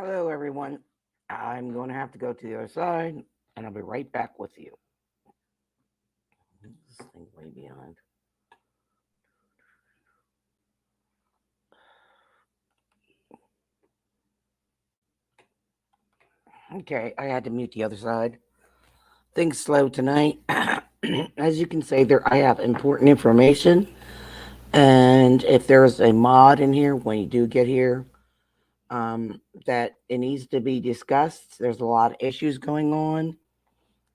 Hello, everyone. I'm going to have to go to the other side, and I'll be right back with you. This thing way behind. Okay, I had to mute the other side. Things slow tonight. As you can see, there I have important information, and if there's a mod in here when you do get here, that it needs to be discussed. There's a lot of issues going on,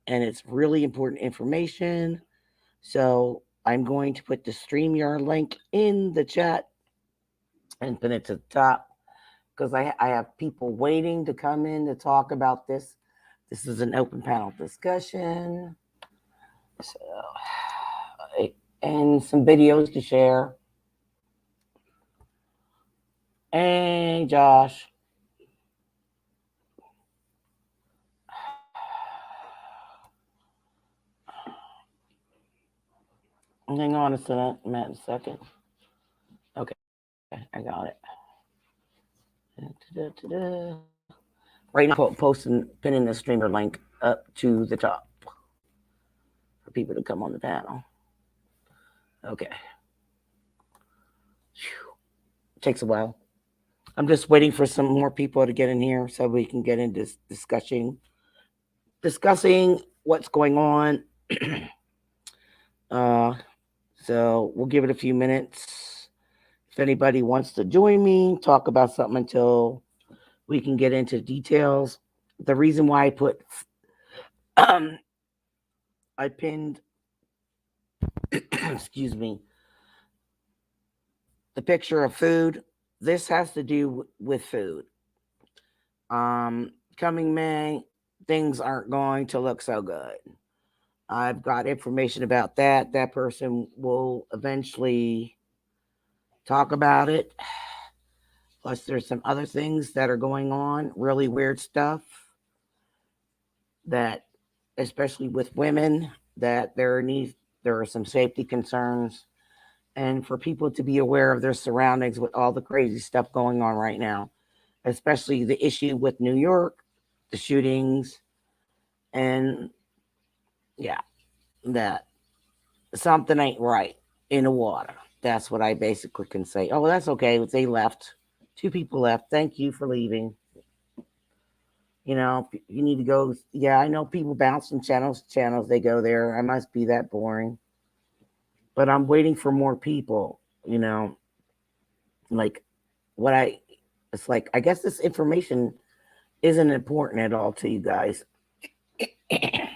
and it's really important information. So I'm going to put the StreamYard link in the chat and put it to the top because I have people waiting to come in to talk about this. This is an open panel discussion. So, and some videos to share. Hey, Josh. Hang on a second, Matt, a second. Okay, I got it. Right now, I'm posting, pinning the streamer link up to the top for people to come on the panel. Okay. Takes a while. I'm just waiting for some more people to get in here so we can get into discussing what's going on. So we'll give it a few minutes. If anybody wants to join me, talk about something until we can get into details. The reason why I put I pinned excuse me, the picture of food. This has to do with food. Coming May, things aren't going to look so good. I've got information about that. That person will eventually talk about it. Plus, there's some other things that are going on, really weird stuff that, especially with women, that there are some safety concerns, and for people to be aware of their surroundings with all the crazy stuff going on right now, especially the issue with New York, the shootings, and yeah, that something ain't right in the water. That's what I basically can say. Oh, that's okay. They left. Two people left. Thank you for leaving. You need to go. Yeah, I know people bounce from channels to channels. They go there. I must be that boring. But I'm waiting for more people, like what I, it's like, I guess this information isn't important at all to you guys. I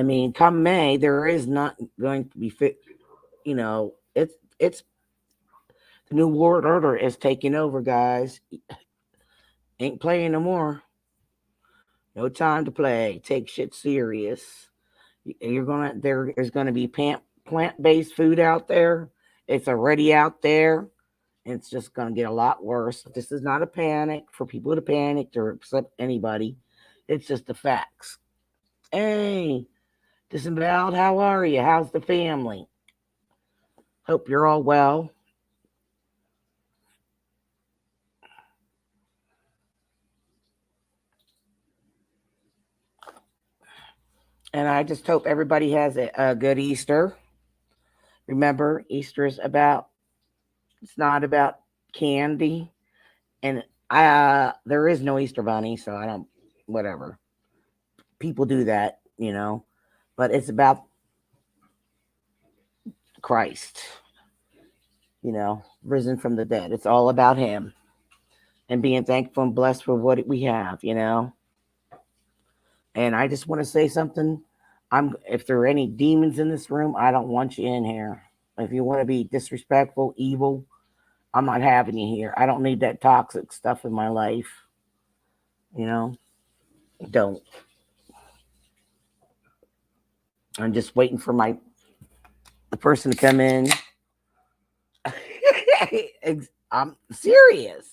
mean, come May, there is not going to be fit. It's the new world order is taking over, guys. Ain't playing no more. No time to play. Take shit serious. There's gonna be plant based food out there. It's already out there. And it's just gonna get a lot worse. This is not a panic for people to panic or upset anybody. It's just the facts. Hey, Disemboweled, how are you? How's the family? Hope you're all well. And I just hope everybody has a good Easter. Remember, Easter is it's not about candy. And there is no Easter bunny, so I don't, whatever. People do that, but it's about Christ, risen from the dead. It's all about him and being thankful and blessed for what we have. And I just want to say something. If there are any demons in this room, I don't want you in here. If you want to be disrespectful, evil, I'm not having you here. I don't need that toxic stuff in my life. You know, don't. I'm just waiting for the person to come in. I'm serious.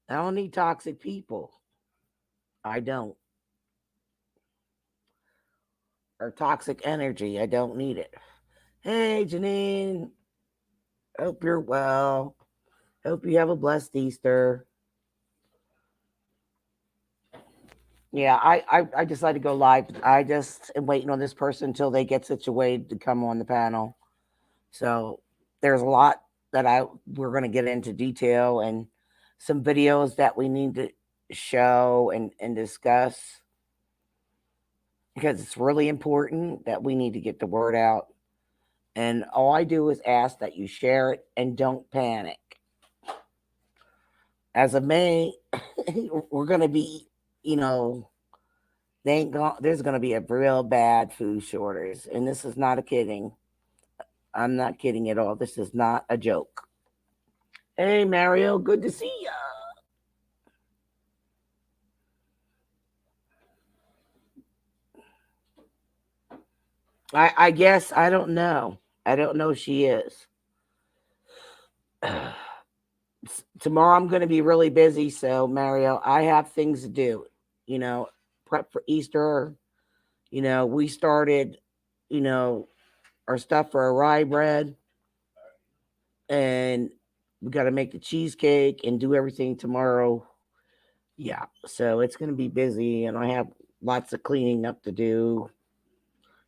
I don't need toxic people. I don't. Or toxic energy. I don't need it. Hey, Janine. Hope you're well. Hope you have a blessed Easter. Yeah, I decided to go live. I just am waiting on this person until they get situated to come on the panel. So there's a lot that we're going to get into detail, and some videos that we need to show and discuss, because it's really important that we need to get the word out. And all I do is ask that you share it and don't panic. As of May, we're going to be, you know, there's going to be a real bad food shortage. And this is not a kidding. I'm not kidding at all. This is not a joke. Hey, Mario, good to see ya. I guess I don't know. I don't know if she is. Tomorrow I'm going to be really busy, so Mario, I have things to do. You know, prep for Easter. You know, we started, you know, our stuff for our rye bread, and we got to make the cheesecake and do everything tomorrow. Yeah, so it's going to be busy, and I have lots of cleaning up to do,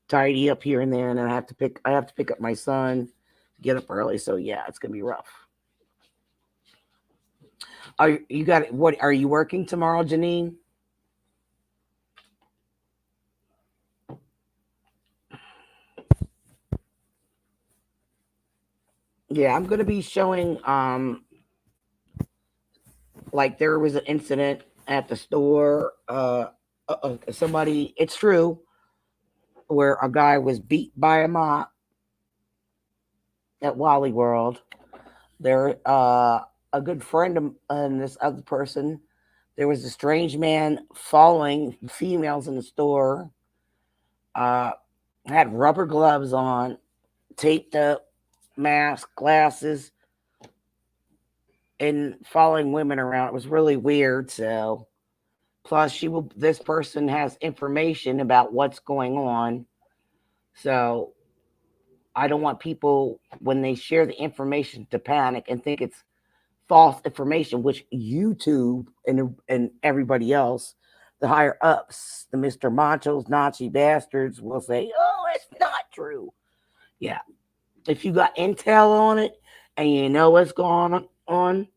tidy up here and there, and I have to pick up my son, get up early. So yeah, it's going to be rough. Are you got what? Are you working tomorrow, Janine? Yeah, I'm going to be showing. Like there was an incident at the store. Somebody. It's true, where a guy was beat by a mop at Wally World. There, a good friend of and this other person. There was a strange man following females in the store. Uh, had rubber gloves on, taped up, mask, glasses, and following women around. It was really weird. So, plus, this person has information about what's going on. So, I don't want people when they share the information to panic and think it's false information, which YouTube and everybody else, the higher ups, the Mr. Machos, Nazi bastards, will say, "Oh, it's not true." Yeah, if you got intel on it and you know what's going on,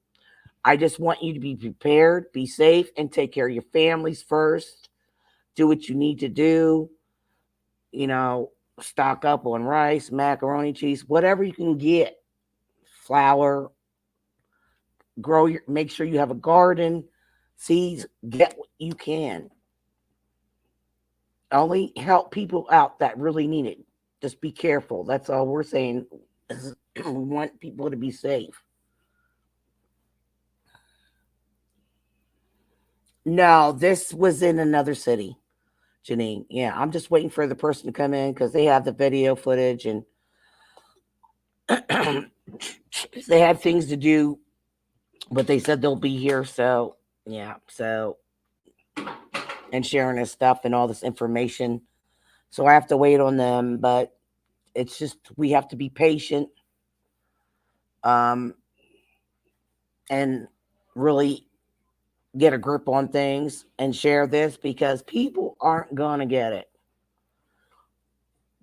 I just want you to be prepared, be safe, and take care of your families first. Do what you need to do. You know, stock up on rice, macaroni, cheese, whatever you can get. Flour, make sure you have a garden, seeds, get what you can. Only help people out that really need it. Just be careful. That's all we're saying. We want people to be safe. No, this was in another city, Janine. Yeah, I'm just waiting for the person to come in because they have the video footage and they have things to do, but they said they'll be here. So, yeah, so, and sharing this stuff and all this information. So I have to wait on them, but it's just, we have to be patient. Um, and really get a grip on things and share this because people aren't going to get it.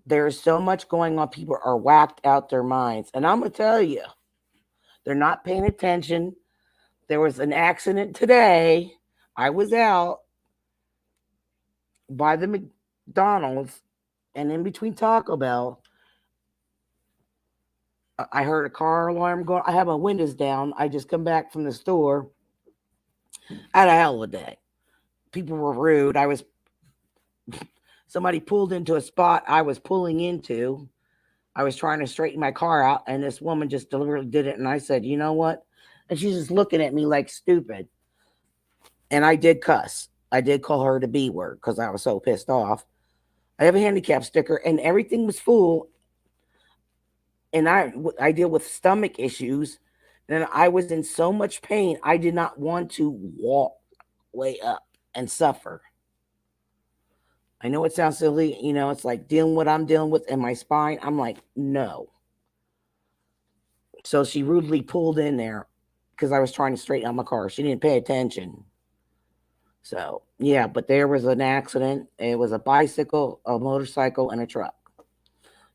There's so much going on. People are whacked out their minds. And I'm going to tell you, they're not paying attention. There was an accident today. I was out by the McDonald's and in between Taco Bell. I heard a car alarm going. I have my windows down. I just come back from the store. I had a hell of a day. People were rude. Somebody pulled into a spot I was pulling into. I was trying to straighten my car out, and this woman just deliberately did it. And I said, "You know what?" And she's just looking at me like stupid. And I did cuss. I did call her the B word because I was so pissed off. I have a handicap sticker, and everything was full. And I deal with stomach issues, and I was in so much pain. I did not want to walk way up and suffer. I know it sounds silly, it's like dealing what I'm dealing with in my spine. I'm like, no. So she rudely pulled in there. because I was trying to straighten out my car. She didn't pay attention. So, yeah, but there was an accident. It was a bicycle, a motorcycle, and a truck.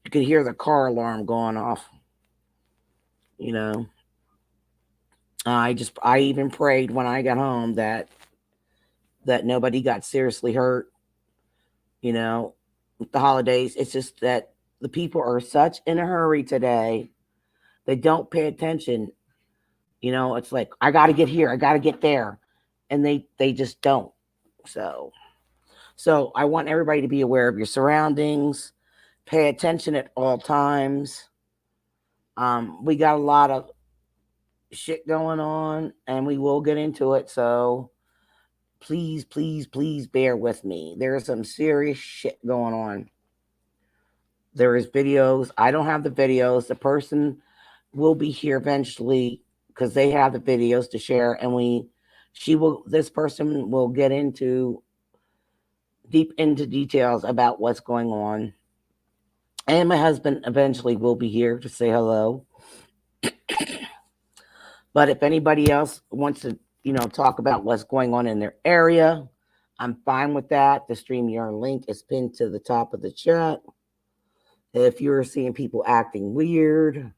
You could hear the car alarm going off. You know, I even prayed when I got home that nobody got seriously hurt. You know, the holidays. It's just that the people are such in a hurry today. They don't pay attention. You know, it's like I got to get here, I got to get there, and they just don't. So I want everybody to be aware of your surroundings. Pay attention at all times. We got a lot of shit going on, and we will get into it. So please, please, please bear with me. There's some serious shit going on. There is videos. I don't have the videos. The person will be here eventually because they have the videos to share, and this person will get deep into details about what's going on. And my husband eventually will be here to say hello. But if anybody else wants to, talk about what's going on in their area, I'm fine with that. The StreamYard link is pinned to the top of the chat. If you're seeing people acting weird,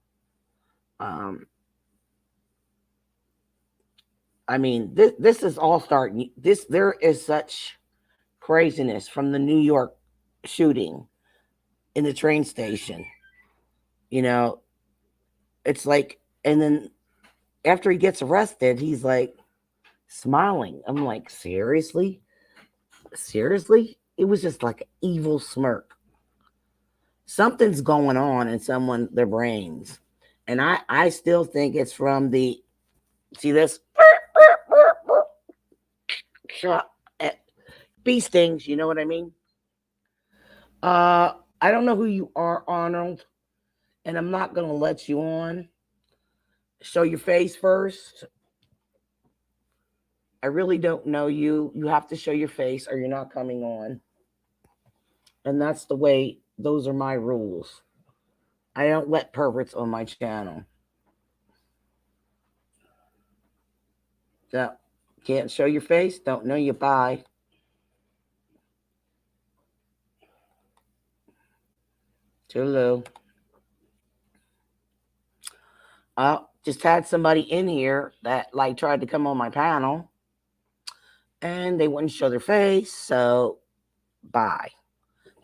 I mean, this is all starting. There is such craziness from the New York shooting in the train station. It's like, and then after he gets arrested, he's like smiling. I'm like, seriously? Seriously? It was just like an evil smirk. Something's going on in their brains. And I still think it's from see this? Bee stings, you know what I mean? I don't know who you are, Arnold, and I'm not going to let you on. Show your face first. I really don't know you. You have to show your face or you're not coming on. And that's the way, those are my rules. I don't let perverts on my channel. So, can't show your face, don't know you, bye. Hello. Just had somebody in here that tried to come on my panel and they wouldn't show their face, so bye.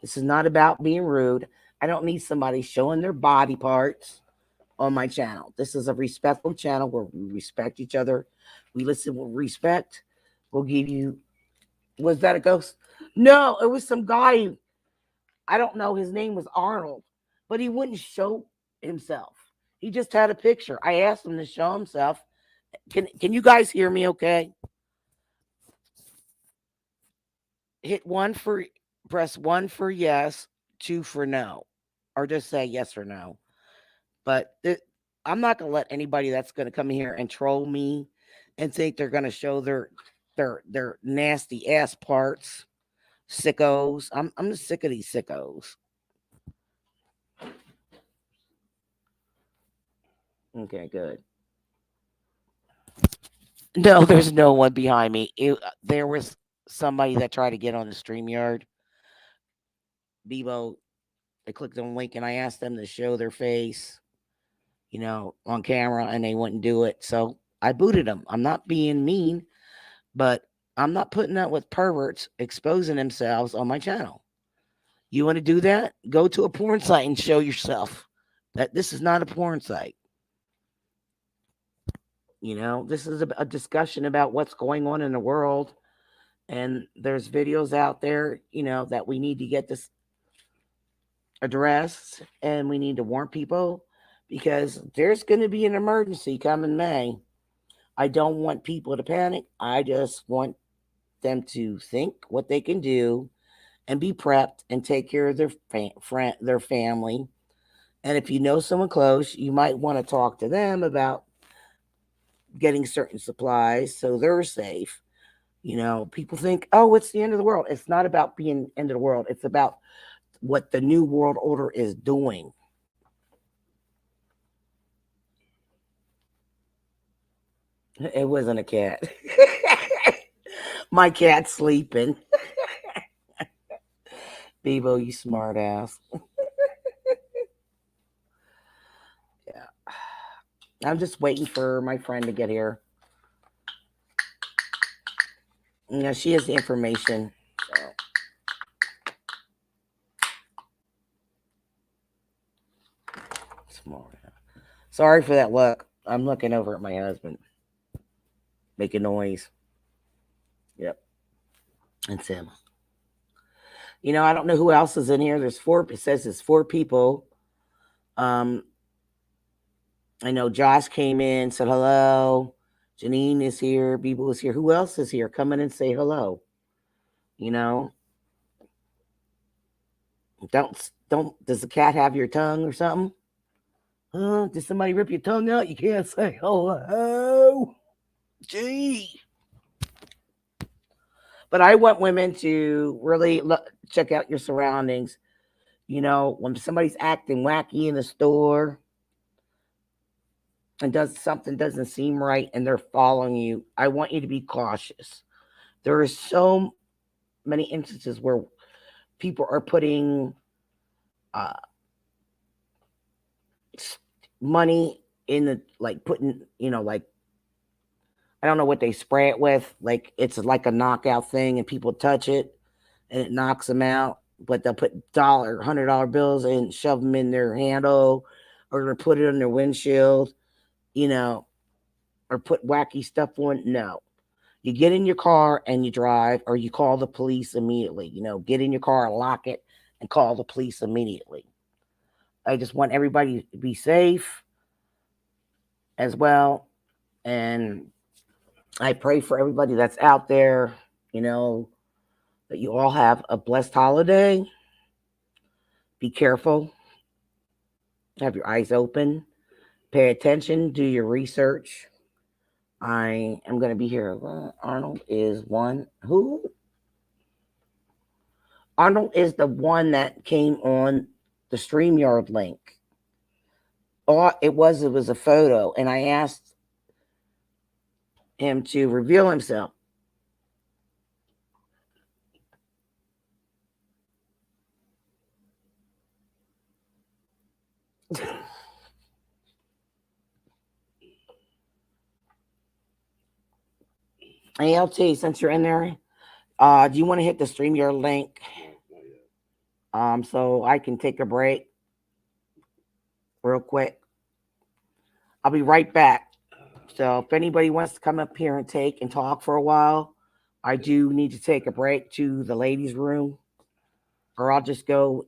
This is not about being rude. I don't need somebody showing their body parts on my channel. This is a respectful channel where we respect each other. We listen with respect. We'll give you. Was that a ghost? No, it was some guy. I don't know. His name was Arnold, but he wouldn't show himself. He just had a picture. I asked him to show himself. Can you guys hear me okay? Press 1 for yes, 2 for no, or just say yes or no. But I'm not going to let anybody that's going to come here and troll me and think they're going to show their nasty ass parts. Sickos. I'm just sick of these sickos. Okay, good. No, there's no one behind me. There was somebody that tried to get on the StreamYard. Bebo, they clicked on the link and I asked them to show their face, on camera, and they wouldn't do it. So I booted them. I'm not being mean, but I'm not putting up with perverts exposing themselves on my channel. You want to do that? Go to a porn site and show yourself that this is not a porn site. This is a discussion about what's going on in the world. And there's videos out there, that we need to get this addressed, and we need to warn people because there's going to be an emergency coming May. I don't want people to panic. I just want them to think what they can do and be prepped and take care of their family. And if you know someone close, you might want to talk to them about getting certain supplies so they're safe. People think, oh, it's the end of the world. It's not about being end of the world. It's about what the new world order is doing. It wasn't a cat. My cat's sleeping. Bebo, you smart ass. Yeah. I'm just waiting for my friend to get here. You know, she has the information. So. Smart ass. Sorry for that look. I'm looking over at my husband. Making noise. Yep. It's him. You know, I don't know who else is in here. There's four. It says there's four people. Um, I know Josh came in, said hello. Janine is here. Bebo is here. Who else is here? Come in and say hello. You know, don't. Does the cat have your tongue or something? Huh? Did somebody rip your tongue out? You can't say hello. Gee. But I want women to really check out your surroundings. You know, when somebody's acting wacky in the store and does something doesn't seem right and they're following you, I want you to be cautious. There are so many instances where people are putting uh, money in the like putting, you know, like I don't know what they spray it with. Like it's like a knockout thing, and people touch it and it knocks them out. But they'll put $100 bills and shove them in their handle, or they'll put it on their windshield, you know, or put wacky stuff on. No, you get in your car and you drive, or you call the police immediately. You know, get in your car, lock it, and call the police immediately. I just want everybody to be safe as well. And I pray for everybody that's out there, you know, that you all have a blessed holiday. Be careful. Have your eyes open. Pay attention. Do your research. I am going to be here. Arnold is one. Who? Arnold is the one that came on the StreamYard link. All it was a photo, and I asked him to reveal himself. ALT, since you're in there, do you want to hit the StreamYard link? So I can take a break real quick. I'll be right back. So if anybody wants to come up here and take and talk for a while, I do need to take a break to the ladies' room, or I'll just go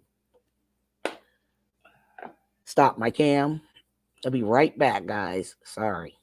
stop my cam. I'll be right back, guys. Sorry.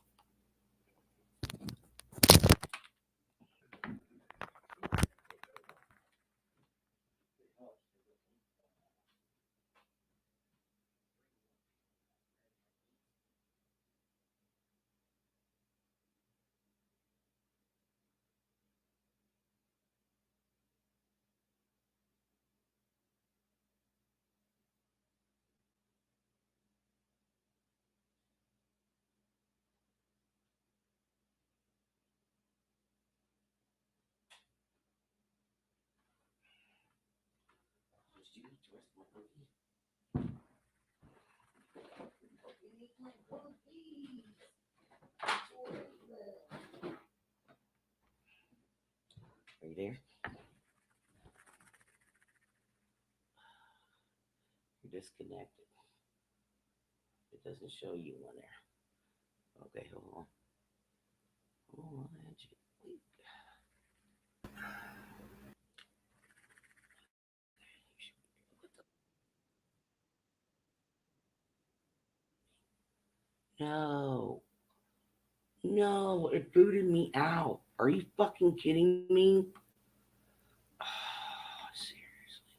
Are you there? You're disconnected. It doesn't show you on there. Okay, hold on. Hold on, Angie. Wait. No. No, it booted me out. Are you fucking kidding me? Seriously.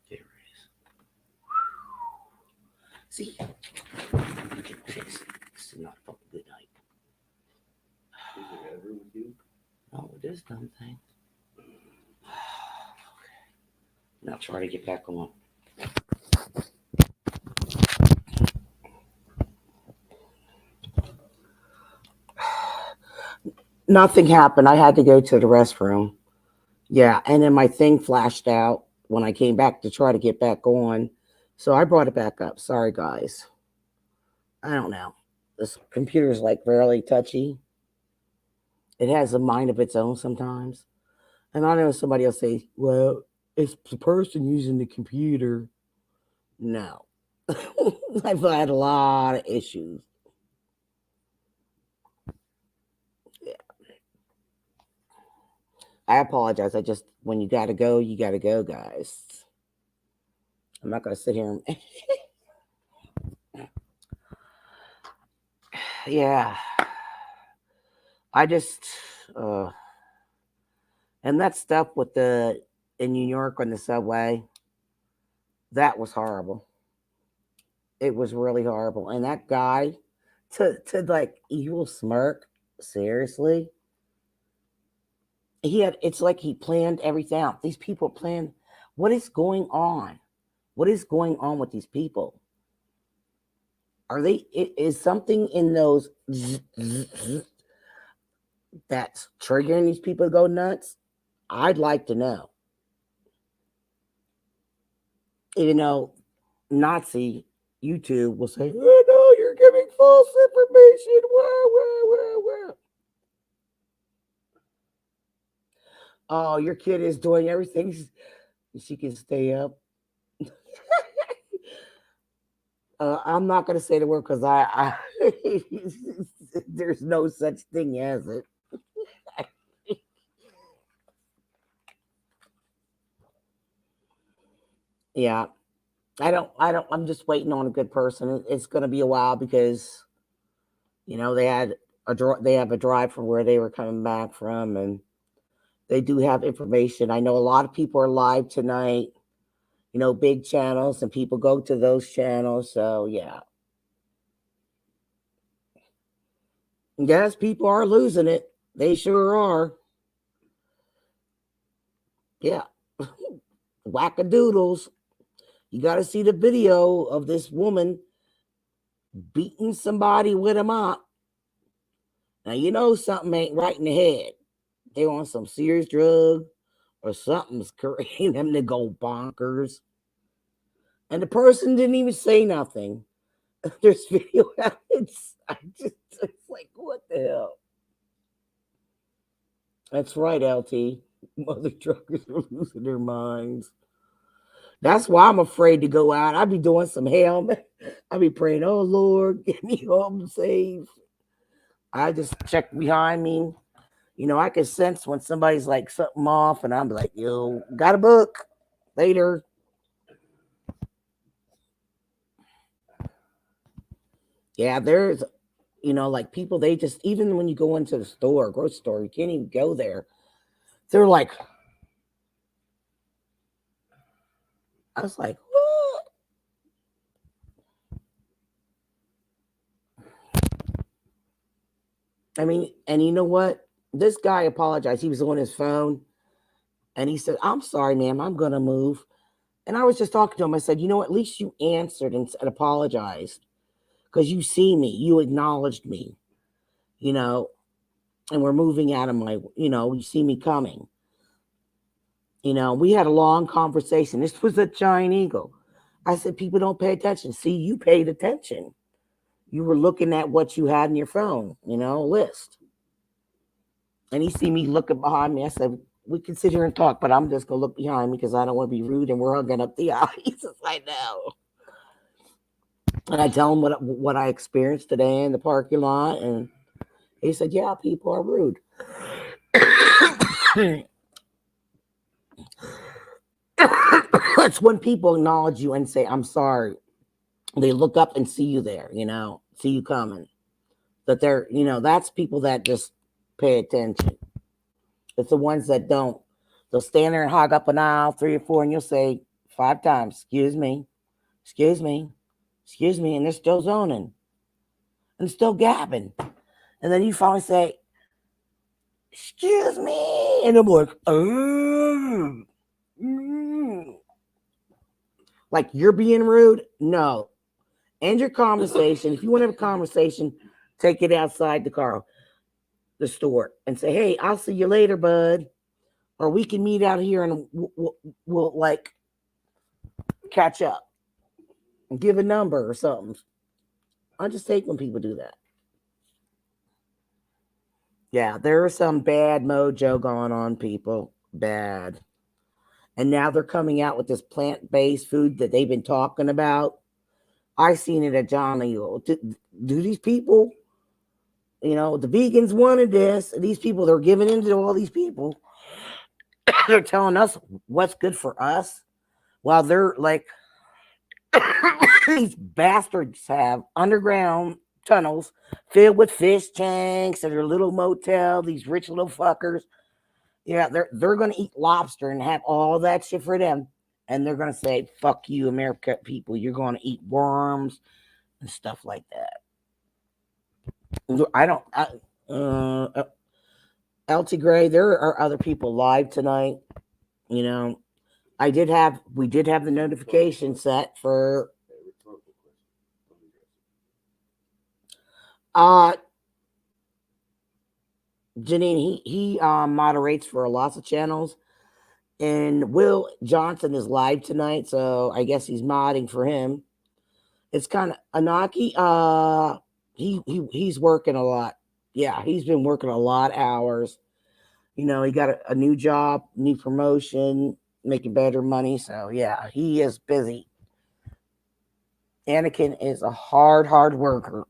There it is. See? This is not a fucking good night. Is it ever with you? No, it is dumb thing. Now try to get back on. Nothing happened. I had to go to the restroom. Yeah, and then my thing flashed out when I came back to try to get back on. So I brought it back up. Sorry, guys. I don't know. This computer is like really touchy. It has a mind of its own sometimes. And I know somebody will say, well, it's the person using the computer. No. I've had a lot of issues. Yeah. I apologize. When you got to go, you got to go, guys. I'm not going to sit here and. Yeah. I just. Uh, and that stuff with in New York on the subway, that was horrible. It was really horrible. And that guy, to like evil smirk, seriously, it's like he planned everything out. These people planned. What is going on? What is going on with these people? Are they? Is something in those that's triggering these people to go nuts? I'd like to know. Even though Nazi YouTube will say, "Oh no, you're giving false information." Where? Oh, your kid is doing everything she can stay up. I'm not going to say the word because there's no such thing as it. Yeah, I'm just waiting on a good person. It's going to be a while because they have a drive from where they were coming back from, and they do have information. I know a lot of people are live tonight. Big channels, and people go to those channels. So yeah, yes, people are losing it. They sure are. Yeah, wackadoodles. You got to see the video of this woman beating somebody with a mop. Now you know something ain't right in the head. They on some serious drug or something's creating them to go bonkers. And the person didn't even say nothing. There's video evidence. It's like, what the hell? That's right, LT. Mother truckers are losing their minds. That's why I'm afraid to go out. I be doing some hell. I be praying, oh Lord, get me home safe. I just check behind me. I can sense when somebody's like something off, and I'm like, yo, got a book later. Yeah, there's, like people, they just, even when you go into the store, grocery store, you can't even go there. They're like, I was like, what? I mean, and you know what? This guy apologized. He was on his phone and he said, I'm sorry, ma'am, I'm going to move. And I was just talking to him. I said, at least you answered and apologized because you see me, you acknowledged me, and we're moving out of my, you see me coming. We had a long conversation. This was a giant eagle. I said, people don't pay attention. See, you paid attention. You were looking at what you had in your phone, list. And he see me looking behind me. I said, we can sit here and talk, but I'm just going to look behind me because I don't want to be rude and we're hugging up the aisle. He says, I know. And I tell him what I experienced today in the parking lot. And he said, yeah, people are rude. It's when people acknowledge you and say, I'm sorry. They look up and see you there, see you coming. That they're, that's people that just pay attention. It's the ones that don't. They'll stand there and hog up an aisle, 3 or 4, and you'll say 5 times, excuse me, excuse me, excuse me, and they're still zoning and still gabbing. And then you finally say, excuse me, and they're like, oh. Like you're being rude? No. End your conversation. If you want to have a conversation, take it outside the store, and say, "Hey, I'll see you later, bud," or we can meet out here and we'll like catch up and give a number or something. I just hate when people do that. Yeah, there's some bad mojo going on, people. Bad. And now they're coming out with this plant-based food that they've been talking about. I seen it at Johnny. Do these people, the vegans wanted this. These people, they're giving in to all these people. They're telling us what's good for us. While they're like, these bastards have underground tunnels filled with fish tanks and their little motel, these rich little fuckers. Yeah, they're gonna eat lobster and have all that shit for them. And they're gonna say, fuck you, America people, you're gonna eat worms and stuff like that. LT Gray, there are other people live tonight. We did have the notification set for Janine. He moderates for lots of channels, and Will Johnson is live tonight, so I guess he's modding for him. It's kind of Anaki. He's working a lot. Yeah, he's been working a lot of hours. He got a new job, new promotion, making better money. So yeah, he is busy. Anakin is a hard worker.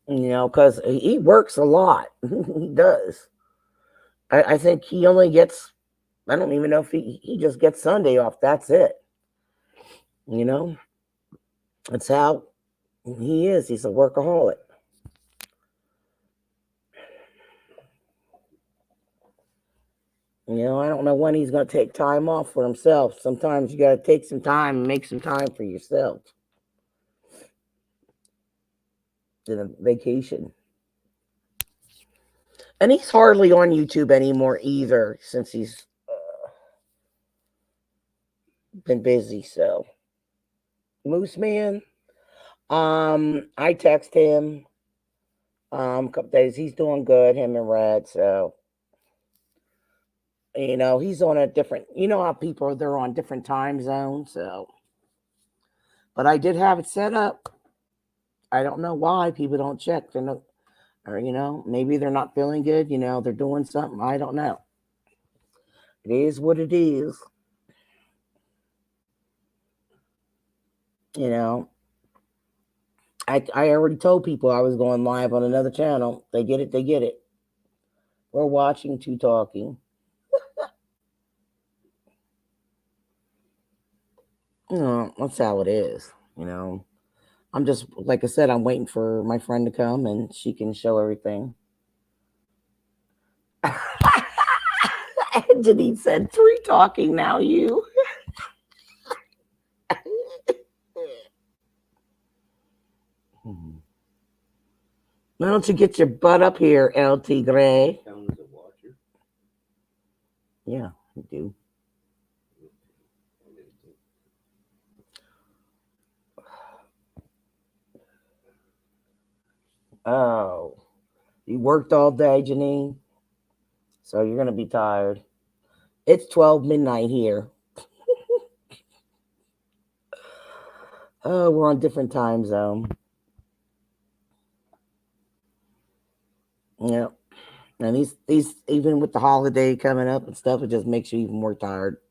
Because he works a lot. He does. I think he only gets, I don't even know if he just gets Sunday off. That's it. That's how he is. He's a workaholic. I don't know when he's going to take time off for himself. Sometimes you got to take some time and make some time for yourself. In a vacation. And he's hardly on YouTube anymore either, since he's been busy. So, Moose Man, I text him a couple days. He's doing good, him and Red. So, he's on a different, how people, they're on different time zones. So, but I did have it set up. I don't know why people don't check. They're not, or maybe they're not feeling good. They're doing something. I don't know. It is what it is. I already told people I was going live on another channel. They get it. We're watching to talking. That's how it is. I'm just, like I said, I'm waiting for my friend to come and she can show everything. Janine said 3 talking now, you. Why don't you get your butt up here, LT Gray? Yeah, you do. Oh, you worked all day, Janine, so you're gonna be tired. It's 12 midnight here. Oh, we're on different time zone. Yeah, and these even with the holiday coming up and stuff, it just makes you even more tired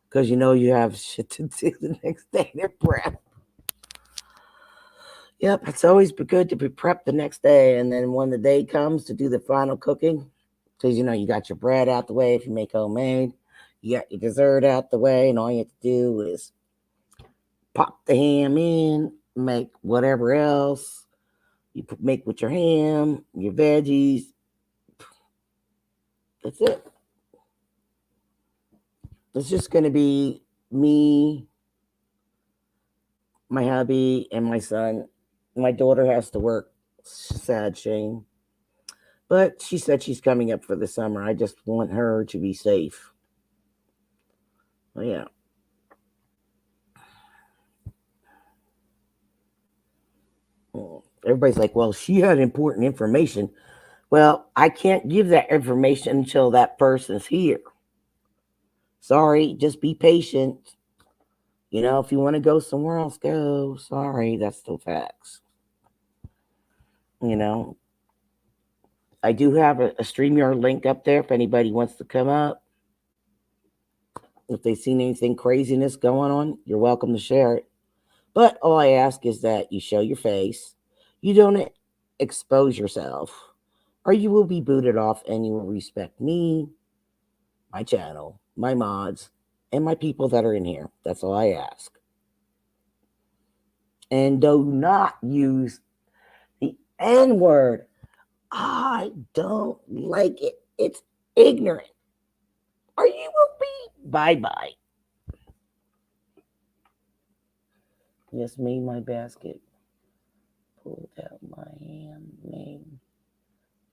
because you have shit to do the next day to prep. Yep, it's always good to be prepped the next day, and then when the day comes to do the final cooking, because you got your bread out the way if you make homemade, you got your dessert out the way, and all you have to do is pop the ham in, make whatever else you make with your ham, your veggies. That's it. It's just going to be me, my hubby, and my son. My daughter has to work. Sad shame. But she said she's coming up for the summer. I just want her to be safe. Oh, yeah. Everybody's like, well, she had important information. Well, I can't give that information until that person's here. Sorry, just be patient. If you want to go somewhere else, go. Sorry, that's still facts. You know, I do have a StreamYard link up there if anybody wants to come up. If they've seen anything craziness going on, you're welcome to share it. But all I ask is that you show your face, you don't expose yourself, or you will be booted off and you will respect me, my channel, my mods, and my people that are in here. That's all I ask. And do not use the N word. I don't like it. It's ignorant. Or you will be bye-bye. Just made my basket. Pulled out my ham, made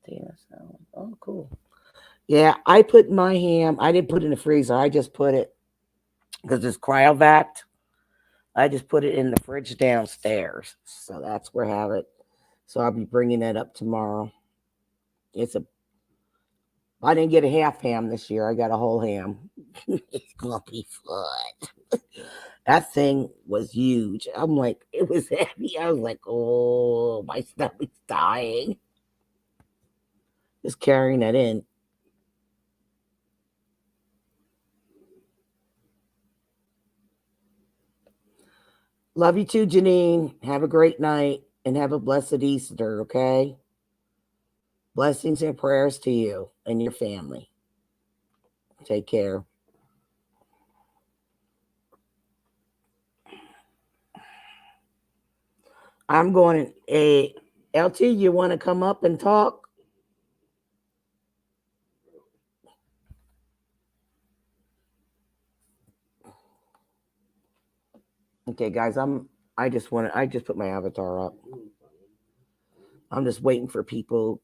potato salad. Oh, cool. Yeah, I put my ham. I didn't put it in the freezer. I just put it because it's cryovac. I just put it in the fridge downstairs. So that's where I have it. So I'll be bringing that up tomorrow. I didn't get a half ham this year. I got a whole ham. It's gonna be fun. That thing was huge. I'm like, it was heavy. I was like, oh, my stomach's dying. Just carrying that in. Love you too, Janine. Have a great night and have a blessed Easter, okay? Blessings and prayers to you and your family. Take care. I'm going a LT, you want to come up and talk? Okay, guys, I just put my avatar up. I'm just waiting for people.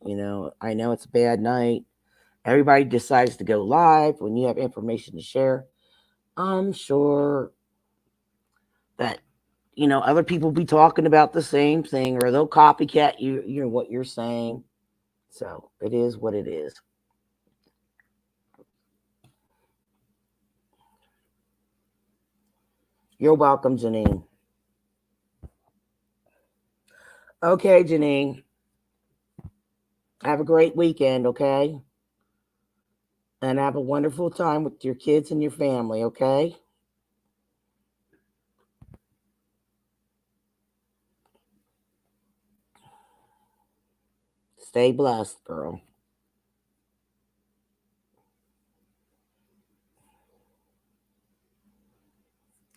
I know it's a bad night. Everybody decides to go live when you have information to share. I'm sure that other people be talking about the same thing, or they'll copycat what you're saying. So it is what it is. You're welcome, Janine. Okay, Janine. Have a great weekend, okay? And have a wonderful time with your kids and your family, okay? Stay blessed, girl.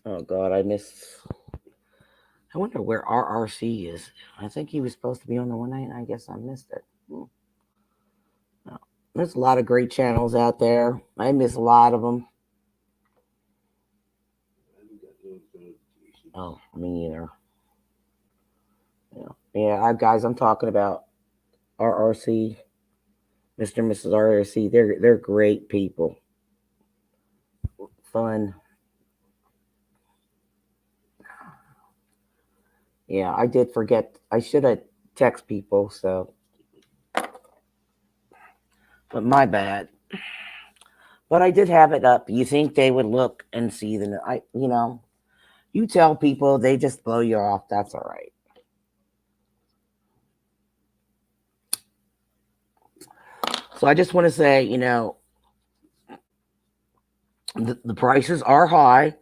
Oh God, I wonder where RRC is. I think he was supposed to be on the one night, and I guess I missed it. No. There's a lot of great channels out there. I miss a lot of them. Oh, me either. Yeah. Guys, I'm talking about RRC, Mr. and Mrs. RRC. They're great people. Fun. Yeah, I did forget. I should have text people. So, but my bad. But I did have it up. You think they would look and see you tell people, they just blow you off. That's all right. So I just want to say, the prices are high.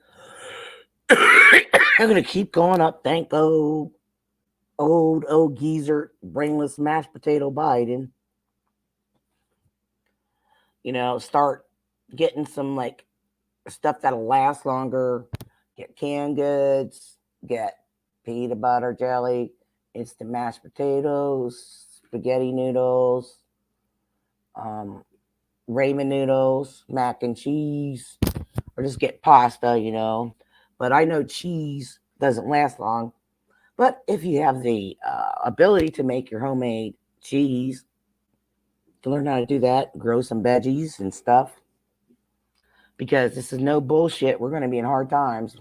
They're going to keep going up. Thank old geezer, brainless mashed potato Biden. Start getting some like stuff that'll last longer. Get canned goods. Get peanut butter jelly. Instant mashed potatoes. Spaghetti noodles. Ramen noodles. Mac and cheese. Or just get pasta. But I know cheese doesn't last long. But if you have the ability to make your homemade cheese, to learn how to do that, grow some veggies and stuff. because this is no bullshit. We're going to be in hard times.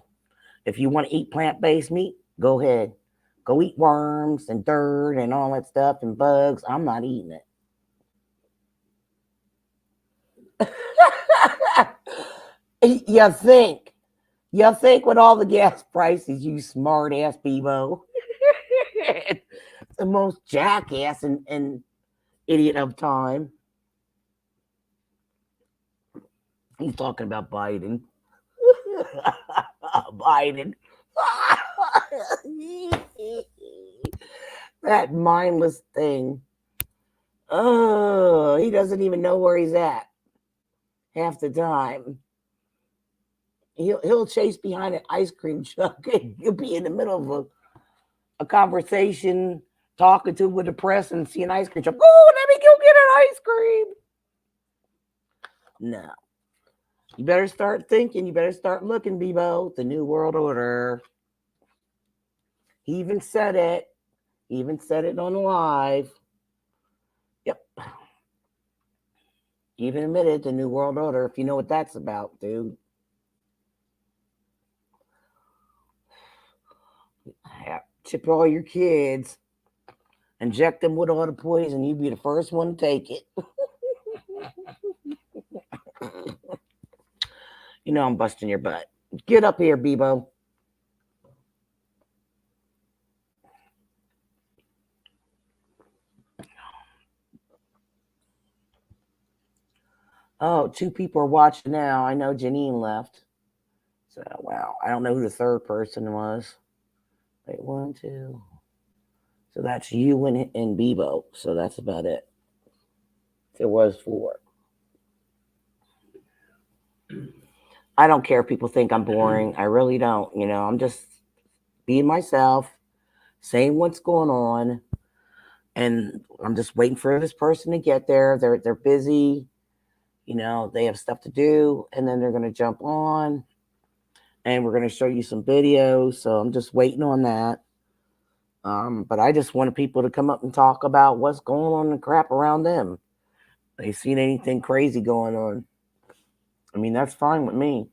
If you want to eat plant-based meat, go ahead. Go eat worms and dirt and all that stuff and bugs. I'm not eating it. You think. You think with all the gas prices, you smart ass Bebo. The most jackass and idiot of time. He's talking about Biden. Biden. That mindless thing. Oh, he doesn't even know where he's at half the time. He'll chase behind an ice cream truck. He'll be in the middle of a conversation, talking to with the press, and see an ice cream truck. Oh, let me go get an ice cream. No. You better start thinking. You better start looking, Bebo. The New World Order. He even said it. He even said it on live. Yep. He even admitted the New World Order, if you know what that's about, dude. Yeah. Chip all your kids. Inject them with all the poison. You'd be the first one to take it. You know I'm busting your butt. Get up here, Bebo. Oh, 2 people are watching now. I know Janine left. So, wow. I don't know who the third person was. Wait, 1, 2. So that's you and Bebo. So that's about it. There was 4. I don't care if people think I'm boring. I really don't. You know, I'm just being myself, saying what's going on. And I'm just waiting for this person to get there. They're busy. You know, they have stuff to do. And then they're going to jump on. And we're going to show you some videos. So I'm just waiting on that. But I just wanted people to come up and talk about what's going on and crap around them. They seen anything crazy going on. I mean, that's fine with me.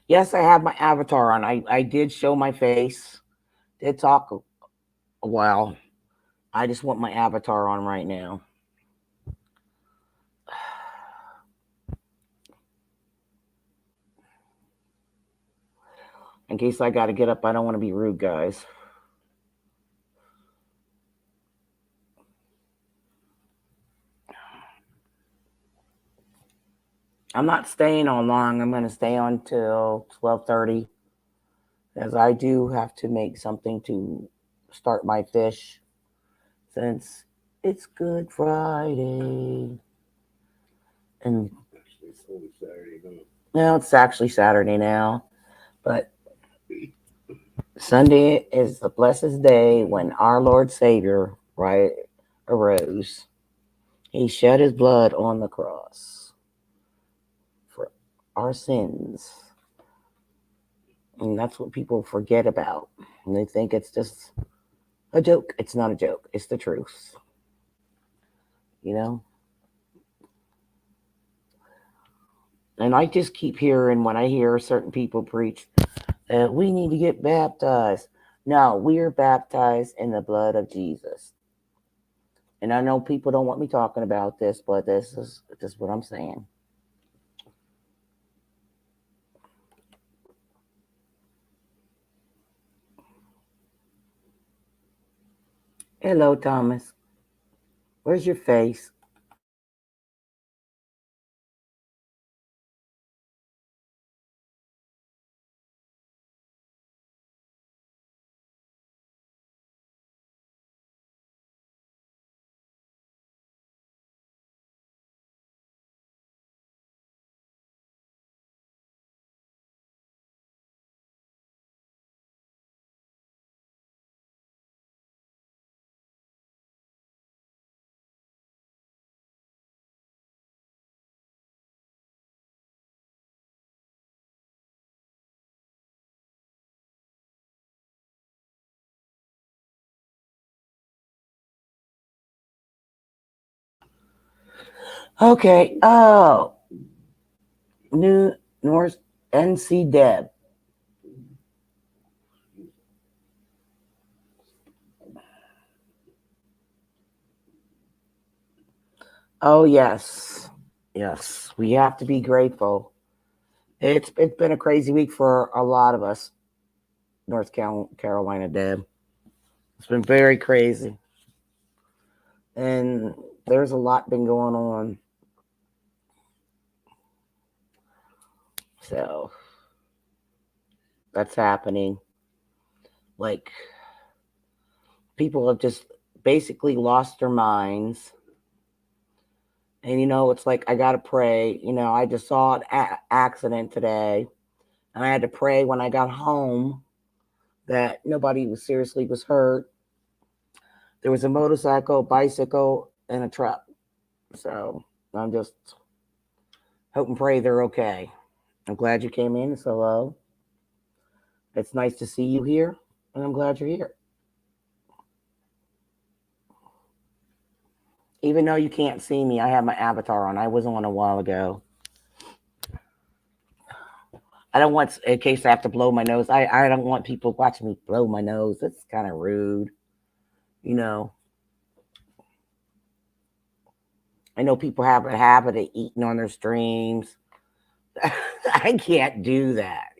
Yes, I have my avatar on. I did show my face. Did talk a while. I just want my avatar on right now. In case I got to get up, I don't want to be rude, guys. I'm not staying on long. I'm going to stay on till 12:30, as I do have to make something to start my fish, since it's Good Friday. And it's only Saturday now. well, it's actually Saturday now, but Sunday is the blessed day when our Lord Savior, right, arose. He shed his blood on the cross for our sins. And that's what people forget about. And they think it's just a joke. It's not a joke. It's the truth. You know? And I just keep hearing, when I hear certain people preach that we need to get baptized. No, we are baptized in the blood of Jesus. And I know people don't want me talking about this, but this is just what I'm saying. Hello, Thomas. Where's your face? Okay. Oh, New North NC Deb. Oh yes, yes. We have to be grateful. It's been a crazy week for a lot of us, Carolina Deb. It's been very crazy, and there's a lot been going on. So that's happening. Like people have just basically lost their minds. And it's like I gotta pray. I just saw an accident today, and I had to pray when I got home that nobody was hurt. There was a motorcycle, bicycle, and a truck. So I'm just hope and pray they're okay. I'm glad you came in. So hello. It's nice to see you here, and I'm glad you're here. Even though you can't see me, I have my avatar on. I was on a while ago. I don't want, in case I have to blow my nose, I don't want people watching me blow my nose. That's kind of rude. You know, I know people have a habit of eating on their streams. I can't do that.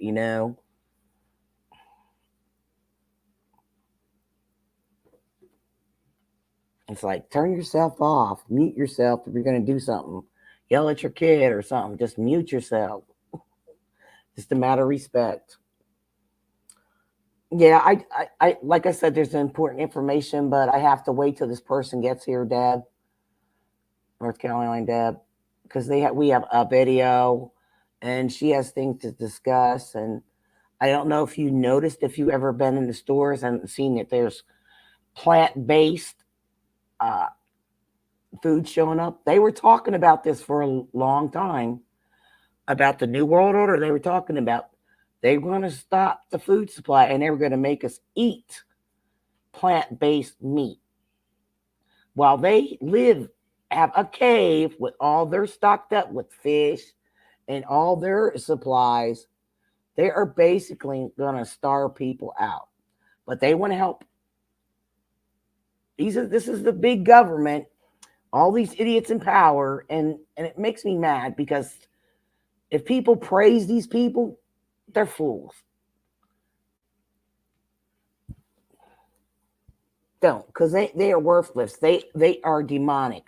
It's like turn yourself off, mute yourself if you're going to do something. Yell at your kid or something. Just mute yourself. Just a matter of respect. Yeah, I like I said, there's important information, but I have to wait till this person gets here, Dad, North Carolina, Dad, because we have a video, and she has things to discuss. And I don't know if you noticed, if you ever been in the stores and seen that there's plant-based uh, food showing up. They were talking about this for a long time about the New World Order. They were talking about they were going to stop the food supply and they were going to make us eat plant-based meat while they have a cave with all their stocked up with fish and all their supplies. They are basically going to starve people out, but they want to help. This is the big government, all these idiots in power, and it makes me mad because if people praise these people, they're fools. Don't, because they are worthless. They are demonic.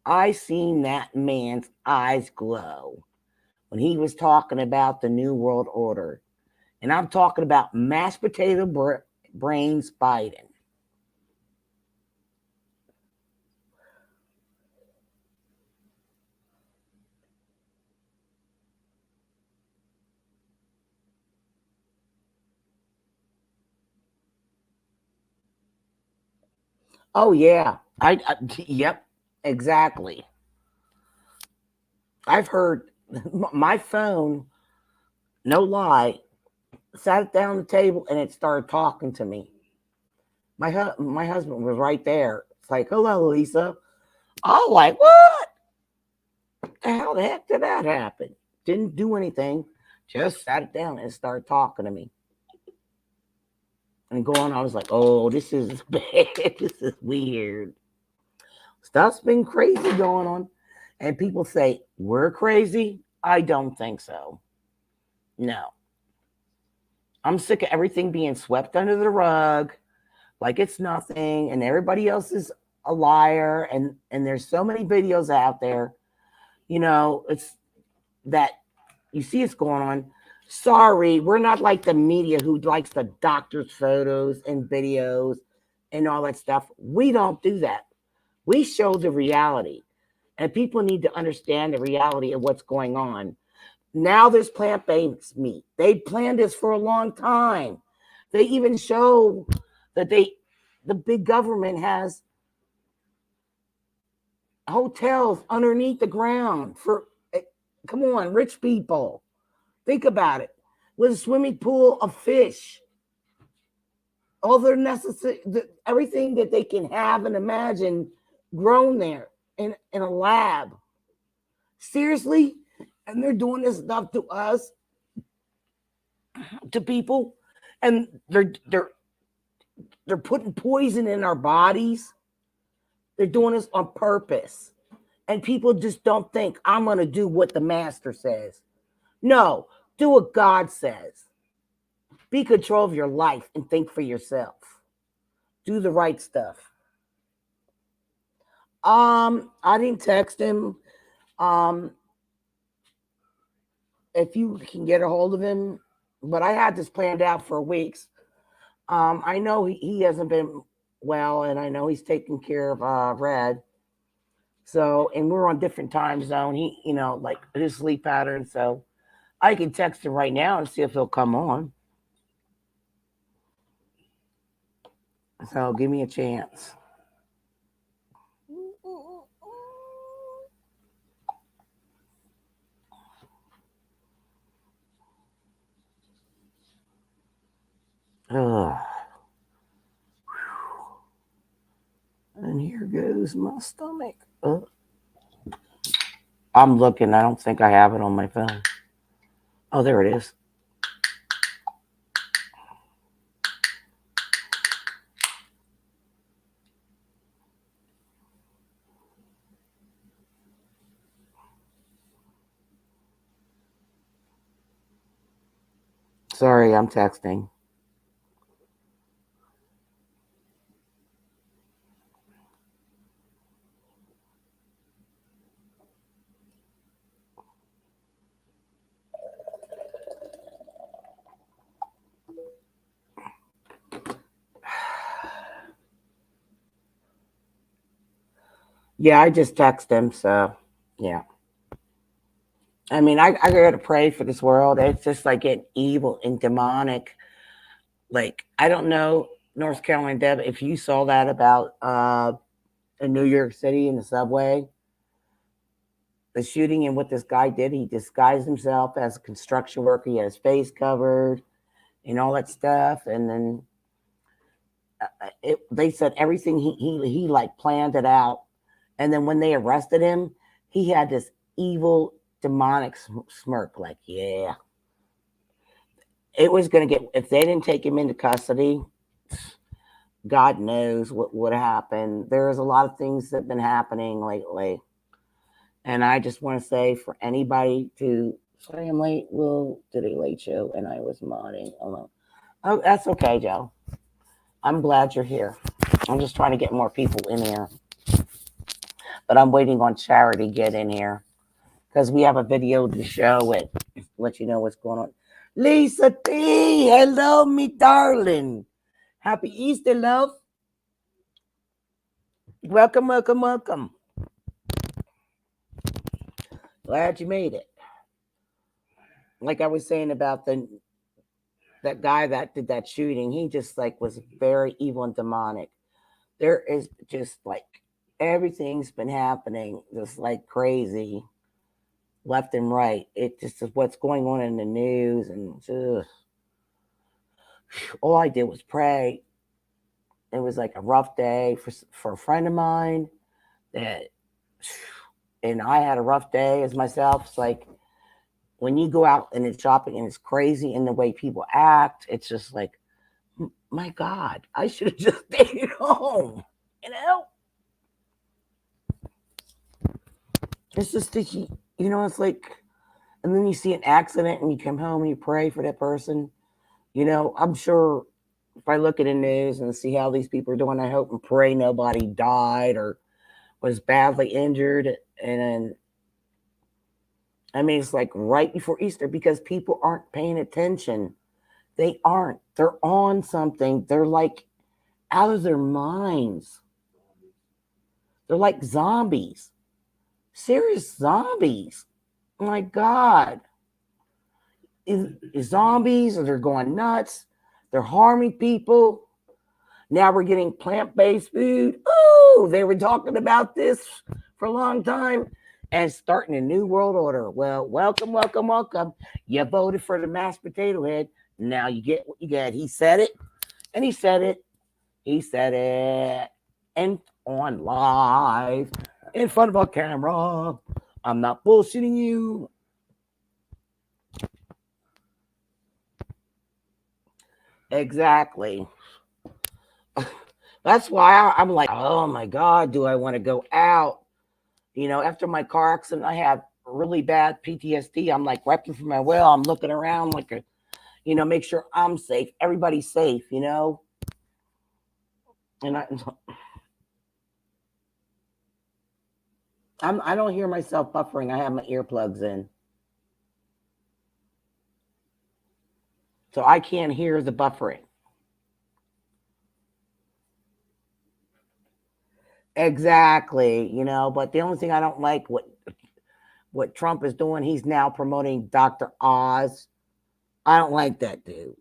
I seen that man's eyes glow when he was talking about the New World Order. And I'm talking about mashed potato brains Biden. Oh yeah, yep, exactly. I've heard my phone, no lie, sat it down on the table and it started talking to me. My husband was right there. It's like, hello, Lisa. I'm like, what? How the heck did that happen? Didn't do anything. Just sat it down and started talking to me. And going, I was like, oh, this is bad. This is weird. Stuff's been crazy going on. And people say, we're crazy. I don't think so. No. I'm sick of everything being swept under the rug like it's nothing, and everybody else is a liar. And there's so many videos out there. It's that you see it's going on. Sorry, we're not like the media who likes the doctor's photos and videos and all that stuff. We don't do that. We show the reality. And people need to understand the reality of what's going on. Now there's plant-based meat. They planned this for a long time. They even show that the big government has hotels underneath the ground for, come on, rich people. Think about it. With a swimming pool of fish, all their necessary, everything that they can have and imagine grown there in a lab. Seriously? And they're doing this stuff to us, to people, and they're putting poison in our bodies. They're doing this on purpose. And people just don't think I'm going to do what the master says. No, do what God says. Be control of your life and think for yourself. Do the right stuff. I didn't text him. If you can get a hold of him, but I had this planned out for weeks. I know he hasn't been well, and I know he's taking care of Red. So, and we're on different time zone. He, like his sleep pattern. So, I can text him right now and see if he'll come on. So, give me a chance. Ugh. And here goes my stomach. I'm looking. I don't think I have it on my phone. Oh, there it is. Sorry, I'm texting. Yeah, I just text him. So, yeah. I mean, I got to pray for this world. It's just like getting evil and demonic. Like, I don't know, North Carolina, Deb, if you saw that about in New York City in the subway, the shooting and what this guy did. He disguised himself as a construction worker. He had his face covered and all that stuff. And then they said everything he like planned it out. And then when they arrested him, he had this evil demonic smirk, like, yeah, it was going to get, if they didn't take him into custody, God knows what would happen. There's a lot of things that have been happening lately. And I just want to say for anybody to, sorry I'm late, Will did a late show and I was modding alone. Oh, that's okay, Joe. I'm glad you're here. I'm just trying to get more people in here. But I'm waiting on Charity to get in here because we have a video to show it, let you know what's going on. Lisa T, hello, me darling. Happy Easter, love. Welcome, welcome, welcome. Glad you made it. Like I was saying about that guy that did that shooting, he just like was very evil and demonic. There is just like everything's been happening just like crazy, left and right. It just is what's going on in the news, and all I did was pray. It was like a rough day for a friend of mine that, and I had a rough day as myself. It's like when you go out and it's shopping and it's crazy in the way people act, it's just like, my God, I should have just stayed home. It's just that it's like, and then you see an accident and you come home and you pray for that person. I'm sure if I look at the news and see how these people are doing, I hope and pray nobody died or was badly injured. And I mean, it's like right before Easter because people aren't paying attention. They aren't. They're on something. They're like out of their minds. They're like zombies. Serious zombies. My God. Zombies, or they're going nuts. They're harming people. Now we're getting plant-based food. Oh, they were talking about this for a long time and starting a new world order. Well, welcome, welcome, welcome. You voted for the mashed potato head. Now you get what you get. He said it, and he said it. He said it. And on live in front of a camera I'm not bullshitting you. Exactly. That's why I'm like, oh my God, do I want to go out? After my car accident, I have really bad PTSD. I'm like repping for my well. I'm looking around like make sure I'm safe. Everybody's safe, And I don't hear myself buffering. I have my earplugs in. So I can't hear the buffering. Exactly, but the only thing I don't like what Trump is doing, he's now promoting Dr. Oz. I don't like that dude.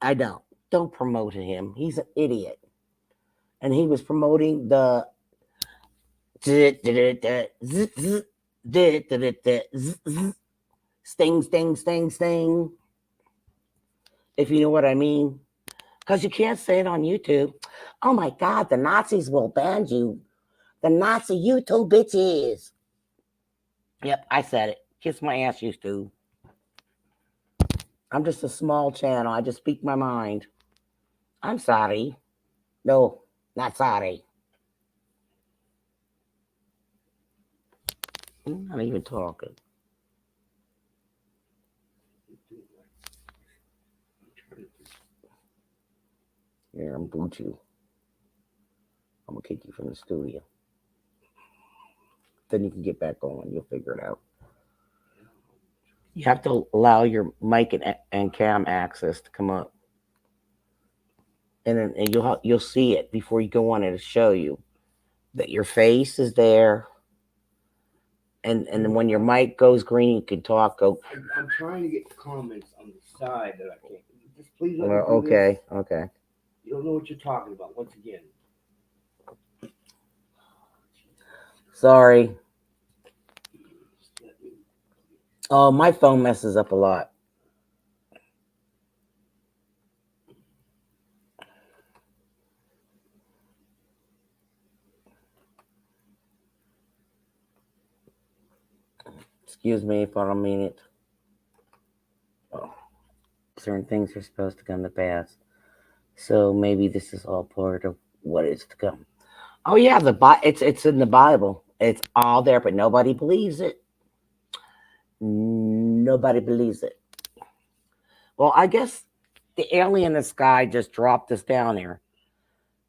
I don't. Don't promote him. He's an idiot. And he was promoting the sting, sting, sting, sting. If you know what I mean. Because you can't say it on YouTube. Oh my God, the Nazis will ban you. The Nazi YouTube bitches. Yep, I said it. Kiss my ass, you Stu. I'm just a small channel. I just speak my mind. I'm sorry. No, not sorry. I'm not even talking. Here, I'm boot you. I'm gonna kick you from the studio. Then you can get back on. You'll figure it out. You have to allow your mic and cam access to come up, and then you'll see it before you go on. It'll show you that your face is there, and then when your mic goes green, you can talk. Go. I'm trying to get comments on the side that I can't. Just please let Well, me do okay, this. okay. You don't know what you're talking about. Once again. Sorry. Oh, my phone messes up a lot. Excuse me if I don't mean it. Oh, certain things are supposed to come to pass. So maybe this is all part of what is to come. Oh yeah, it's in the Bible. It's all there, but nobody believes it. Nobody believes it. Well, I guess the alien in the sky just dropped us down here.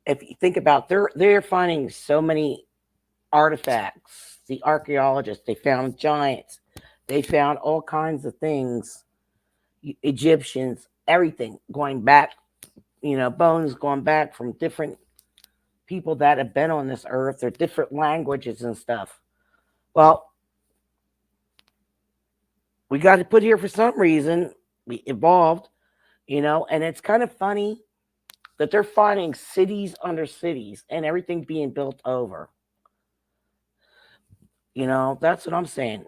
If you think about, they're finding so many artifacts. The archaeologists, they found giants. They found all kinds of things. Egyptians, everything going back. Bones going back from different people that have been on this earth or different languages and stuff. Well, we got to put here for some reason. We evolved, and it's kind of funny that they're finding cities under cities and everything being built over. That's what I'm saying.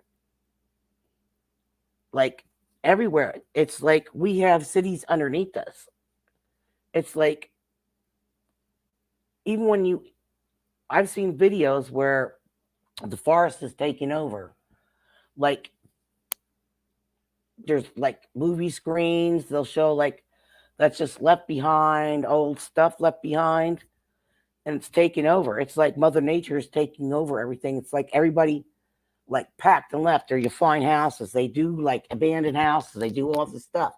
Like everywhere, it's like we have cities underneath us. It's like even when I've seen videos where the forest is taking over. Like there's like movie screens, they'll show like that's just left behind, old stuff left behind, and it's taking over. It's like Mother Nature is taking over everything. It's like everybody like packed and left, or you find houses. They do like abandoned houses, they do all this stuff.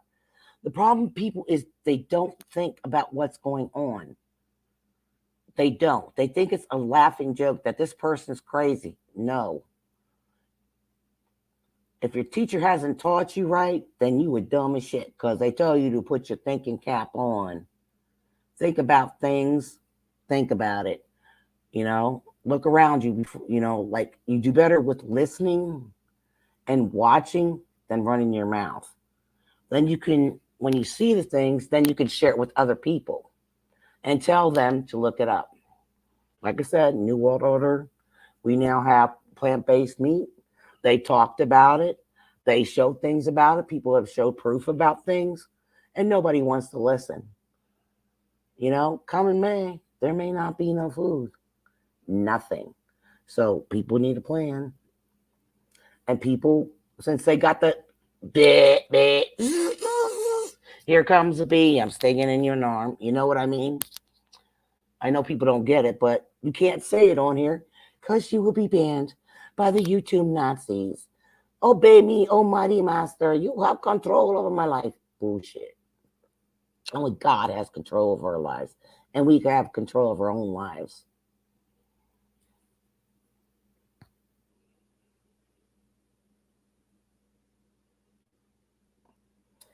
The problem, people, is they don't think about what's going on. They don't. They think it's a laughing joke that this person's crazy. No. If your teacher hasn't taught you right, then you were dumb as shit because they tell you to put your thinking cap on. Think about things. Think about it. Look around you. Before, like you do better with listening and watching than running your mouth. Then you can, when you see the things, then you can share it with other people and tell them to look it up. Like I said, New World Order, we now have plant-based meat. They talked about it. They showed things about it. People have showed proof about things, and nobody wants to listen. Come in May, there may not be no food. Nothing. So people need a plan. And people, since they got the bit, here comes a bee, I'm stinging in your arm. You know what I mean? I know people don't get it, but you can't say it on here because you will be banned by the YouTube Nazis. Obey me, almighty master. You have control over my life. Bullshit. Only God has control over our lives, and we have control of our own lives.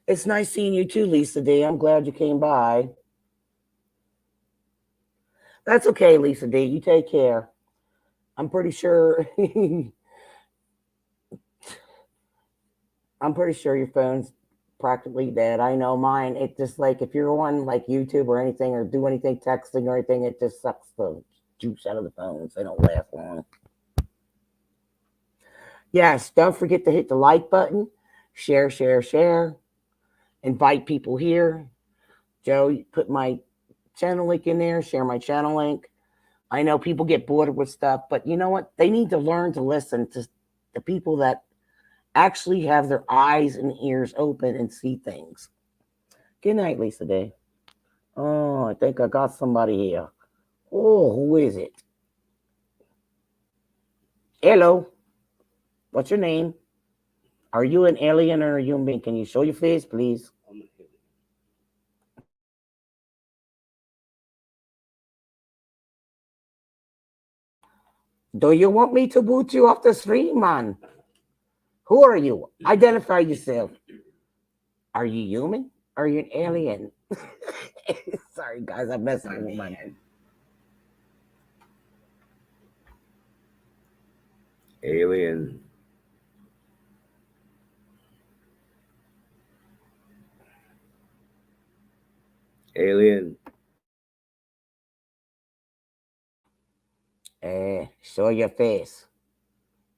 It's nice seeing you too, Lisa D. I'm glad you came by. That's okay, Lisa D. You take care. I'm pretty sure I'm pretty sure your phone's practically dead. I know mine. It just like if you're on like YouTube or anything or do anything texting or anything, it just sucks the juice out of the phones. They don't last long. Yes, don't forget to hit the like button, share, share, share, invite people here. Joe, put my channel link in there, share my channel link. I know people get bored with stuff, but you know what? They need to learn to listen to the people that actually have their eyes and ears open and see things. Good night, Lisa Day. Oh, I think I got somebody here. Oh, who is it? Hello. What's your name? Are you an alien or a human being? Can you show your face, please? I'm an alien. Do you want me to boot you off the stream, man? Who are you? Identify yourself. Are you human? Are you an alien? Sorry, guys, I'm messing with my name. Alien. Alien. Show your face,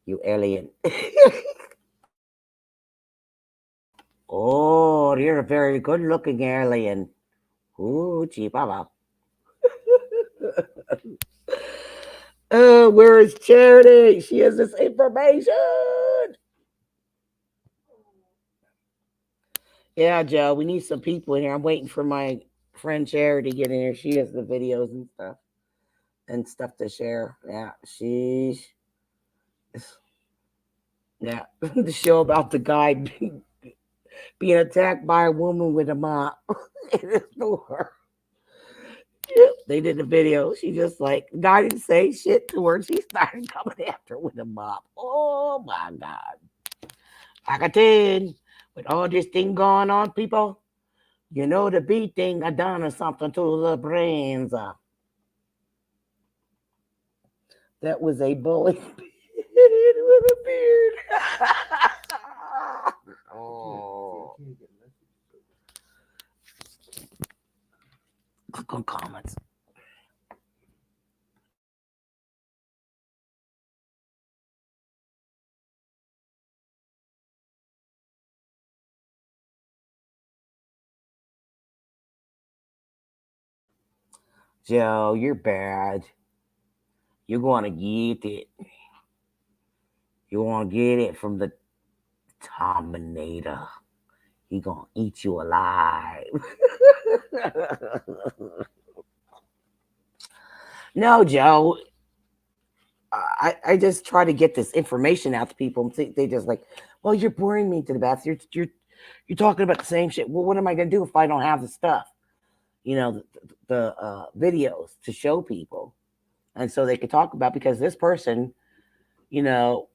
you alien. Oh, you're a very good looking alien. Ooh, chihuahua. Where is Charity? She has this information. Yeah, Joe, we need some people in here. I'm waiting for my friend Charity to get in here. She has the videos and stuff to share. Yeah, yeah, the show about the guy being attacked by a woman with a mop in his door. Yep, they did the video. She just like guy didn't say shit to her. She started coming after her with a mop. Oh my god! Like I said, with all this thing going on, people, you know the beat thing I done or something to the brains. That was a bully with a beard. Oh, click on comments. Joe, you're bad. You're going to get it. You want to get it from the Terminator. He gonna eat you alive. No, Joe. I just try to get this information out to people. They just like, well, you're boring me to the death. You're talking about the same shit. Well, what am I gonna do if I don't have the stuff? You know, the videos to show people, and so they could talk about because this person, you know,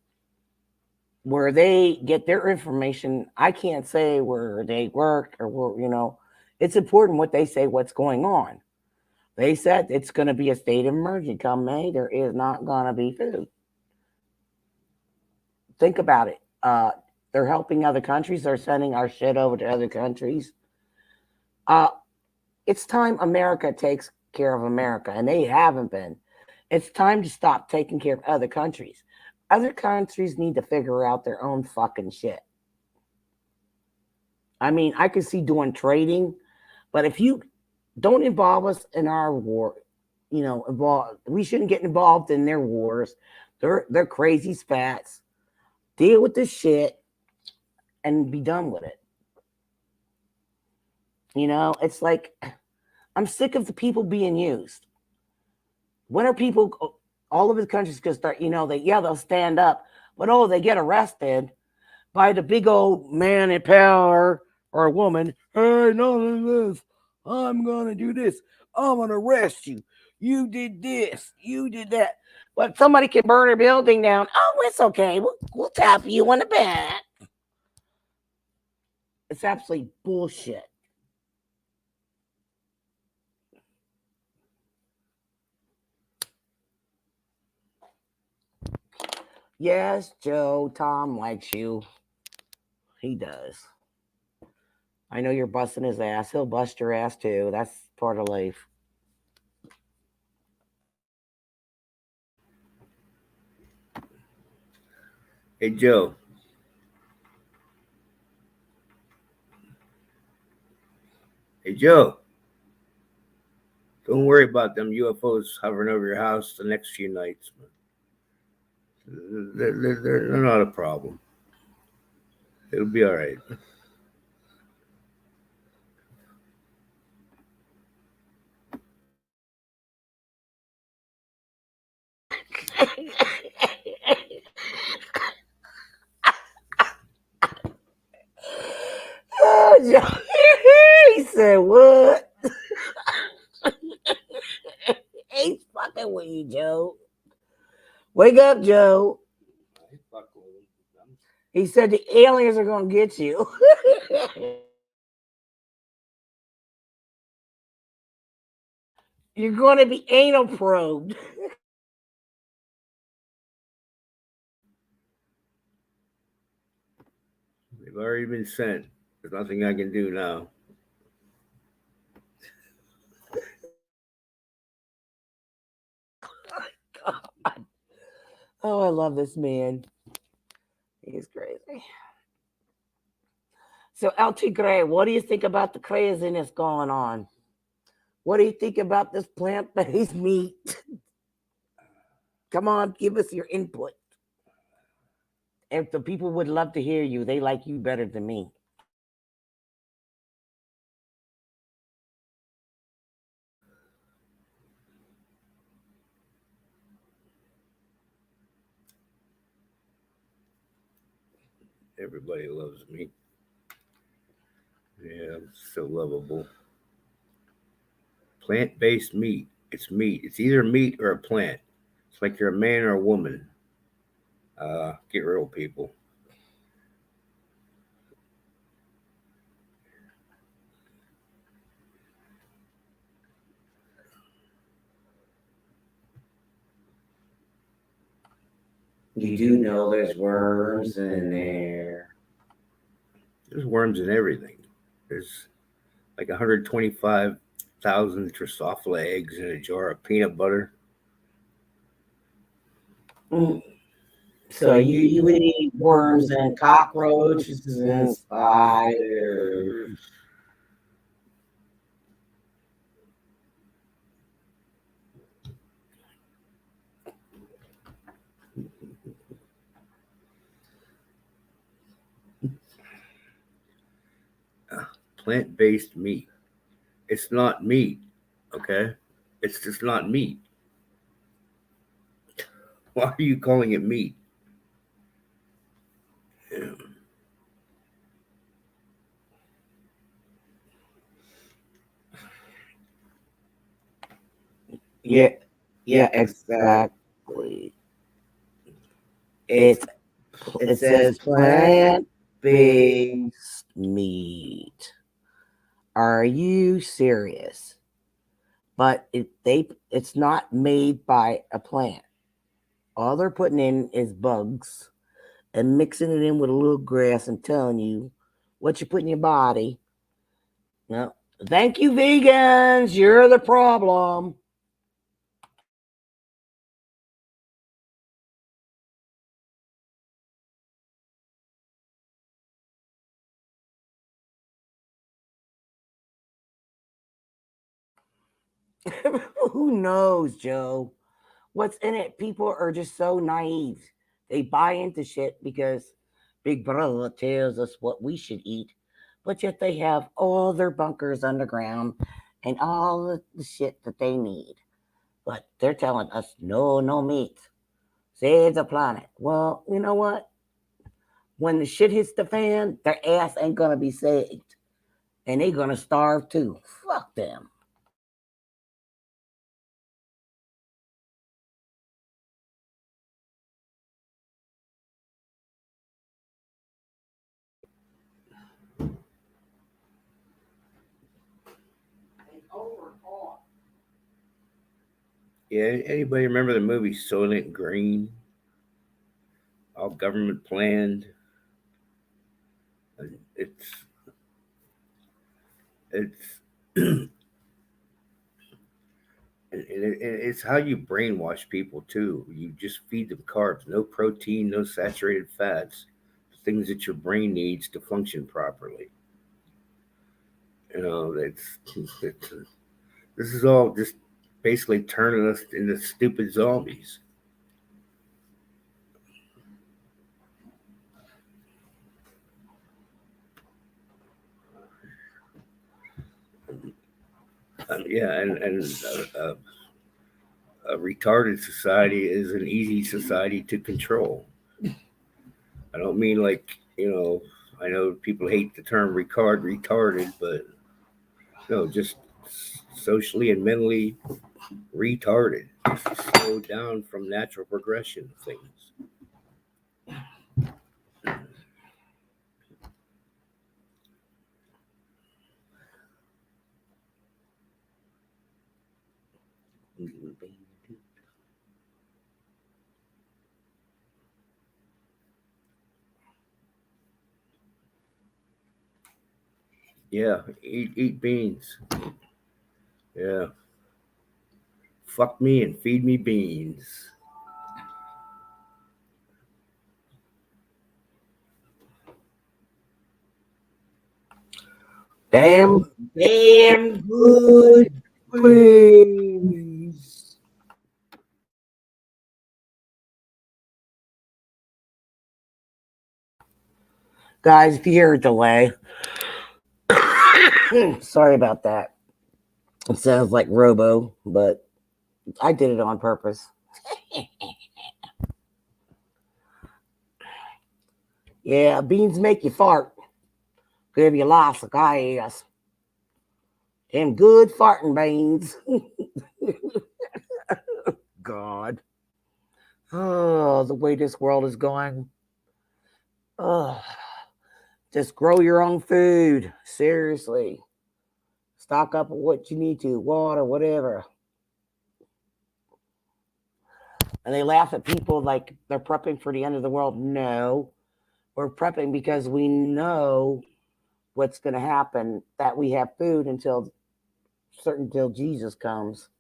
where they get their information, I can't say where they work or where, it's important what they say, what's going on. They said it's going to be a state of emergency come May. There is not going to be food. Think about it. They're helping other countries. They're sending our shit over to other countries. Uh, it's time America takes care of America, and they haven't been. It's time to stop taking care of other countries. Other countries need to figure out their own fucking shit. I mean, I could see doing trading, but if you don't involve us in our war, we shouldn't get involved in their wars. They're crazy spats. Deal with this shit and be done with it. It's like I'm sick of the people being used. When are people all over the countries going to start? They'll stand up, but they get arrested by the big old man in power or woman. Hey, none of this. I'm gonna do this. I'm gonna arrest you. You did this. You did that. But somebody can burn a building down. Oh, it's okay. We'll tap you on the back. It's absolutely bullshit. Yes, Joe, Tom likes you. He does. I know you're busting his ass. He'll bust your ass too. That's part of life. Hey, Joe. Hey, Joe. Don't worry about them UFOs hovering over your house the next few nights. They're not a problem. It'll be all right. Oh, Joe. He said, what? He's fucking with you, Joe. Wake up, Joe. He said the aliens are going to get you. You're going to be anal probed. They've already been sent. There's nothing I can do now. God. Oh, I love this man. He's crazy. So, LT Gray, what do you think about the craziness going on? What do you think about this plant-based meat? Come on, give us your input. If the people would love to hear you, they like you better than me. Everybody loves me. Yeah, I'm so lovable. Plant-based meat. It's meat. It's either meat or a plant. It's like you're a man or a woman. Get real, people. You do know there's worms in there. There's worms in everything. There's like 125,000 Drosophila eggs in a jar of peanut butter. Mm. So you would eat worms and cockroaches and spiders. Plant-based meat. It's not meat, okay? It's just not meat. Why are you calling it meat? Yeah. Yeah, exactly. It says plant-based meat. Are you serious? But it's not made by a plant. All they're putting in is bugs and mixing it in with a little grass and telling you what you put in your body. No. Thank you, vegans. You're the problem. Who knows, Joe? What's in it? People are just so naive. They buy into shit because Big Brother tells us what we should eat, but yet they have all their bunkers underground and all the shit that they need. But they're telling us no, no meat. Save the planet. Well, you know what? When the shit hits the fan, their ass ain't gonna be saved. And they gonna starve too. Fuck them. Yeah, anybody remember the movie Soylent Green? All government planned. And it's it's how you brainwash people too. You just feed them carbs, no protein, no saturated fats, things that your brain needs to function properly. You know, it's this is all just basically turning us into stupid zombies. Yeah, and a retarded society is an easy society to control. I don't mean like I know people hate the term retarded, but no, just socially and mentally retarded. Just slow down from natural progression of things. Yeah, eat beans. Yeah, fuck me and feed me beans. Damn, damn good please. Guys, if you hear a delay, sorry about that. It sounds like Robo, but I did it on purpose. Yeah, beans make you fart. Give you lots of gas. Them good farting beans. God. Oh, the way this world is going. Oh, just grow your own food. Seriously. Stock up on what you need to, water, whatever. And they laugh at people like they're prepping for the end of the world. No, we're prepping because we know what's going to happen, that we have food until Jesus comes.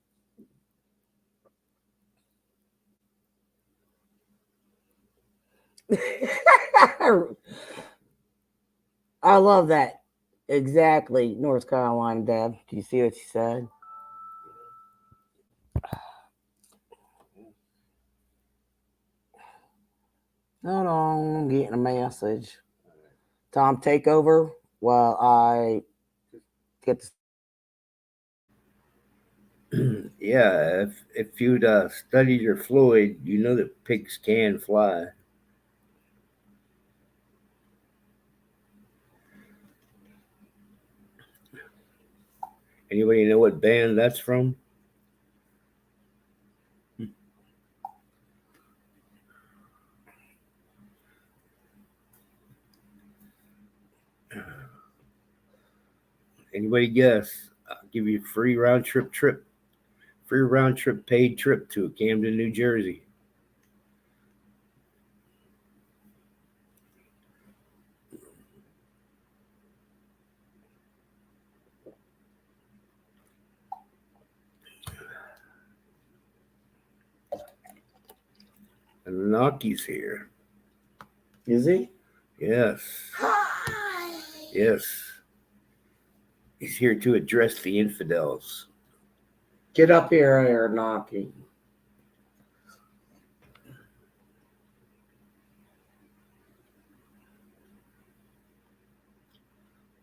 I love that. Exactly. North Carolina, Deb. Do you see what she said? Hold on, I'm getting a message. Tom, take over while I get the. Yeah, if you'd studied your Floyd, you know that pigs can fly. Anybody know what band that's from? Anybody guess? I'll give you a free round trip paid trip to Camden, New Jersey. And Naki's here. Is he? Yes. Hi. Yes. He's here to address the infidels. Get up here, Aranaki.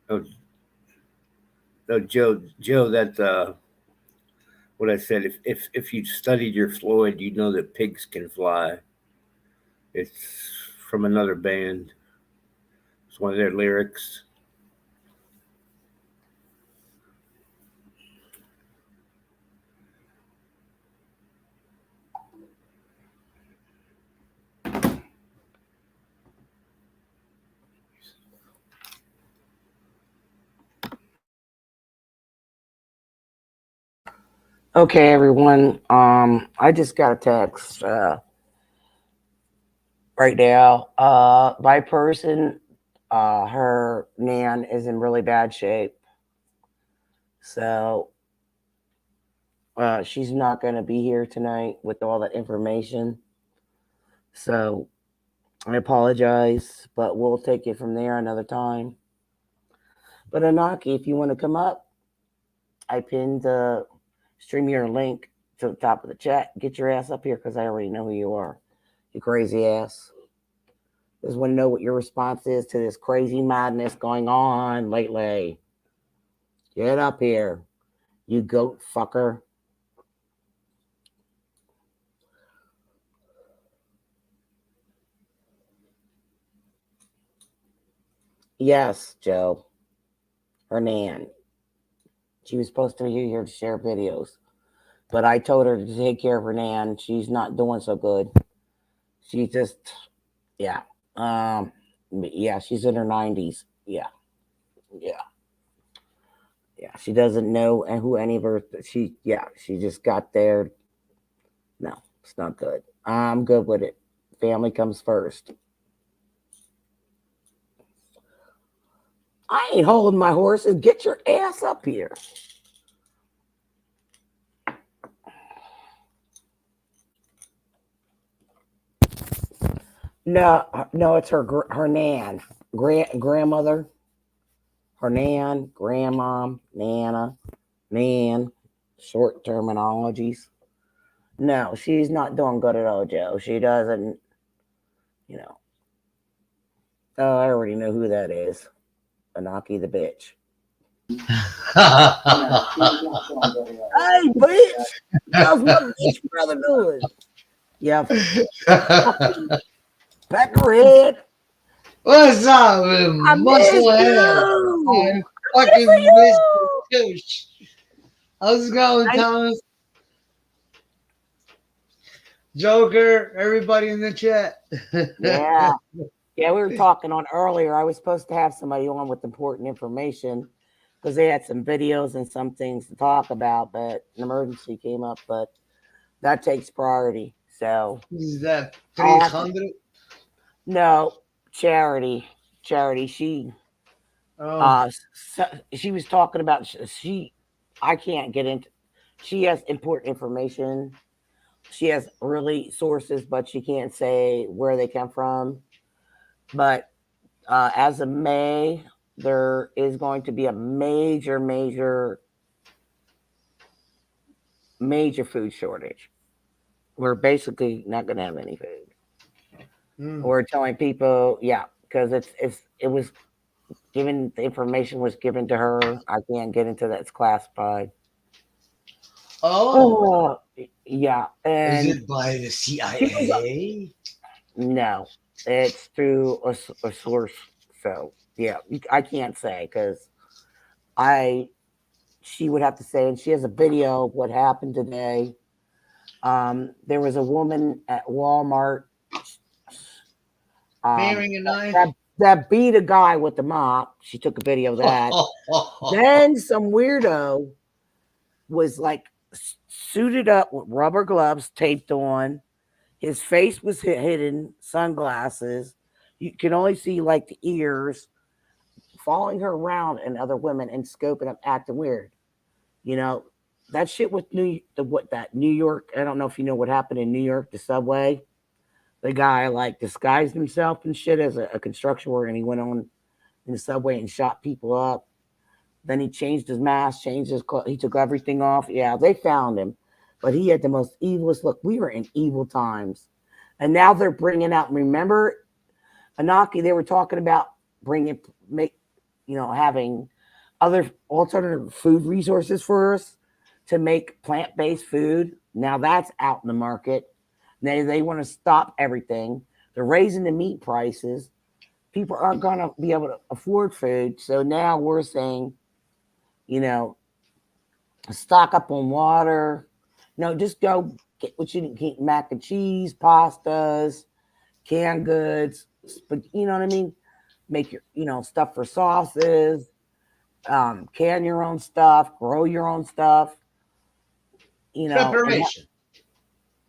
Oh, no, Joe, that what I said. If you studied your Floyd, you'd know that pigs can fly. It's from another band. It's one of their lyrics. Okay, everyone. I just got a text right now. My person, her nan is in really bad shape, so she's not going to be here tonight with all that information. So I apologize, but we'll take it from there another time. But Anaki, if you want to come up, I pinned the stream your link to the top of the chat. Get your ass up here because I already know who you are. You crazy ass. Just want to know what your response is to this crazy madness going on lately. Get up here, you goat fucker. Yes, Joe. Her nan. She was supposed to be here to share videos. But I told her to take care of her nan. She's not doing so good. She just, yeah. Yeah, she's in her 90s. Yeah. Yeah. Yeah. She doesn't know who any of her, she just got there. No, it's not good. I'm good with it. Family comes first. I ain't holding my horses. Get your ass up here. No, it's her nan, grandmother, her nan, grandmom, nana, nan, short terminologies. No, she's not doing good at all, Joe. She doesn't, you know. Oh, I already know who that is. Anaki the bitch. Hey, bitch! How's my bitch brother doing? Yeah. Peckerhead. What's up, I musclehead? I fucking missed you. How's it going, Thomas? Joker, everybody in the chat. Yeah. Yeah, we were talking on earlier. I was supposed to have somebody on with important information because they had some videos and some things to talk about, but an emergency came up, but that takes priority. So Is that 300? No, Charity. She she was talking about I can't get into, she has important information. She has really sources, but she can't say where they come from. But as of May, there is going to be a major food shortage. We're basically not going to have any food. We're telling people, yeah, because it was given, the information was given to her. I can't get into that. It's classified. Oh, yeah. And is it by the CIA? No, it's through a source. So yeah, I can't say because she would have to say, and she has a video of what happened today. There was a woman at Walmart Bearing a knife. that beat a guy with the mop. She took a video of that. Then some weirdo was like suited up with rubber gloves taped on. His face was hidden, sunglasses. You can only see like the ears, following her around and other women and scoping up, acting weird. You know, that shit with New York. I don't know if you know what happened in New York, the subway. The guy like disguised himself and shit as a construction worker, and he went on in the subway and shot people up. Then he changed his mask, changed his clothes. He took everything off. Yeah, they found him, but he had the most evilest look. We were in evil times, and now they're bringing out. Remember, Anaki? They were talking about having other alternative food resources for us to make plant-based food. Now that's out in the market. They want to stop everything. They're raising the meat prices. People aren't going to be able to afford food. So now we're saying, stock up on water. Just go get what you need: mac and cheese, pastas, canned goods. But you know what I mean? Make your, stuff for sauces. Can your own stuff, grow your own stuff. And Preparation.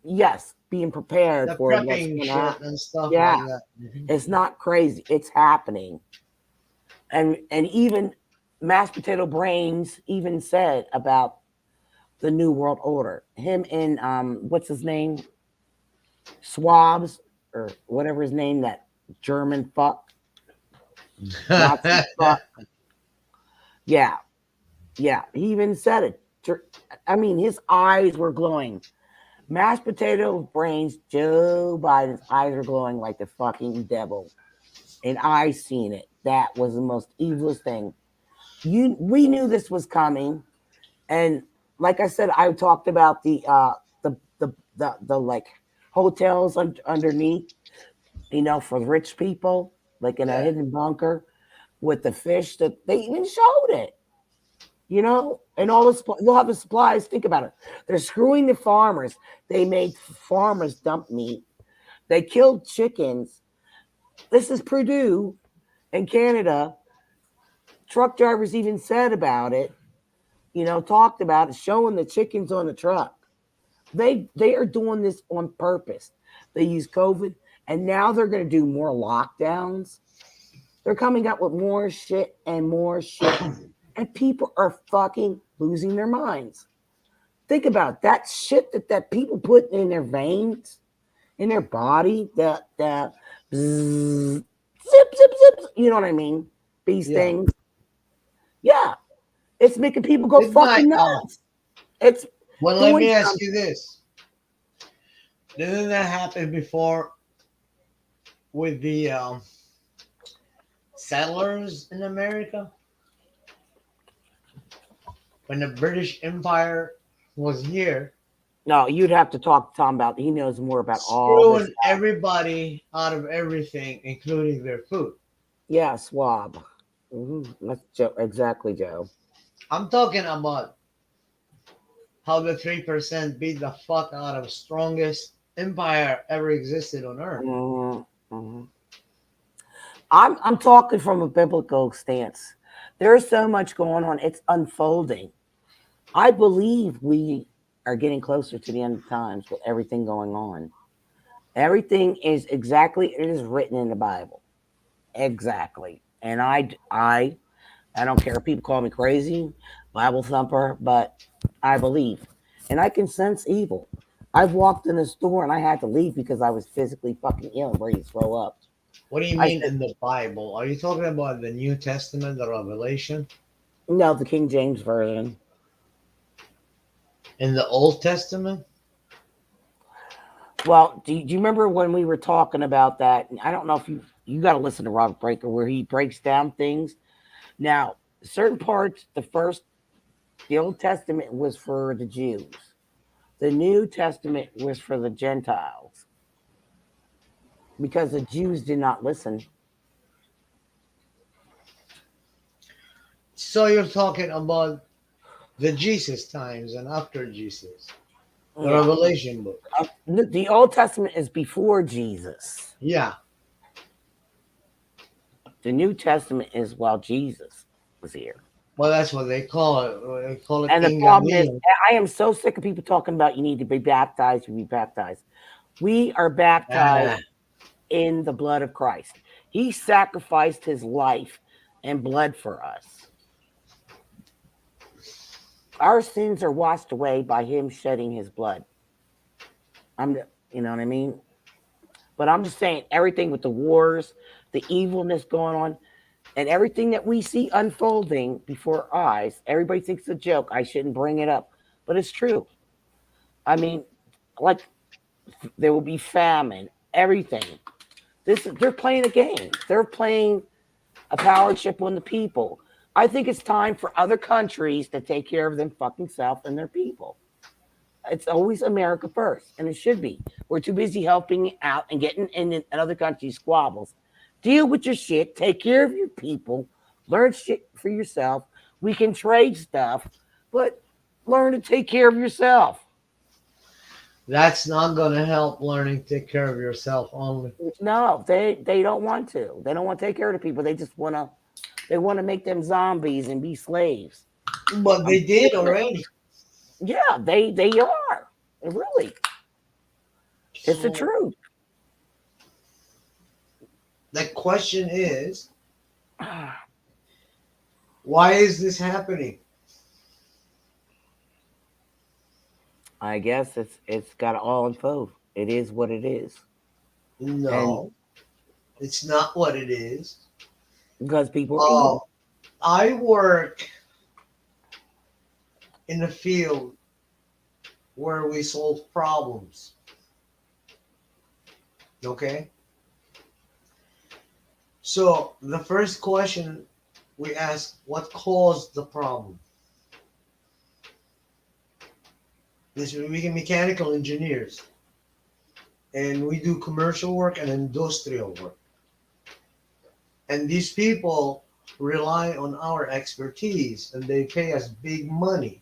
yes, being prepared The for what's prepping going to shit happen. and stuff Yeah. like that. It's not crazy. It's happening. And even mashed potato brains even said about the New World Order. Him and what's his name? Swabs or whatever his name, that German fuck. Nazi fuck. Yeah. Yeah. He even said it. I mean, his eyes were glowing. Mashed potato brains, Joe Biden's eyes are glowing like the fucking devil. And I seen it. That was the most evilest thing. We knew this was coming. And like I said, I talked about the like hotels underneath, for rich people, like in a hidden bunker with the fish, that they even showed it. And all they'll have the supplies. Think about it. They're screwing the farmers. They made farmers dump meat. They killed chickens. This is Purdue in Canada. Truck drivers even said about it, talked about it, showing the chickens on the truck. They are doing this on purpose. They use COVID, and now they're going to do more lockdowns. They're coming up with more shit and more shit. And people are fucking losing their minds. Think about it. That shit that people put in their veins, in their body, the bzzz, zip, zip, zip. You know what I mean? These things. Yeah. It's making people go fucking nuts. Well, let me ask you this. Didn't that happen before with the settlers in America? When the British Empire was here. No, you'd have to talk to Tom about. He knows more about all Screwing this. everybody out of everything, including their food. Yeah, swab. That's Joe. Exactly, Joe. I'm talking about how the 3% beat the fuck out of the strongest empire ever existed on earth. I'm talking from a biblical stance. There's so much going on. It's unfolding. I believe we are getting closer to the end of times with everything going on. Everything is exactly it is written in the Bible. Exactly. And I don't care if people call me crazy, Bible thumper, but I believe. And I can sense evil. I've walked in a store and I had to leave because I was physically fucking ill and ready to throw up. What do you mean in the Bible? Are you talking about the New Testament, the Revelation? No, the King James Version. In the Old Testament? Well, do you remember when we were talking about that? I don't know if you got to listen to Robert Breaker where he breaks down things. Now, certain parts, the Old Testament was for the Jews. The New Testament was for the Gentiles. Because the Jews did not listen. So you're talking about the Jesus times and after Jesus. The Revelation book. The Old Testament is before Jesus. Yeah. The New Testament is while Jesus was here. Well, that's what they call it. They call it. And the problem is, I am so sick of people talking about you need to be baptized. You be baptized. We are baptized in the blood of Christ. He sacrificed his life and blood for us. Our sins are washed away by him shedding his blood. You know what I mean? But I'm just saying, everything with the wars, the evilness going on, and everything that we see unfolding before our eyes, everybody thinks it's a joke. I shouldn't bring it up, but it's true. I mean, like, there will be famine, everything. They're playing a game. They're playing a power trip on the people. I think it's time for other countries to take care of them fucking self and their people. It's always America first, and it should be. We're too busy helping out and getting in other countries' squabbles. Deal with your shit. Take care of your people. Learn shit for yourself. We can trade stuff, but learn to take care of yourself. That's not gonna help learning to take care of yourself only. No, they don't want to. They don't want to take care of the people. They want to make them zombies and be slaves. But I'm they did sick of it. already. Yeah, they are. Really, it's the So truth. the question is, why is this happening? I guess it's got it all unfold. It is what it is, and No, it's not what it is. because people are Oh, evil. I work in a field where we solve problems. Okay? So the first question we ask, what caused the problem? This we can mechanical engineers and we do commercial work and industrial work. And these people rely on our expertise and they pay us big money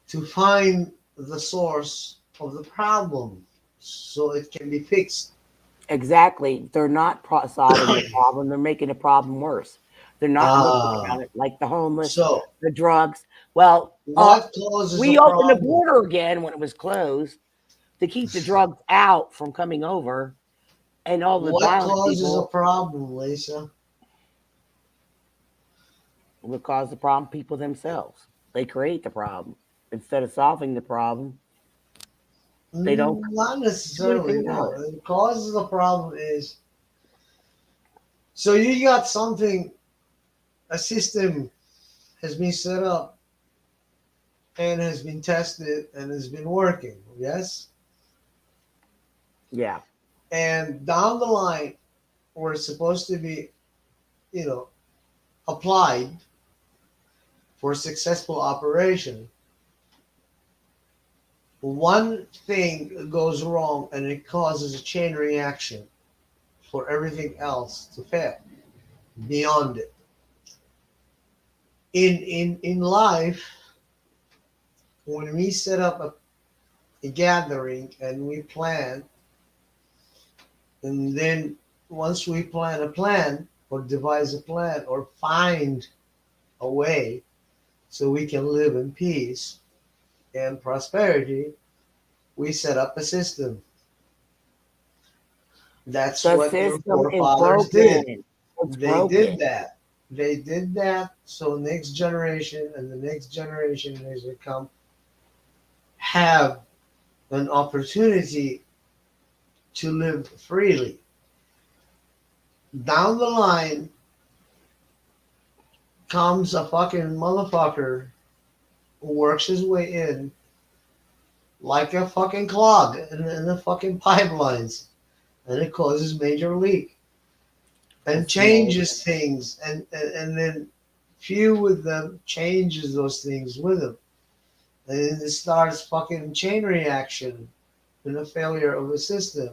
to find the source of the problem so it can be fixed. Exactly. They're not solving the problem. They're making the problem worse. They're not looking Ah, at it like the homeless, so the drugs. Well, what causes a we opened the problem? border again when it was closed to keep the drugs out from coming over and all the What violent causes a people problem, Lisa? will cause the problem people themselves. They create the problem. Instead of solving the problem, they don't Not do anything necessarily. about No, it. the causes the problem is so you got something, a system has been set up and has been tested and has been working. Yes, Yeah. and down the line, where it's supposed to be, you know, applied for successful operation, one thing goes wrong and it causes a chain reaction for everything else to fail beyond it. In life, when we set up a gathering and we plan, and then once we plan a plan or devise a plan or find a way so we can live in peace and prosperity, we set up a system. That's The what your system is forefathers did. broken. It's They did broken. that. They did that so next generation and the next generation has become have an opportunity to live freely. Down the line comes a fucking motherfucker who works his way in like a fucking clog in the fucking pipelines and it causes major leak and It's amazing. changes things and then few with them changes those things with them. And then it starts fucking chain reaction and a failure of a system.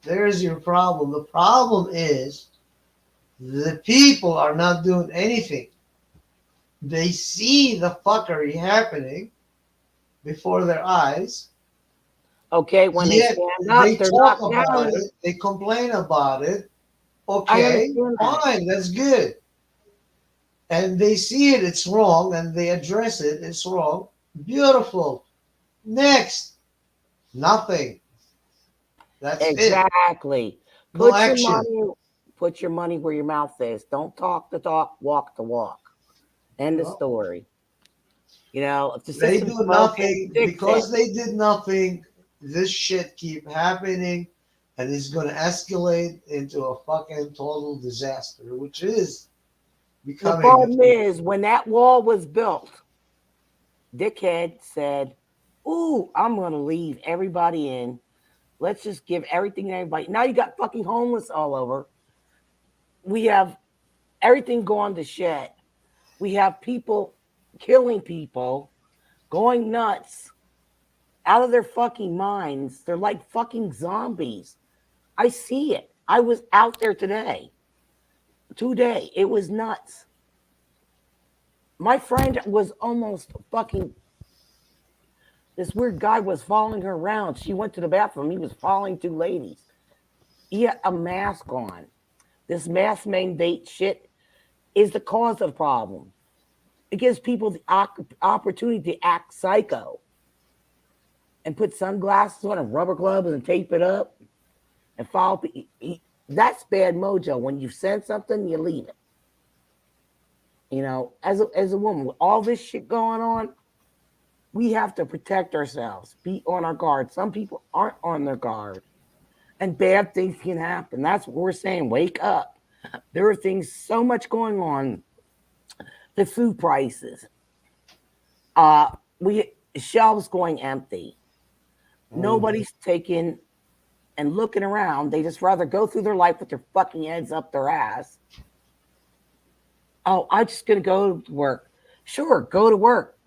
There's your problem. The problem is the people are not doing anything. They see the fuckery happening before their eyes, Okay, when they yet stand they up, they're talk knocked about down. it, they complain about it. I Okay, understand that. fine, that's good. And they see it, it's wrong, and they address it, it's wrong. Beautiful. Next, nothing. That's it. Exactly. No Put your action. money put your money where your mouth is. Don't talk the talk, walk the walk. End of No. story. If the They system's do broken, nothing fix it. because they did nothing. This shit keep happening, and it's gonna escalate into a fucking total disaster, which is The becoming a problem thing. is when that wall was built, Dickhead said, "Ooh, I'm gonna leave everybody in. Let's just give everything to everybody." Now you got fucking homeless all over. we have everything going to shit. We have people killing people, going nuts, out of their fucking minds. They're like fucking zombies. I see it. I was out there today. Today. It was nuts. My friend was almost fucking. This weird guy was following her around. She went to the bathroom. He was following two ladies. He had a mask on. This mask mandate shit is the cause of the problem. It gives people the opportunity to act psycho and put sunglasses on and rubber gloves and tape it up and follow. That's bad mojo. When you send something, you leave it. You know, as a woman, with all this shit going on, we have to protect ourselves, be on our guard. Some people aren't on their guard, and bad things can happen. That's what we're saying. Wake up. There are things, so much going on. The food prices, shelves going empty. Nobody's taking and looking around. They just rather go through their life with their fucking heads up their ass. Oh, I'm just gonna go to work. Sure, go to work,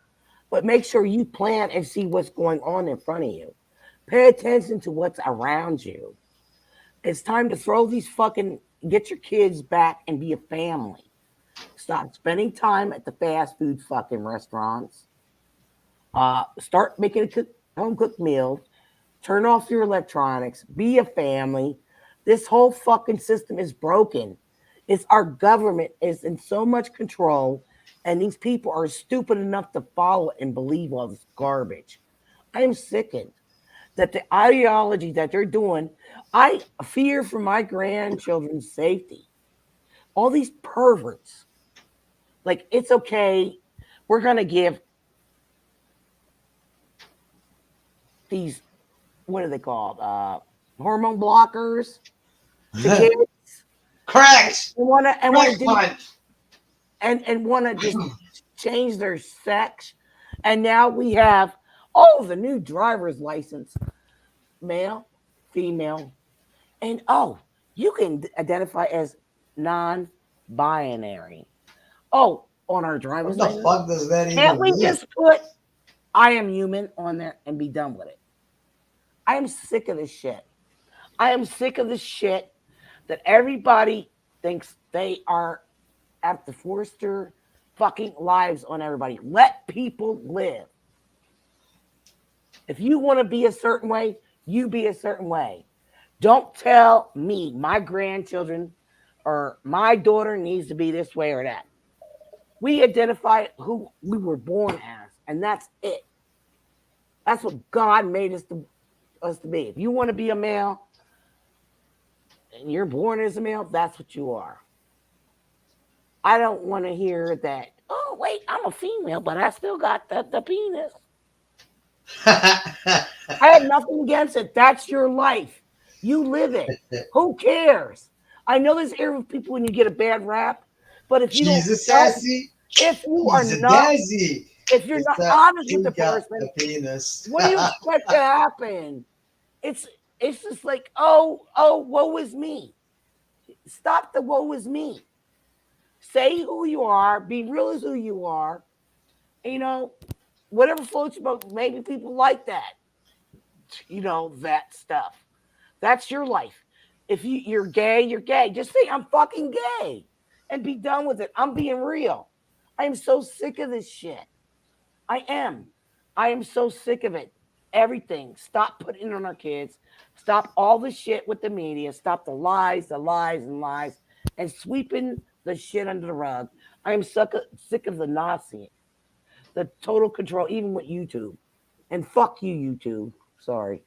but make sure you plan and see what's going on in front of you. Pay attention to what's around you. It's time to throw these fucking, get your kids back and be a family. Stop spending time at the fast food fucking restaurants. Start making a home cooked meal. Turn off your electronics. Be a family. This whole fucking system is broken. It's our government is in so much control, and these people are stupid enough to follow it and believe all this garbage. I am sickened that the ideology that they're doing, I fear for my grandchildren's safety. All these perverts, like, it's okay. We're going to give these, what are they called? Hormone blockers to kids. Correct. And want to Correct. Want to just change their sex. And now we have the new driver's license, male, female, and you can identify as non-binary. On our driver's What the license. fuck does that Can't even we mean? just put I am human on there and be done with it? I am sick of this shit. I am sick of this shit that everybody thinks they are at the force their fucking lives on everybody. Let people live. If you want to be a certain way, you be a certain way. Don't tell me my grandchildren or my daughter needs to be this way or that. We identify who we were born as, and that's it. That's what God made us to be. If you want to be a male and you're born as a male, that's what you are. I don't want to hear that, oh, wait, I'm a female, but I still got the penis. I have nothing against it. That's your life. You live it. Who cares? I know there's irritable people when you get a bad rap, but if you She's a sassy. if you are He's a not, daisy. if you're It's not that honest he with the got person, the penis. what do you expect to happen? It's just like, oh, woe is me. Stop the woe is me. Say who you are. Be real as who you are. You know, whatever floats your boat. Maybe people like that. You know, that stuff. That's your life. If you're gay, you're gay. Just say I'm fucking gay and be done with it. I'm being real. I am so sick of this shit. I am. I am so sick of it. Everything. Stop putting it on our kids. Stop all the shit with the media. Stop the lies, and sweeping the shit under the rug. I am sick of the Nazi, the total control, even with YouTube. And fuck you, YouTube. Sorry.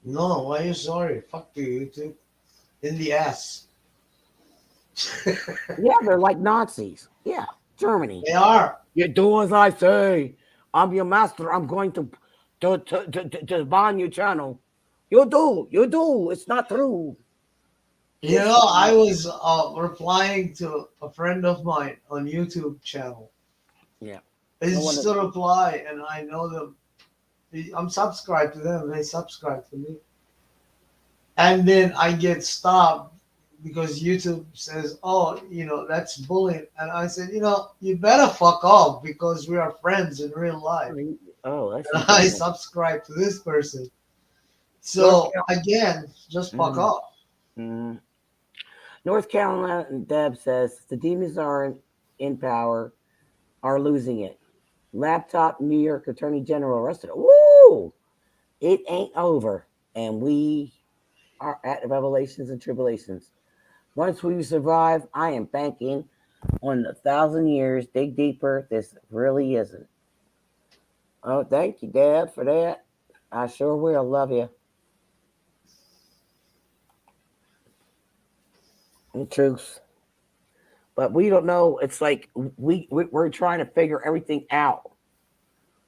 No, why are you sorry? Fuck you, YouTube. In the ass. Yeah, they're like Nazis. Yeah, Germany. They are. You do as I say. I'm your master. I'm going to ban your channel. You do. It's not true. You know, I was replying to a friend of mine on YouTube channel. Yeah. It's No wonder- just a reply, and I know them. I'm subscribed to them. They subscribe to me. And then I get stopped because YouTube says, oh, that's bullying. And I said, you better fuck off because we are friends in real life. Oh, that's And I subscribe to this person. So again, just fuck off. Mm. North Carolina and Deb says the demons are in power, are losing it. Laptop New York Attorney General arrested. Woo! It ain't over. And we are at revelations and tribulations. Once we survive, I am banking on 1,000 years. Dig deeper. This really isn't. Oh, thank you, Dad, for that. I sure will. Love you. The truth. But we don't know. It's like we're trying to figure everything out.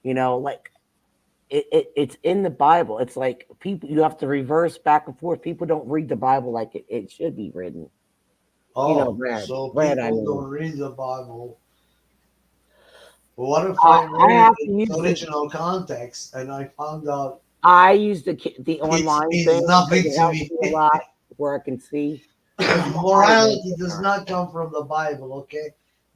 Like it's in the Bible. It's like people, you have to reverse back and forth. People don't read the Bible like it should be written. Oh, Brad, so Brad, people I mean, don't read the Bible. But what if I read it in its original context and I found out I use the it online means thing nothing because it to helps me? me a lot where I can see. Morality does not come from the Bible, okay?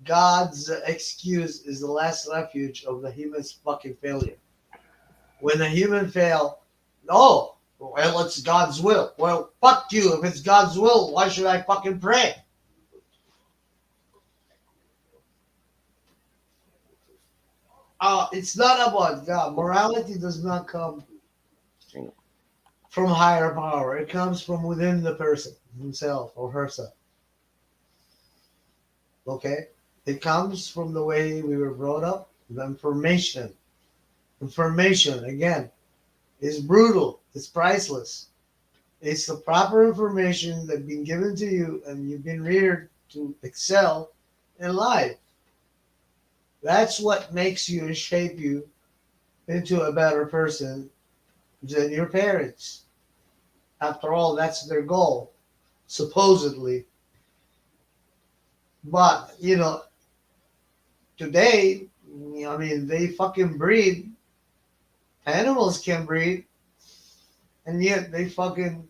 God's excuse is the last refuge of the human's fucking failure. When the human fail, oh, well, it's God's will. Well, fuck you. If it's God's will, why should I fucking pray? It's not about God. Morality does not come from higher power. It comes from within the person himself or herself. Okay? It comes from the way we were brought up, the information. Information, again, is brutal. It's priceless. It's the proper information that's been given to you and you've been reared to excel in life. That's what makes you and shape you into a better person than your parents. After all, that's their goal, supposedly. But, today, I mean, they fucking breed. Animals can breed. And yet they fucking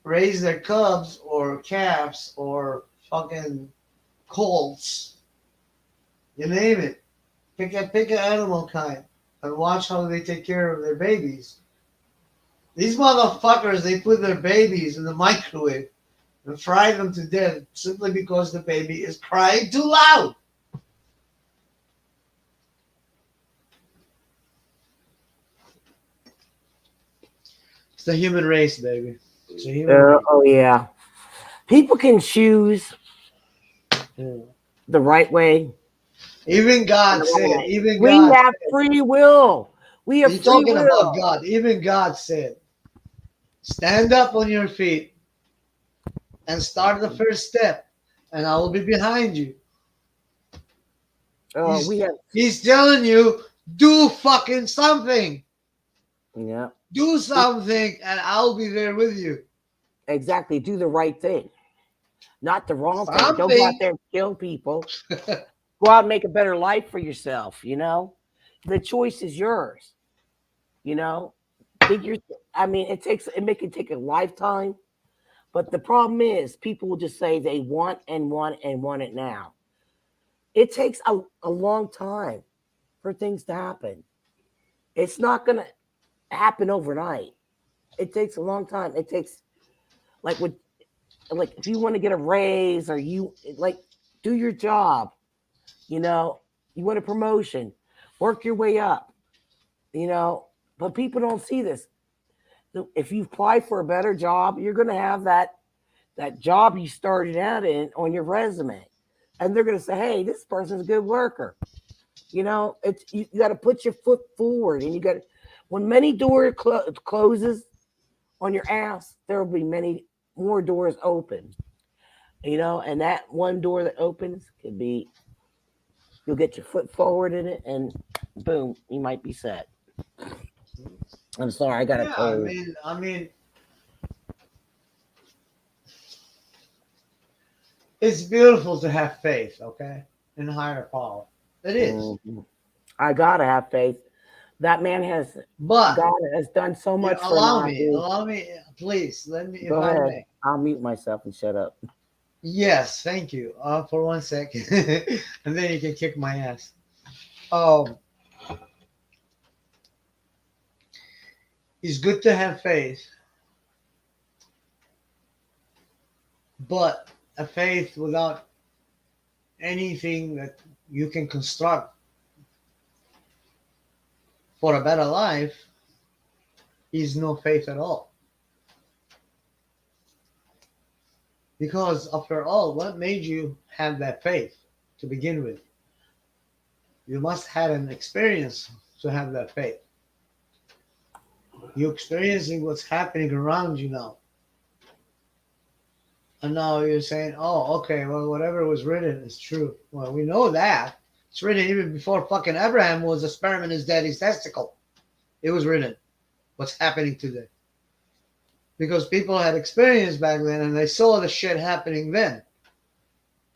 raise their cubs or calves or fucking colts. You name it. Pick an animal kind and watch how they take care of their babies. These motherfuckers, they put their babies in the microwave and fry them to death simply because the baby is crying too loud. It's the human race, baby. It's a human race. Oh yeah, people can choose the right way. Even God said. Even we God have said, free will. We have you're free talking will. about God. Even God said, stand up on your feet and start the first step, and I will be behind you. He's telling you, do fucking something. Yeah. Do something, and I'll be there with you. Exactly. Do the right thing, not the wrong thing. Don't go out there and kill people. Go out and make a better life for yourself. The choice is yours. Figure. I mean, it can take a lifetime, but the problem is people will just say they want and want and want it now. It takes a long time for things to happen. It's not gonna happen overnight. It takes a long time. It takes like if you want to get a raise or you do your job, you want a promotion, work your way up, but people don't see this. If you apply for a better job, you're going to have that job you started out in on your resume, and they're going to say, hey, this person's a good worker. It's you got to put your foot forward, and you got when many doors closes on your ass, there will be many more doors open. And that one door that opens could be you'll get your foot forward in it, and boom, you might be set. I'm sorry, I got a cold. I mean, it's beautiful to have faith, okay, in higher power. It is. Mm-hmm. I gotta have faith That man has But God has done so yeah, much for Naki. allow me, please, let me, if Go I ahead. may. I'll mute myself and shut up. Yes, thank you. For 1 second, and then you can kick my ass. Um, it's good to have faith, but a faith without anything that you can construct for a better life is no faith at all. Because after all, what made you have that faith to begin with? You must have an experience to have that faith. You're experiencing what's happening around you now. And now you're saying, oh, okay, well, whatever was written is true. Well, we know that. It's written even before fucking Abraham was a sperm in his daddy's testicle. It was written what's happening today. Because people had experience back then and they saw the shit happening then.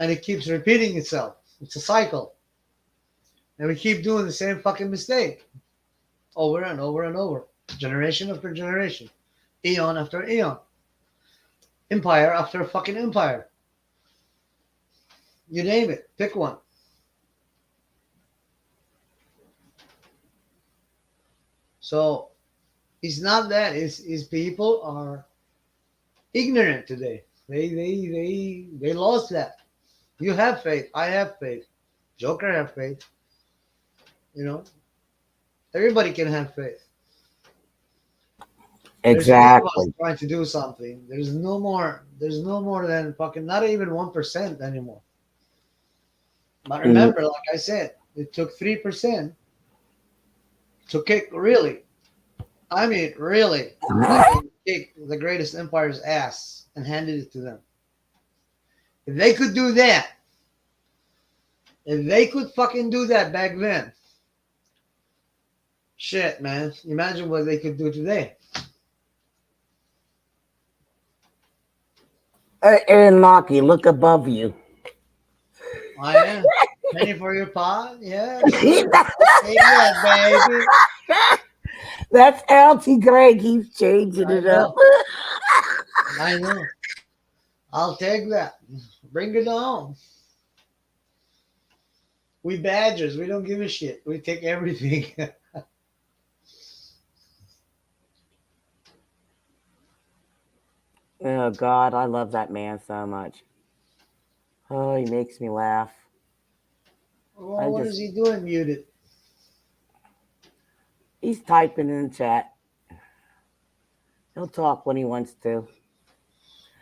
And it keeps repeating itself. It's a cycle. And we keep doing the same fucking mistake over and over and over, generation after generation, eon after eon, empire after fucking empire. You name it, pick one. So it's not that, it's people are ignorant today. They lost that. You have faith, I have faith, Joker have faith. You know, everybody can have faith. There's three of us Exactly. trying to do something. There's no more. There's no more than fucking not even 1% anymore. But remember, like I said, it took 3% to kick really. I mean, really, fucking kick the greatest empire's ass and handed it to them. If they could do that, if they could fucking do that back then, shit, man. Imagine what they could do today. Aaron Naki, look above you. I am. Penny for your pot? Yeah, sure. Take that, baby. That's LT Greg. He's changing it up. I know. I'll take that. Bring it on. We badgers. We don't give a shit. We take everything. Oh God, I love that man so much. Oh, he makes me laugh. Well, what is he doing muted? He's typing in the chat. He'll talk when he wants to.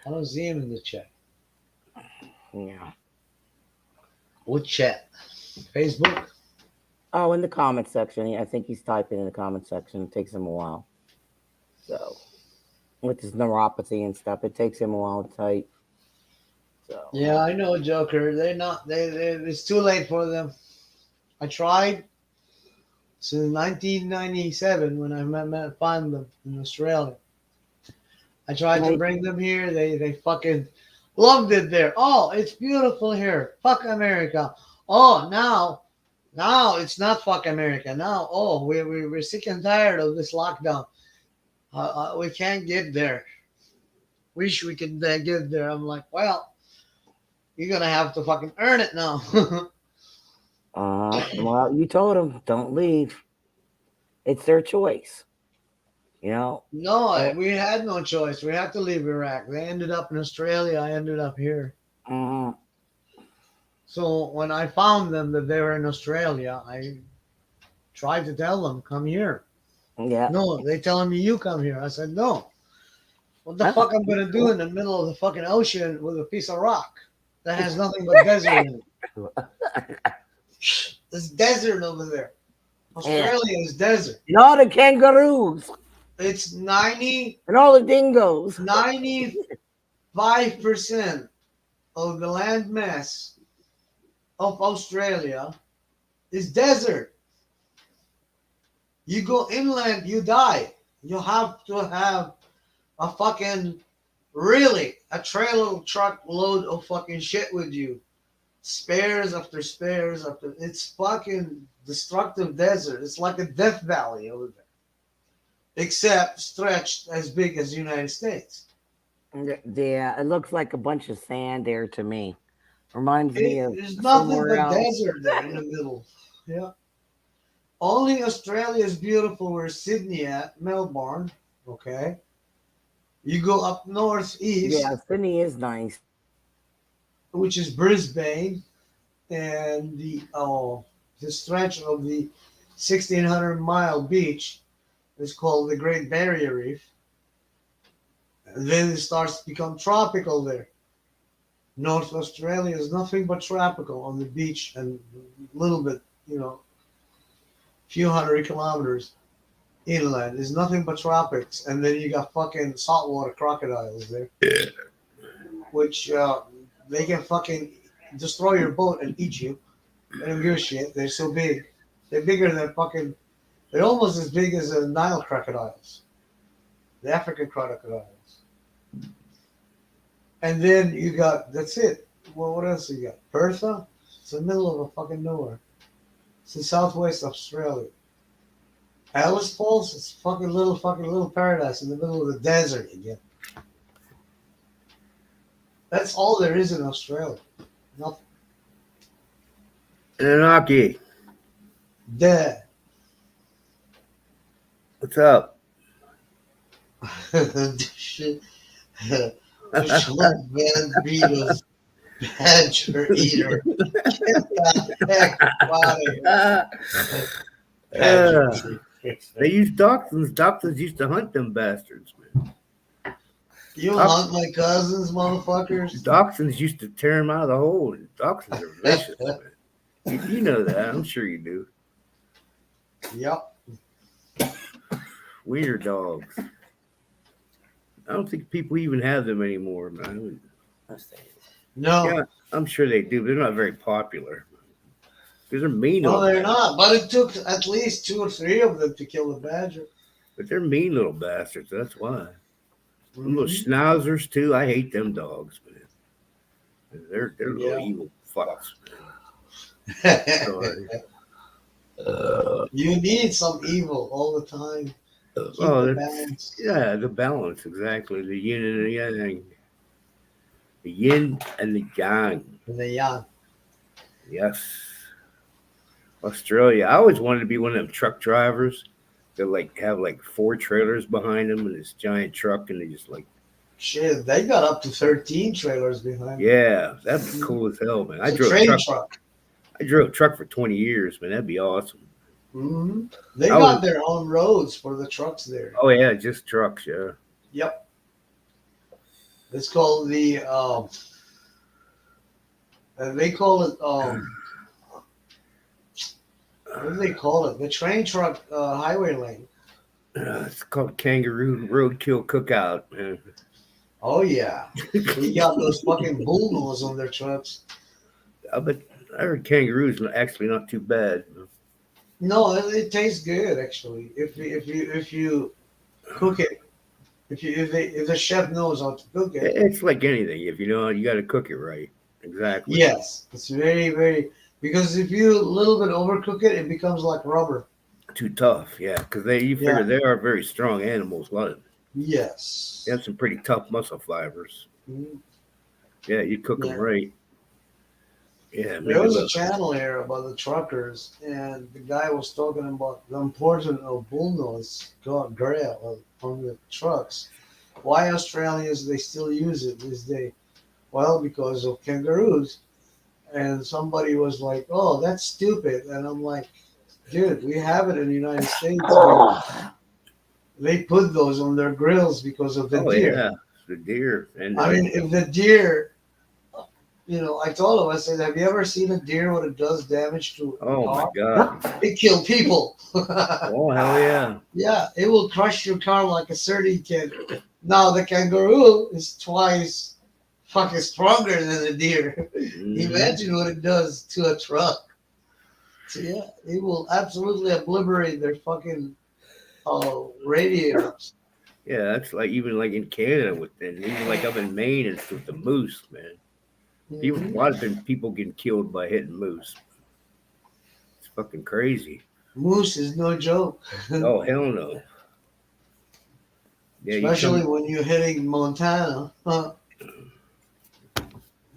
I don't see him in the chat. Yeah. What chat? Facebook? Oh, in the comment section. I think he's typing in the comment section. It takes him a while. So, with his neuropathy and stuff, it takes him a while to type. So. Yeah, I know, Joker. They're not. It's too late for them. I tried since 1997 when I found them in Australia. I tried to bring them here. They fucking loved it there. Oh, it's beautiful here. Fuck America. Oh, now it's not fuck America. Now, oh, we're sick and tired of this lockdown. We can't get there. Wish we could get there. I'm like, well, you're gonna have to fucking earn it now. Well, you told them don't leave. It's their choice. You know. No, we had no choice. We had to leave Iraq. They ended up in Australia. I ended up here. So when I found them that they were in Australia, I tried to tell them, come here. Yeah. No, they telling me you come here. I said, no. What the fuck I'm going to do in the middle of the fucking ocean with a piece of rock that has nothing but desert in it? There's desert over there. Australia is desert. And all the kangaroos. It's 90. And all the dingoes. 95% of the land mass of Australia is desert. You go inland, you die. You have to have a fucking, really, a trailer truck load of fucking shit with you spares after spares after. It's fucking destructive desert. It's like a death valley over there, except stretched as big as the United States. Yeah, it looks like a bunch of sand there to me. Reminds me of There's nothing somewhere but else. desert there in the middle. Yeah. Only Australia is beautiful where Sydney at, Melbourne. Okay. You go up northeast, Yeah, Sydney is nice. which is Brisbane, and the stretch of the 1,600-mile beach is called the Great Barrier Reef. And then it starts to become tropical there. North Australia is nothing but tropical on the beach and a little bit, few hundred kilometers inland is nothing but tropics. And then you got fucking saltwater crocodiles there, which they can fucking destroy your boat and eat you. They don't give a shit. They're so big. They're bigger than fucking. They're almost as big as the Nile crocodiles, the African crocodiles. And then you got that's it. Well, what else you got? Perth? It's in the middle of a fucking nowhere. It's in southwest Australia. Alice Falls, it's fucking little paradise in the middle of the desert again. That's all there is in Australia. Nothing. Anunnaki, Dead. what's up? Shit. Short Van Beatles, badger eater. Get the heck out of here. Badger They use dachshunds. Dachshunds used to hunt them bastards, man. You hunt my cousins, motherfuckers. Dachshunds used to tear them out of the hole. Dachshunds are vicious, man. You know that. I'm sure you do. Yep. Wiener dogs. I don't think people even have them anymore, man. No. Yeah, I'm sure they do, but they're not very popular. Because they're mean. No, little they're bastards. not. But it took at least 2 or 3 of them to kill the badger. But they're mean little bastards. That's why. Them little Mhm. schnauzers too. I hate them dogs, man. They're little Yeah. evil fucks, man. You need some evil all the time. Keep Oh, the that's- balance. yeah, the balance exactly. The yin and the yang. The yin and the yang. And the yang. Yes. Australia. I always wanted to be one of them truck drivers that have 4 trailers behind them and this giant truck, and they just Shit, they got up to 13 trailers behind. yeah, that'd be cool as hell, man. I It's a drove a train truck. truck. I drove a truck for 20 years, man. That'd be awesome. hmm They I got was- their own roads for the trucks there. Oh yeah, just trucks, yeah. Yep. It's called the they call it what do they call it? The train truck highway lane. It's called Kangaroo Roadkill Cookout, man. Oh yeah. They got those fucking bullnose on their trucks. I heard kangaroos are actually not too bad. No, it tastes good actually. If you cook it, if the chef knows how to cook it. It's like anything. If you know, you got to cook it right. Exactly. Yes, it's very very because if you a little bit overcook it, it becomes like rubber. Too tough, yeah. Because you figure they are very strong animals. A lot of Yes. they have some pretty tough muscle fibers. Mhm. Yeah, you cook Yeah. them right. Yeah, There was a channel here about the truckers, and the guy was talking about the importance of bullnose grill on the trucks. Why Australians they still use it this day? Well, because of kangaroos. And somebody was like, "Oh, that's stupid," and I'm like, "Dude, we have it in the United States. They put those on their grills because of the deer. yeah, the deer. And I mean, if the deer." I told him, I said, have you ever seen a deer when it does damage to a oh my car? god! It kill people. Oh hell yeah! Yeah, it will crush your car like a sardine can. Now the kangaroo is twice fucking stronger than the deer. Mhm. Imagine what it does to a truck. So yeah, it will absolutely obliterate their fucking radiators. Yeah, that's even in Canada even up in Maine, it's with the moose, man. People, a lot of people getting killed by hitting moose. It's fucking crazy. Moose is no joke. Oh hell no. Yeah, Especially when you're hitting Montana.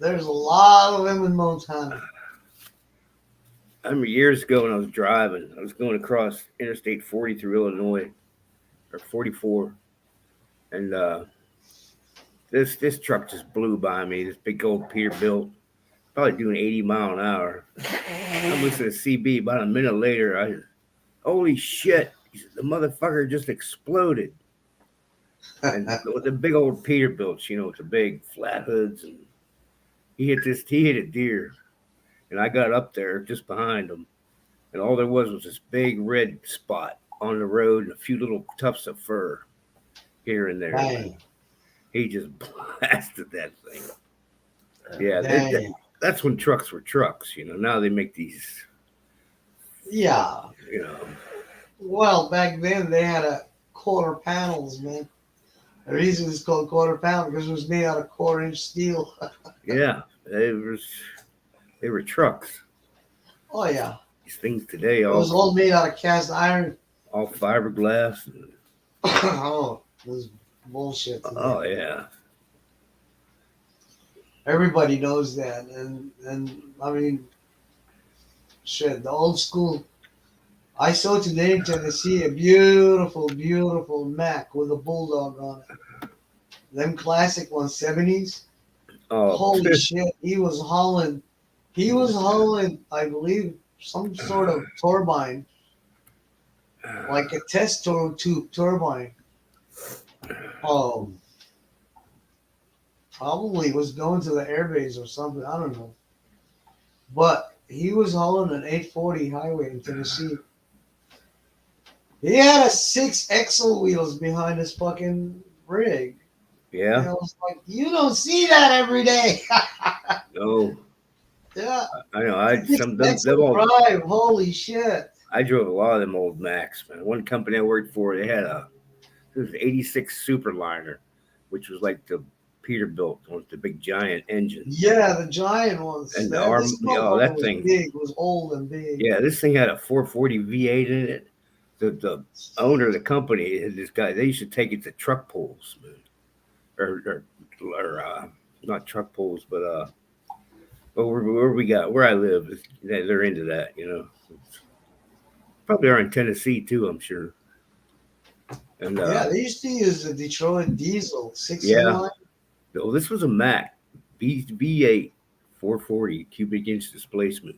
There's a lot of them in Montana. I remember years ago when I was driving, I was going across Interstate 40 through Illinois, or 44, and this truck just blew by me. This big old Peterbilt, probably doing 80 mile an hour. I'm listening to CB. About a minute later, holy shit! The motherfucker just exploded. And with the big old Peterbilts, with the big flat hoods, and he hit a deer, and I got up there just behind him, and all there was this big red spot on the road and a few little tufts of fur here and there. Dang. He just blasted that thing. Yeah, Dang. that's when trucks were trucks. Now they make these. Yeah. Well, back then they had a quarter panels, man. The reason it's called quarter panel because it was made out of 1/4-inch steel. Yeah, they were trucks. Oh yeah. These things today It was all made out of cast iron. all fiberglass. Oh, this is bullshit. Today. Oh yeah. Everybody knows that, and I mean, shit. The old school. I saw today in Tennessee a beautiful, beautiful Mack with a bulldog on it. Them classic 170s. Oh, Holy shit! He was hauling. I believe, some sort of turbine, like a test tube turbine. Probably was going to the airbase or something. I don't know. But he was hauling an 840 highway in Tennessee. He had a 6 axle wheels behind his fucking rig. yeah. And I was like, you don't see that every day. No, Yeah. I know. Six axle drive. Holy shit. I drove a lot of them old Macs, man. One company I worked for, they had it was an 86 Superliner, which was like the Peterbilt with the big giant engine. Yeah, the giant ones. And the This arm, motherfucker that was thing. big, was old and big. Yeah, this thing had a 440 V8 in it. The owner of the company, this guy, they used to take it to truck pulls, man. Or not truck pulls, but where I live, they're into that, Probably are in Tennessee too, I'm sure. And Yeah, they used to use the Detroit diesel 6 Yeah. Well, this was a Mack V8 440 cubic inch displacement,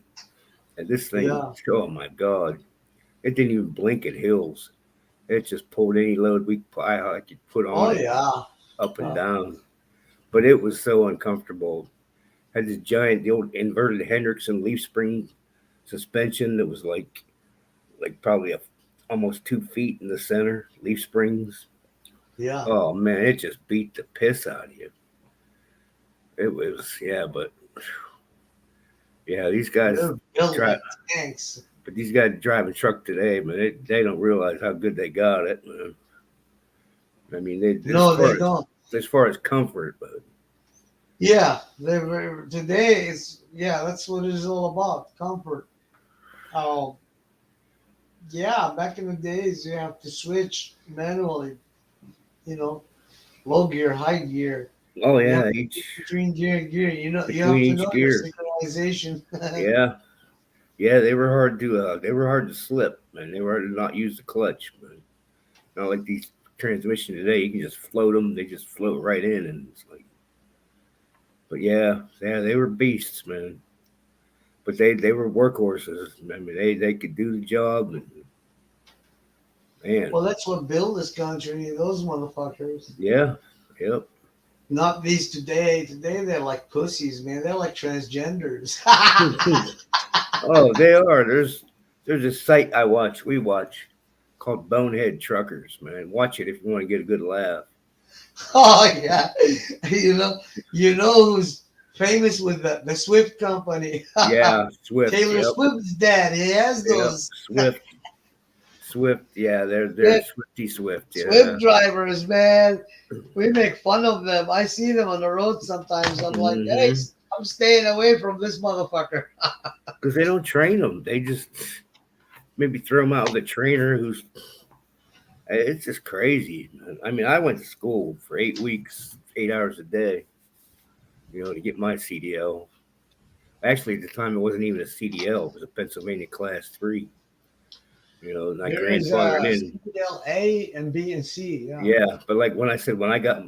and this thing, oh my god, it didn't even blink at hills. It just pulled any load I could put on it, up and down. But it was so uncomfortable. Had this giant, the old inverted Hendrickson leaf spring suspension that was like probably almost 2 feet in the center, leaf springs. Yeah. Oh man, it just beat the piss out of you. It was, these guys try. Tanks. But these guys driving truck today, man, they don't realize how good they got it, man. I mean, they don't. As far as comfort, but yeah, today that's what it is all about, comfort. Back in the days you have to switch manually, low gear, high gear. Oh yeah, between gear and gear, you have to know your synchronization. Yeah, they were hard to slip, man. They were hard to not use the clutch, man. Not like these transmissions today, you can just float them. They just float right in, and it's like. But yeah, they were beasts, man. But they were workhorses. I mean, they could do the job, and man. Well, that's what built this country. Those motherfuckers. Yeah. Yep. Not these today. Today they're like pussies, man. They're like transgenders. Oh, they are. There's a site we watch called Bonehead Truckers, man. Watch it if you want to get a good laugh. Oh yeah. You know who's famous with the Swift company. Yeah, Swift. Taylor Swift's dad. He has those. Swift, yeah, they're Swifty Swift. Yeah. Swift drivers, man. We make fun of them. I see them on the road sometimes. I'm like, hey, I'm staying away from this motherfucker. Because they don't train them. They just maybe throw them out with a trainer who's. It's just crazy. I mean, I went to school for 8 weeks, 8 hours a day, to get my CDL. Actually, at the time, it wasn't even a CDL. It was a Pennsylvania Class 3. And I There is grandfathered in. CDL A and B and C. Yeah. Yeah, but like when I said when I got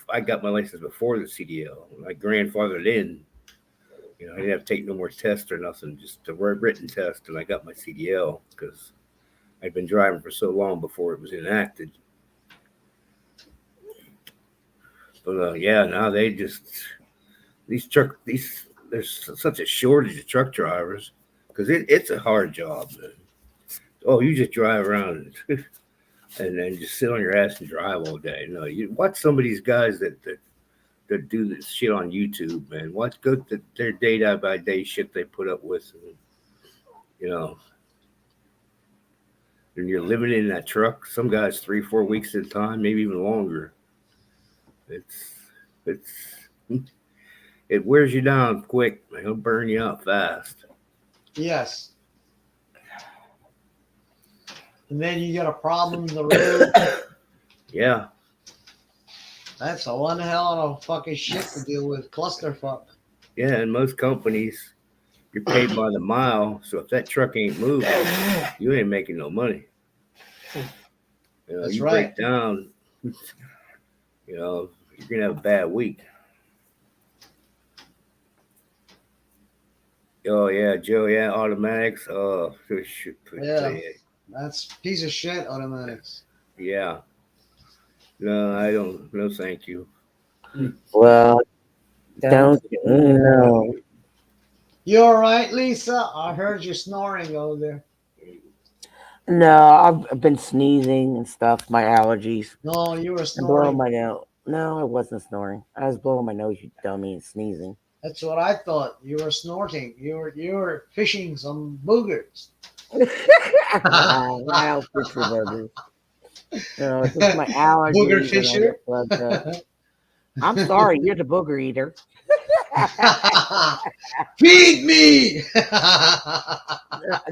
I got my license before the CDL. When I grandfathered in, I didn't have to take no more tests or nothing, just a written test, and I got my CDL because I'd been driving for so long before it was enacted. But yeah, now they just there's such a shortage of truck drivers because it's a hard job, man. Oh, you just drive around and then just sit on your ass and drive all day. No, you watch some of these guys that do this shit on YouTube, man. Go to their day by day shit they put up with, and you're living in that truck. Some guys 3-4 weeks at a time, maybe even longer. It wears you down quick. It'll burn you out fast. Yes. And then you got a problem in the road. Yeah. That's a one hell of a fucking shit to deal with. Clusterfuck. Yeah, and most companies, you're paid by the mile. So if that truck ain't moving, you ain't making no money. That's you right. break down, you're gonna have a bad week. Oh yeah, Joe. Yeah, automatics. Oh, Yeah. That's piece of shit, automatics. Yeah. No, I don't. No, thank you. Well, don't you know? You all right, Lisa? I heard you snoring over there. No, I've been sneezing and stuff. My allergies. No, you were I'm blowing snoring. my nose. No, I wasn't snoring. I was blowing my nose, you dummy, and sneezing. That's what I thought. You were snorting. You were fishing some boogers. I'll fix your burgers. No, it's just my allergies. Booger and I fisher. get plugged up. I'm sorry, you're the booger eater. Feed me.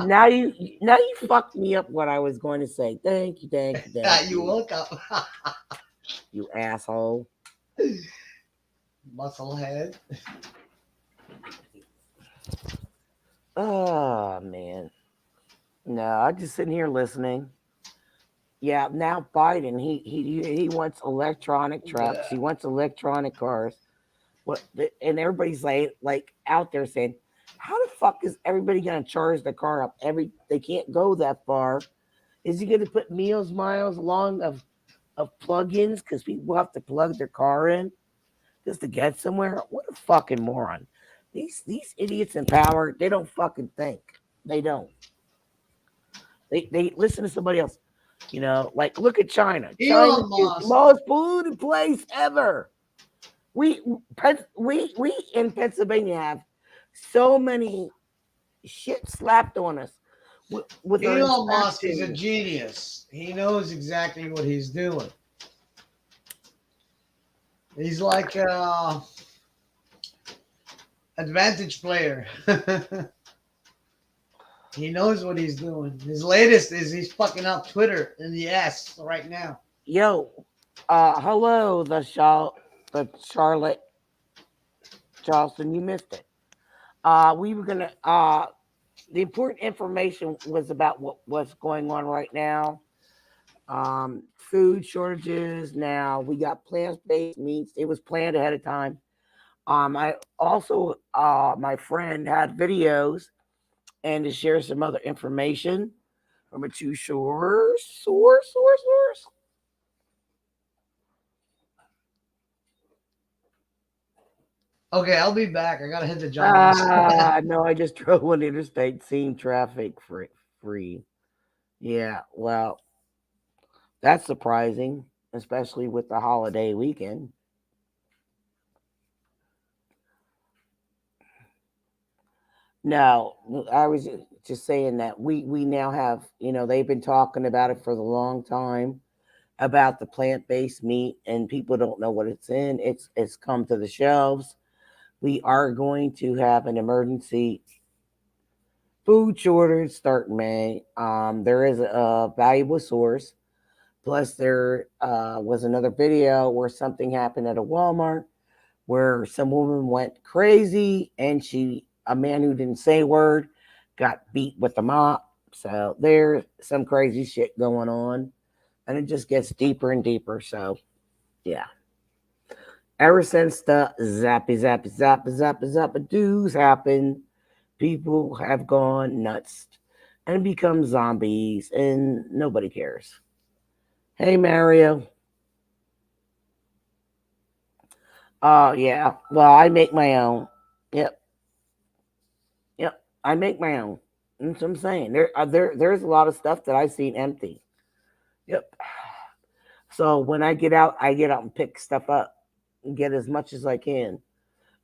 Now you fucked me up what I was going to say. Thank you. You woke up. You asshole. Musclehead. Oh man. No, I'm just sitting here listening. Yeah, now Biden, he wants electronic trucks. He wants electronic cars. And everybody's like out there saying, how the fuck is everybody gonna charge the car up? They can't go that far. Is he gonna put miles along of plug-ins because people have to plug their car in just to get somewhere? What a fucking moron. These idiots in power, they don't fucking think. They don't. They listen to somebody else. Like look at China. China is the most polluted place ever. We in Pennsylvania have so many shit slapped on us. With Elon Musk is a genius. He knows exactly what he's doing. He's like an advantage player. He knows what he's doing. His latest is he's fucking up Twitter in the ass right now. Yo, hello, the Charlotte Charleston, you missed it. We were gonna the important information was about what's going on right now. Food shortages. Now we got plant-based meats. It was planned ahead of time. I also my friend had videos and to share some other information from a true source. Okay, I'll be back. I gotta hit the jump. No, I just drove on the interstate, seeing traffic free. Yeah, well, that's surprising, especially with the holiday weekend. No, I was just saying that we now have, they've been talking about it for the long time about the plant-based meat, and people don't know what it's in. It's come to the shelves. we are going to have an emergency food shortage starting May. There is a valuable source. Plus, there was another video where something happened at a Walmart where some woman went crazy and a man who didn't say a word got beat with a mop. So there's some crazy shit going on, and it just gets deeper and deeper. So yeah, ever since the zappy doos happened, people have gone nuts and become zombies, and nobody cares. Hey Mario. Oh yeah. Well, I make my own. Yep. Yep. I make my own. That's what I'm saying. There's a lot of stuff that I've seen empty. Yep. So when I get out and pick stuff up and get as much as I can.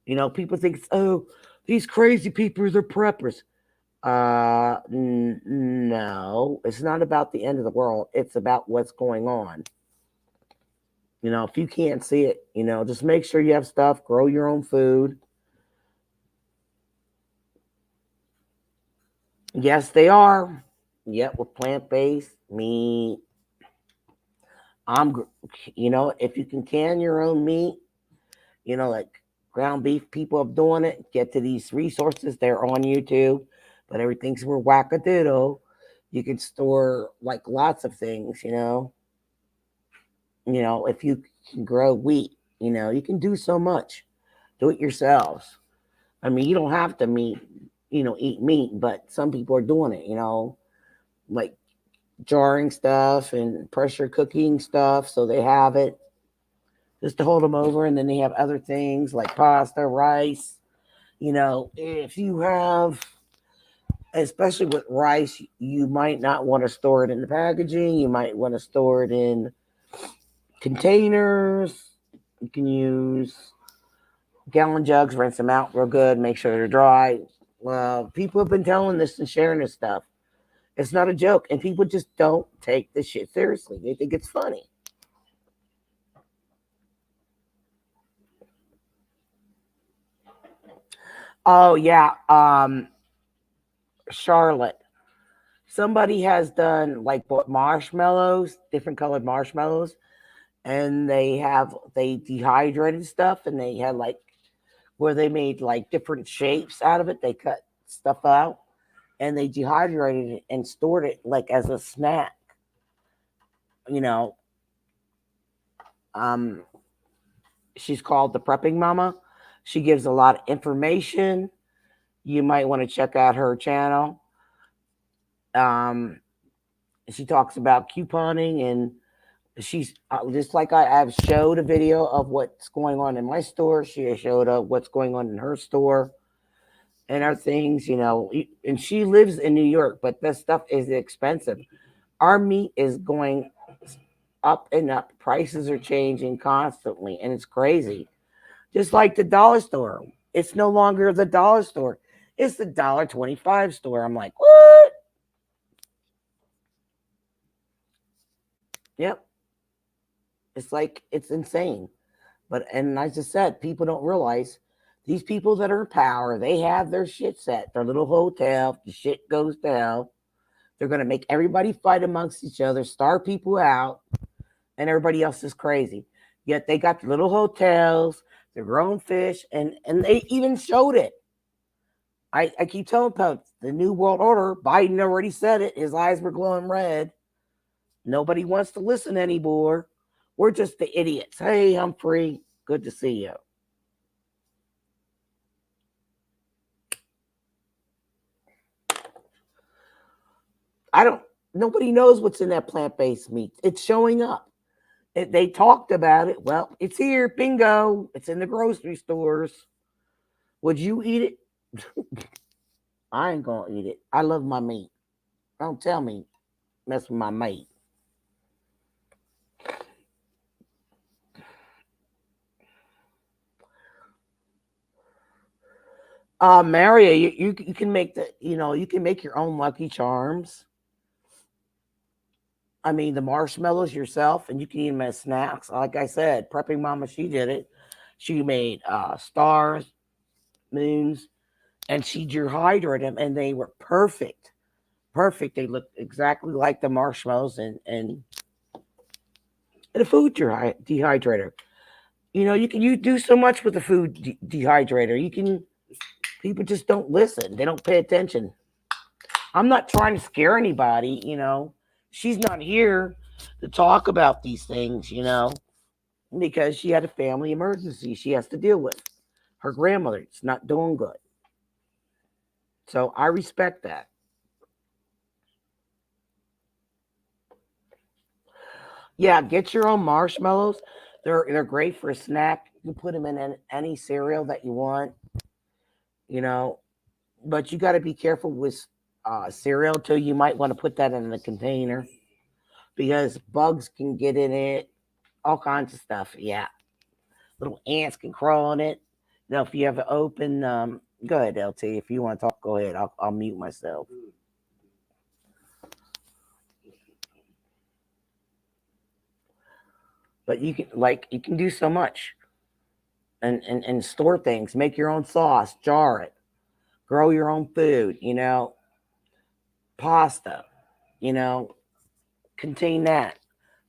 People think, oh, these crazy people, they're preppers. No, it's not about the end of the world. It's about what's going on. If you can't see it, just make sure you have stuff, grow your own food. Yes, they are. Yep, with plant-based meat. If you can your own meat, like ground beef, people are doing it. Get to these resources. They're on YouTube, but everything's for wackadoodle. You can store like lots of things, if you can grow wheat, you can do so much. Do it yourselves. I mean, you don't have to eat meat, but some people are doing it, like jarring stuff and pressure cooking stuff. So they have it just to hold them over. And then they have other things like pasta, rice. If you have, especially with rice, you might not want to store it in the packaging. You might want to store it in containers. You can use gallon jugs, rinse them out real good, make sure they're dry. Well, people have been telling this and sharing this stuff. It's not a joke, and people just don't take this shit seriously. They think it's funny. Oh yeah, Charlotte. Somebody has done like marshmallows, different colored marshmallows, and they dehydrated stuff, and they had like where they made like different shapes out of it. They cut stuff out and they dehydrated it and stored it like as a snack. You know, um, she's called the Prepping Mama. She gives a lot of information. You might want to check out her channel. Um, she talks about couponing, and she's just like I've showed a video of what's going on in my store. She showed what's going on in her store and our things, and she lives in New York, but this stuff is expensive. Our meat is going up and up. Prices are changing constantly, and it's crazy. Just like the dollar store. It's no longer the dollar store. It's the $1.25 store. I'm like, what? Yep. It's like it's insane. And I just said, people don't realize these people that are in power, they have their shit set, their little hotel. The shit goes down. They're going to make everybody fight amongst each other, starve people out, and everybody else is crazy. Yet they got the little hotels, their grown fish, and they even showed it. I keep telling folks, the New World Order, Biden already said it. His eyes were glowing red. Nobody wants to listen anymore. We're just the idiots. Hey, Humphrey, good to see you. Nobody knows what's in that plant-based meat. It's showing up. They talked about it. Well, it's here. Bingo. It's in the grocery stores. Would you eat it? I ain't going to eat it. I love my meat. Don't tell me mess with my mate. Maria, you can make you can make your own Lucky Charms. I mean, the marshmallows yourself, and you can eat them as snacks. Like I said, Prepping Mama, she did it. She made stars. moons, and she dehydrated them, and they were perfect. Perfect. They looked exactly like the marshmallows and a food dehydrator. You do so much with a food dehydrator. People just don't listen. They don't pay attention. I'm not trying to scare anybody. She's not here to talk about these things. Because she had a family emergency she has to deal with. Her grandmother is not doing good. So I respect that. Yeah, get your own marshmallows. They're great for a snack. You can put them in any cereal that you want, you know. But you got to be careful with cereal too. You might want to put that in a container because bugs can get in it, all kinds of stuff. Yeah, little ants can crawl on it. If you have it open, go ahead, LT. If you want to talk, go ahead. I'll mute myself. But you can do so much and store things. Make your own sauce, jar it, grow your own food. Pasta. You know, contain that.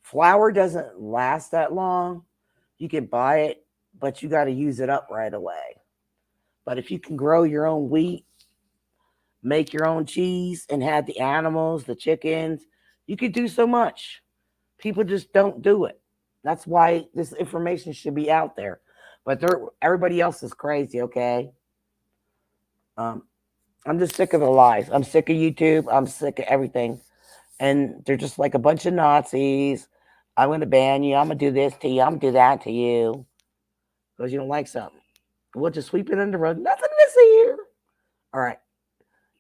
Flour doesn't last that long. You can buy it, but you got to use it up right away. But if you can grow your own wheat, make your own cheese, and have the animals, the chickens, you could do so much. People just don't do it. That's why this information should be out there. But everybody else is crazy, okay? Um, I'm just sick of the lies. I'm sick of YouTube. I'm sick of everything. And they're just like a bunch of Nazis. I'm going to ban you. I'm going to do this to you. I'm going to do that to you because you don't like something. We'll just sweep it under the rug. Nothing to see here. All right.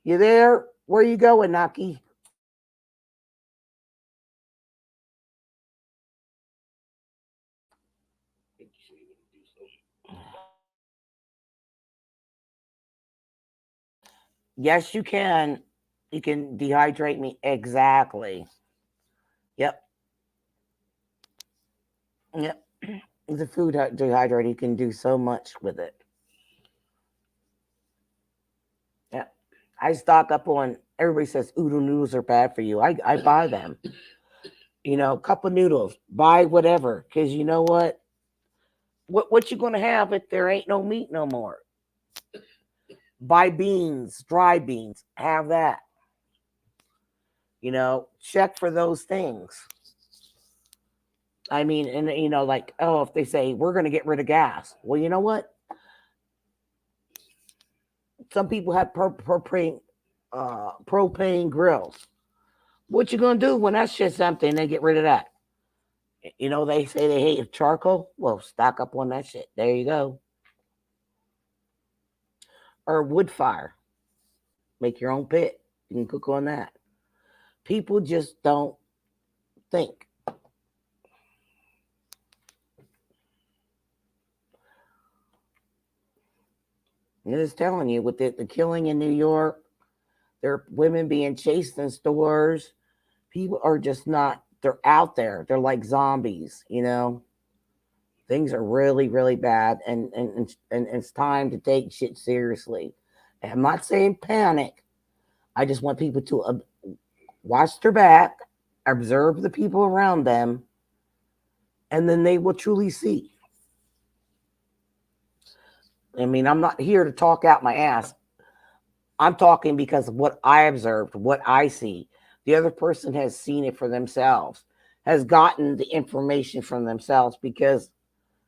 You there? Where you going, Naki? Yes, you can. You can dehydrate me. Exactly. Yep. Yep. The food dehydrator, you can do so much with it. Yep. I stock up on, everybody says oodle noodles are bad for you. I buy them. Cup of noodles, buy whatever. Because you know what? What you gonna have if there ain't no meat no more? Buy beans, dry beans, have that. Check for those things. I mean, and like, oh, if they say we're gonna get rid of gas, well, you know what? Some people have propane grills. What you gonna do when that shit's empty and they get rid of that? They say they hate charcoal. Well, stock up on that shit. There you go. Or wood fire. Make your own pit. You can cook on that. People just don't think. I'm just telling you, with the killing in New York, there are women being chased in stores. People are just not, they're out there. They're like zombies, Things are really, really bad, and it's time to take shit seriously. And I'm not saying panic. I just want people to watch their back, observe the people around them, and then they will truly see. I mean, I'm not here to talk out my ass. I'm talking because of what I observed, what I see. The other person has seen it for themselves, has gotten the information from themselves because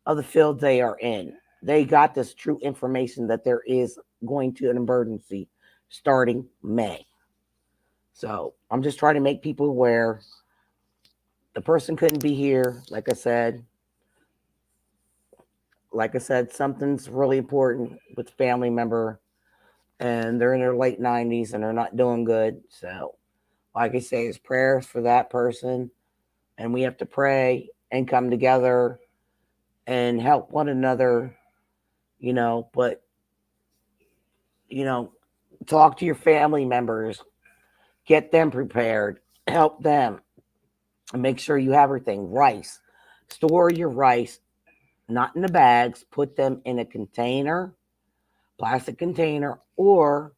of the field they are in. They got this true information that there is going to an emergency starting May. So I'm just trying to make people aware. The person couldn't be here, like I said. Something's really important with family member, and they're in their late 90s and they're not doing good. So, like I say, it's prayers for that person, and we have to pray and come together and help one another, but talk to your family members, get them prepared, help them, and make sure you have everything. Rice, store your rice, not in the bags, put them in a container, plastic container, or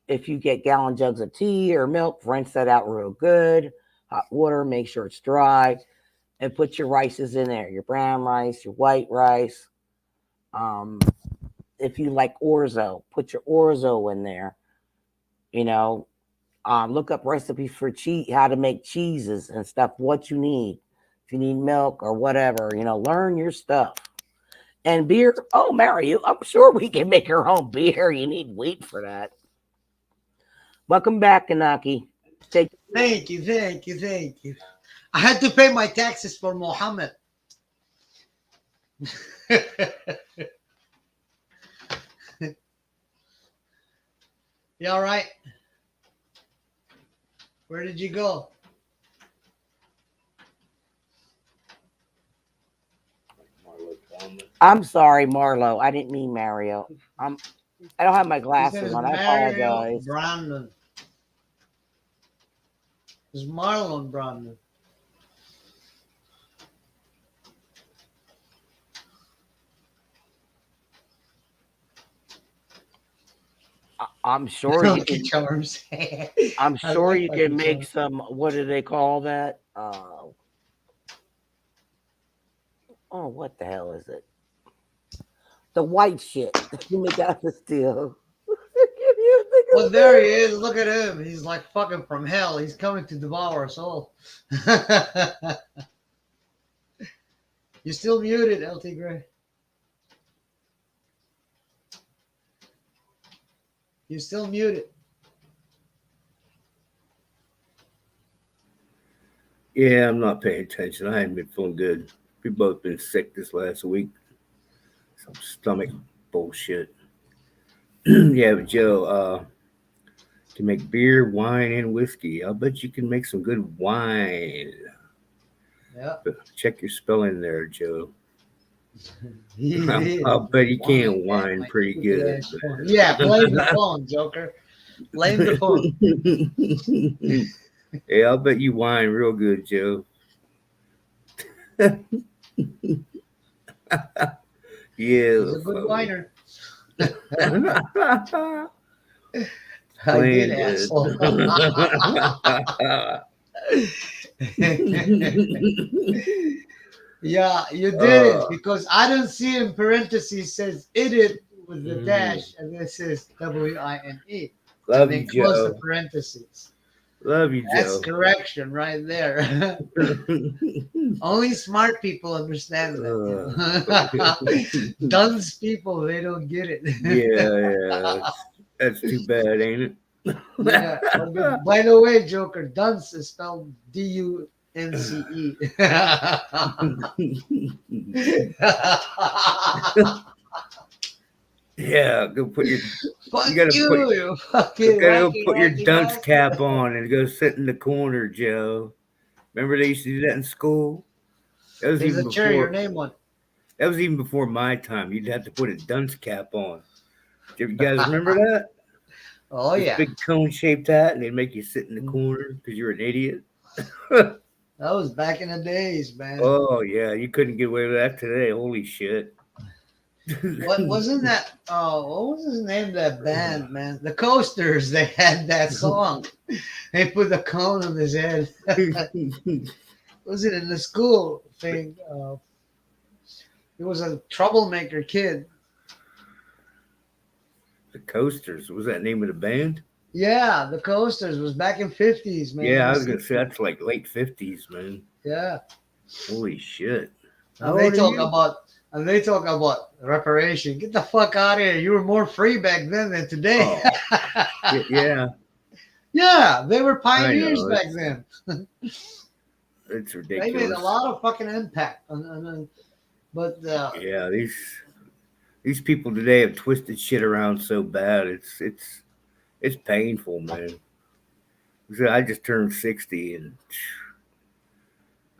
if you get gallon jugs of tea or milk, rinse that out real good. Hot water, make sure it's dry, and put your rices in there. Your brown rice, your white rice. If you like orzo, put your orzo in there. You know, look up recipes for cheese, how to make cheeses and stuff. What you need, if you need milk or whatever, learn your stuff. And beer. Oh, Mary, I'm sure we can make our own beer. You need wheat for that. Welcome back, Kanaki. Thank you, thank you, thank you. I had to pay my taxes for Mohammed. You all right? Where did you go? I'm sorry, Marlo. I didn't mean Mario. I don't have my He said glasses it's on. I Mario apologize. Brandon. It's Marlon Brandon. I'm sure you Lucky can. Charms. I'm I sure like you Lucky can make Charms. some. What do they call that? Oh, what the hell is it? The white shit that you make out of steel. Well, there he is. Look at him. He's like fucking from hell. He's coming to devour us all. You're still muted, LT Gray. You're still muted. Yeah, I'm not paying attention. I haven't been feeling good. We've both been sick this last week. Some stomach bullshit. Yeah, but Joe, can make beer, wine, and whiskey. I'll bet you can make some good wine. Yeah. But check your spelling there, Joe. He I'll bet you can Wine, whine my pretty stupid good. ass phone. Yeah, blame the phone, Joker. Blame the phone. Yeah, I'll bet you whine real good, Joe. Yeah. He's a good whiner. I Playing did, good. asshole. Yeah, you did it because I don't see in parentheses says idiot with the dash and it says WINE. Love And you, then close the Joe. parentheses. Love you, That's Joe. correction right there. Only smart people understand that. Dunce people, they don't get it. Yeah. That's too bad, ain't it? Yeah. By the way, Joker, dunce is spelled DUNCE. Yeah, go put your Fuck you gotta put you fucking you gotta go wacky, put your wacky dunce bastard. cap on and go sit in the corner, Joe. Remember they used to do that in school? That was There's even a chair, your before name on. that was even before my time. You'd have to put a dunce cap on. Do you guys remember that? Oh This yeah, big cone shaped hat, and they'd make you sit in the corner because you're an idiot. that was back in the days, man. Oh yeah, you couldn't get away with that today. Holy shit. What wasn't that? Oh, what was his name? That band, man. The Coasters. They had that song. They put the cone on his head. Was it in the school thing? He was a troublemaker kid. The Coasters, was that the name of the band? Yeah, the Coasters was back in 50s, man. Yeah, I was gonna say that's like late 50s, man. Yeah. Holy shit. And they talk about reparation. Get the fuck out of here. You were more free back then than today. Yeah, Yeah, they were pioneers know, back then. it's They ridiculous. made a lot of fucking impact. But Yeah, these people today have twisted shit around so bad. It's painful, man. I just turned 60 and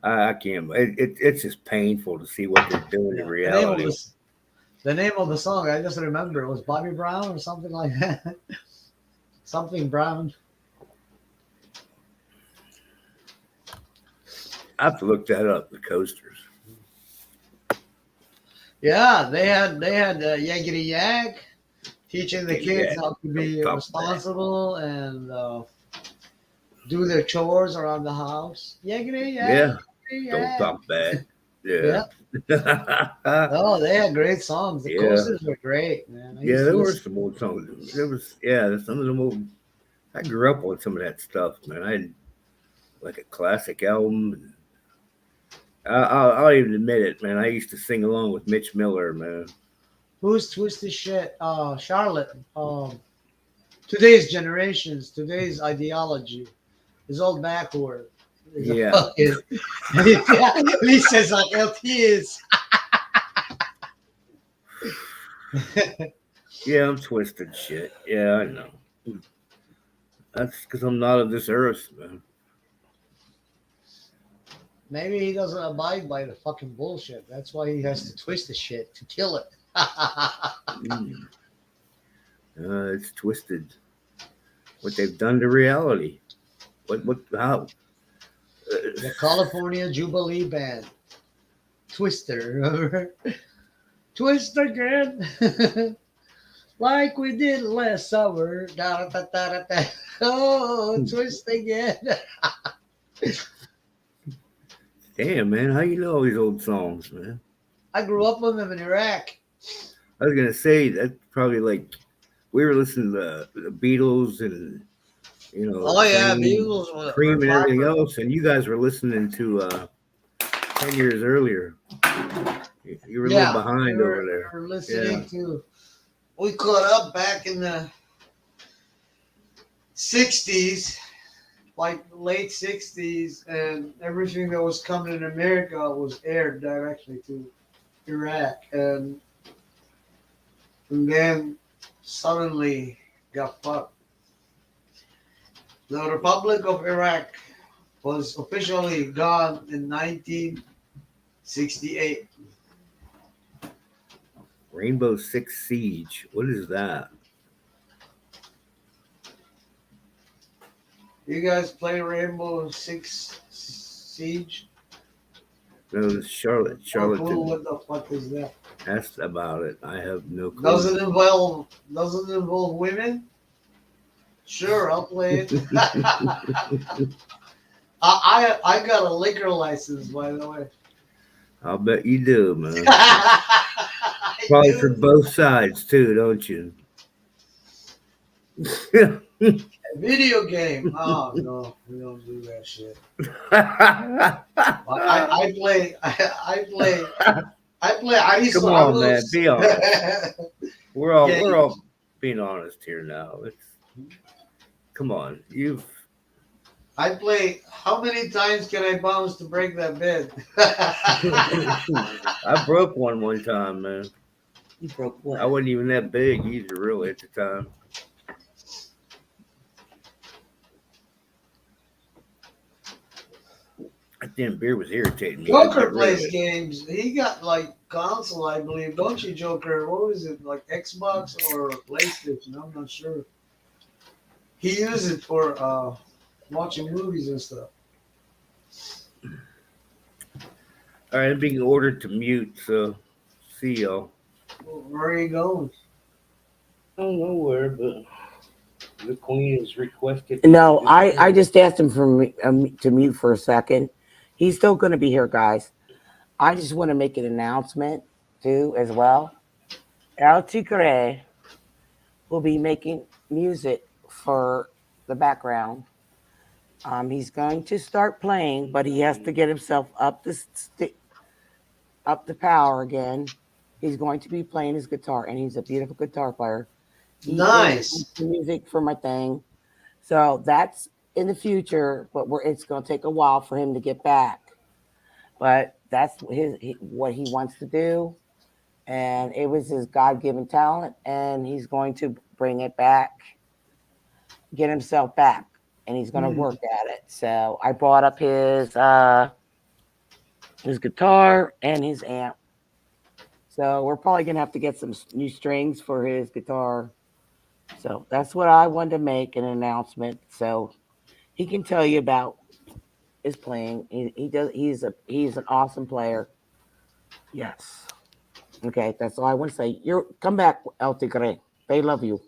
I can't. It's just painful to see what they're doing in reality. the name of the song, I just remember, it was Bobby Brown or something like that. Something Brown. I have to look that up. The Coasters. Yeah, they had Yakety Yak. teaching the Yeah, kids how to be don't talk responsible and do their chores around the house. Yiggity, Yeah, don't yeah. talk bad. Yeah. Yeah. Oh, they had great songs. The Yeah. coasters were great, man. I Yeah, used to there were listen. some old songs. There was, yeah, some of them old. I grew up on some of that stuff, man. I had like a classic album. I'll even admit it, man. I used to sing along with Mitch Miller, man. Who's twisted shit? Charlotte. Today's generations, today's ideology is all backward. It's a Yeah, fucking. At least it's like LT is. yeah, I'm twisted shit. Yeah, I know. That's because I'm not of this earth, man. Maybe he doesn't abide by the fucking bullshit. That's why he has to twist the shit to kill it. Mm. It's twisted. What they've done to reality. How? The California Jubilee Band. Twister, remember? Twist again. Like we did last summer. Da, da, da, da, da. Oh, twist again. Damn, man, how you know all these old songs, man? I grew up with them in Iraq. I was gonna say that's probably like we were listening to the Beatles and Oh yeah, Cream, Beatles were Cream and everything popular. else, and you guys were listening to 10 years earlier. You were a little Yeah, behind over there. we were listening to. We caught up back in the '60s, like late '60s, and everything that was coming in America was aired directly to Iraq, and then suddenly got fucked. The Republic of Iraq was officially gone in 1968. Rainbow Six Siege. What is that? You guys play Rainbow Six Siege? No, it's Charlotte. Or Charlotte who? What the fuck is that? asked about it. I have no clue. Doesn't involve women? Sure, I'll play it. I got a liquor license, by the way. I'll bet you do, man. I Probably do. for both sides too, don't you? A video game. Oh no, we don't do that shit. I play. I used Come to. on, man. Be honest. We're all being honest here now. Come on. I play. How many times can I bounce to break that bed? I broke one time, man. You broke what? I wasn't even that big either, really, at the time. That damn beer was irritating me. I Joker got rid of plays it. games. He got like console, I believe, don't you, Joker? What was it, like Xbox or PlayStation? I'm not sure. He used it for watching movies and stuff. All right, I'm being ordered to mute, so see y'all. Where are you going? I don't know where, but the queen has requested. No, I just asked him to mute for a second. He's still going to be here, guys. I just want to make an announcement too, as well. El Tigre will be making music for the background. He's going to start playing, but he has to get himself up the power again. He's going to be playing his guitar, and he's a beautiful guitar player. He Nice. does music for my thing, so that's in the future. But it's going to take a while for him to get back. But that's what he wants to do, and it was his God-given talent, and he's going to bring it back, get himself back, and he's going to work at it. So I bought up his guitar and his amp. So we're probably going to have to get some new strings for his guitar. So that's what I wanted to make an announcement. So he can tell you about his playing. He's an awesome player. Yes. Okay, that's all I want to say. Come back, El Tigre. They love you.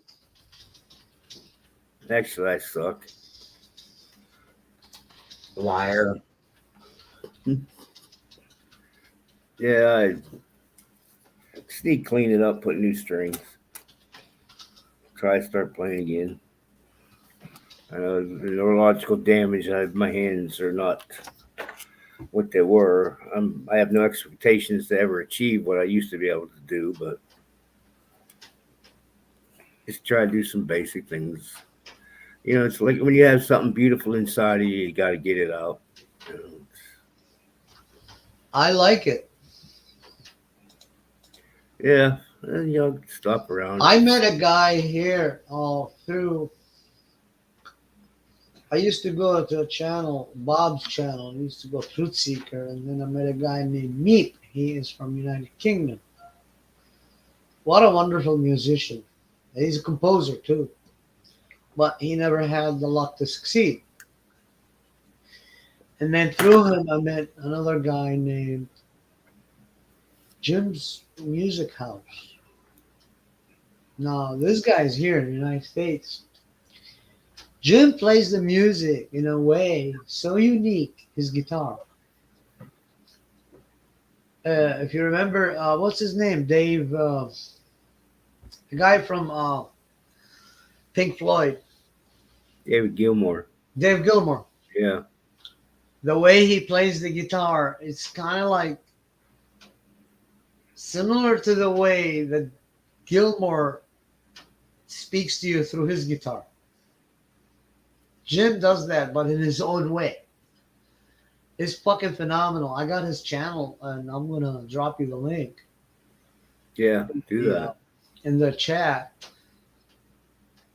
Actually, I suck. Liar. Yeah, I just need to clean it up, put new strings. Try to start playing again. I know the neurological damage. My hands are not what they were. I have no expectations to ever achieve what I used to be able to do, but just try to do some basic things. You know, it's like when you have something beautiful inside of you, you got to get it out. You know, I like it. yeah, you know, stop around. I met a guy here through. I used to go to a channel, Bob's channel. I used to go Fruit Seeker, and then I met a guy named Meep. He is from United Kingdom. What a wonderful musician. He's a composer too, but he never had the luck to succeed. And then through him, I met another guy named Jim's Music House. Now, this guy's here in the United States. Jim plays the music in a way so unique, his guitar. If you remember, what's his name? Dave, the guy from Pink Floyd, David Gilmour. Dave Gilmour. Yeah, The way he plays the guitar, it's kind of like similar to the way that Gilmour speaks to you through his guitar. Jim does that, but in his own way. It's fucking phenomenal. I got his channel, and I'm gonna drop you the link. yeah, do that. In the chat.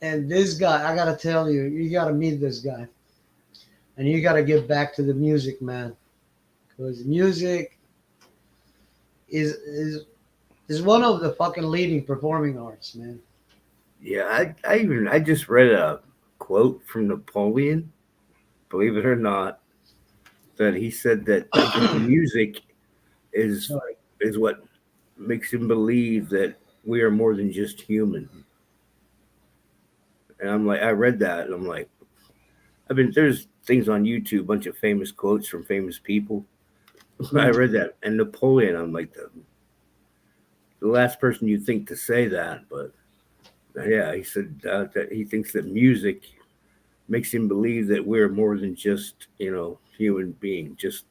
And this guy, I gotta tell you, you gotta meet this guy, and you gotta get back to the music, man, because music is one of the fucking leading performing arts, man. Yeah, I just read a quote from Napoleon, believe it or not, that he said that music is Sorry. is what makes him believe that we are more than just human. And I'm like, I read that, and I'm like, there's things on YouTube, a bunch of famous quotes from famous people. I read that, and Napoleon, I'm like the last person you'd think to say that, but yeah, he said that he thinks that music makes him believe that we're more than just, you know, human beings, just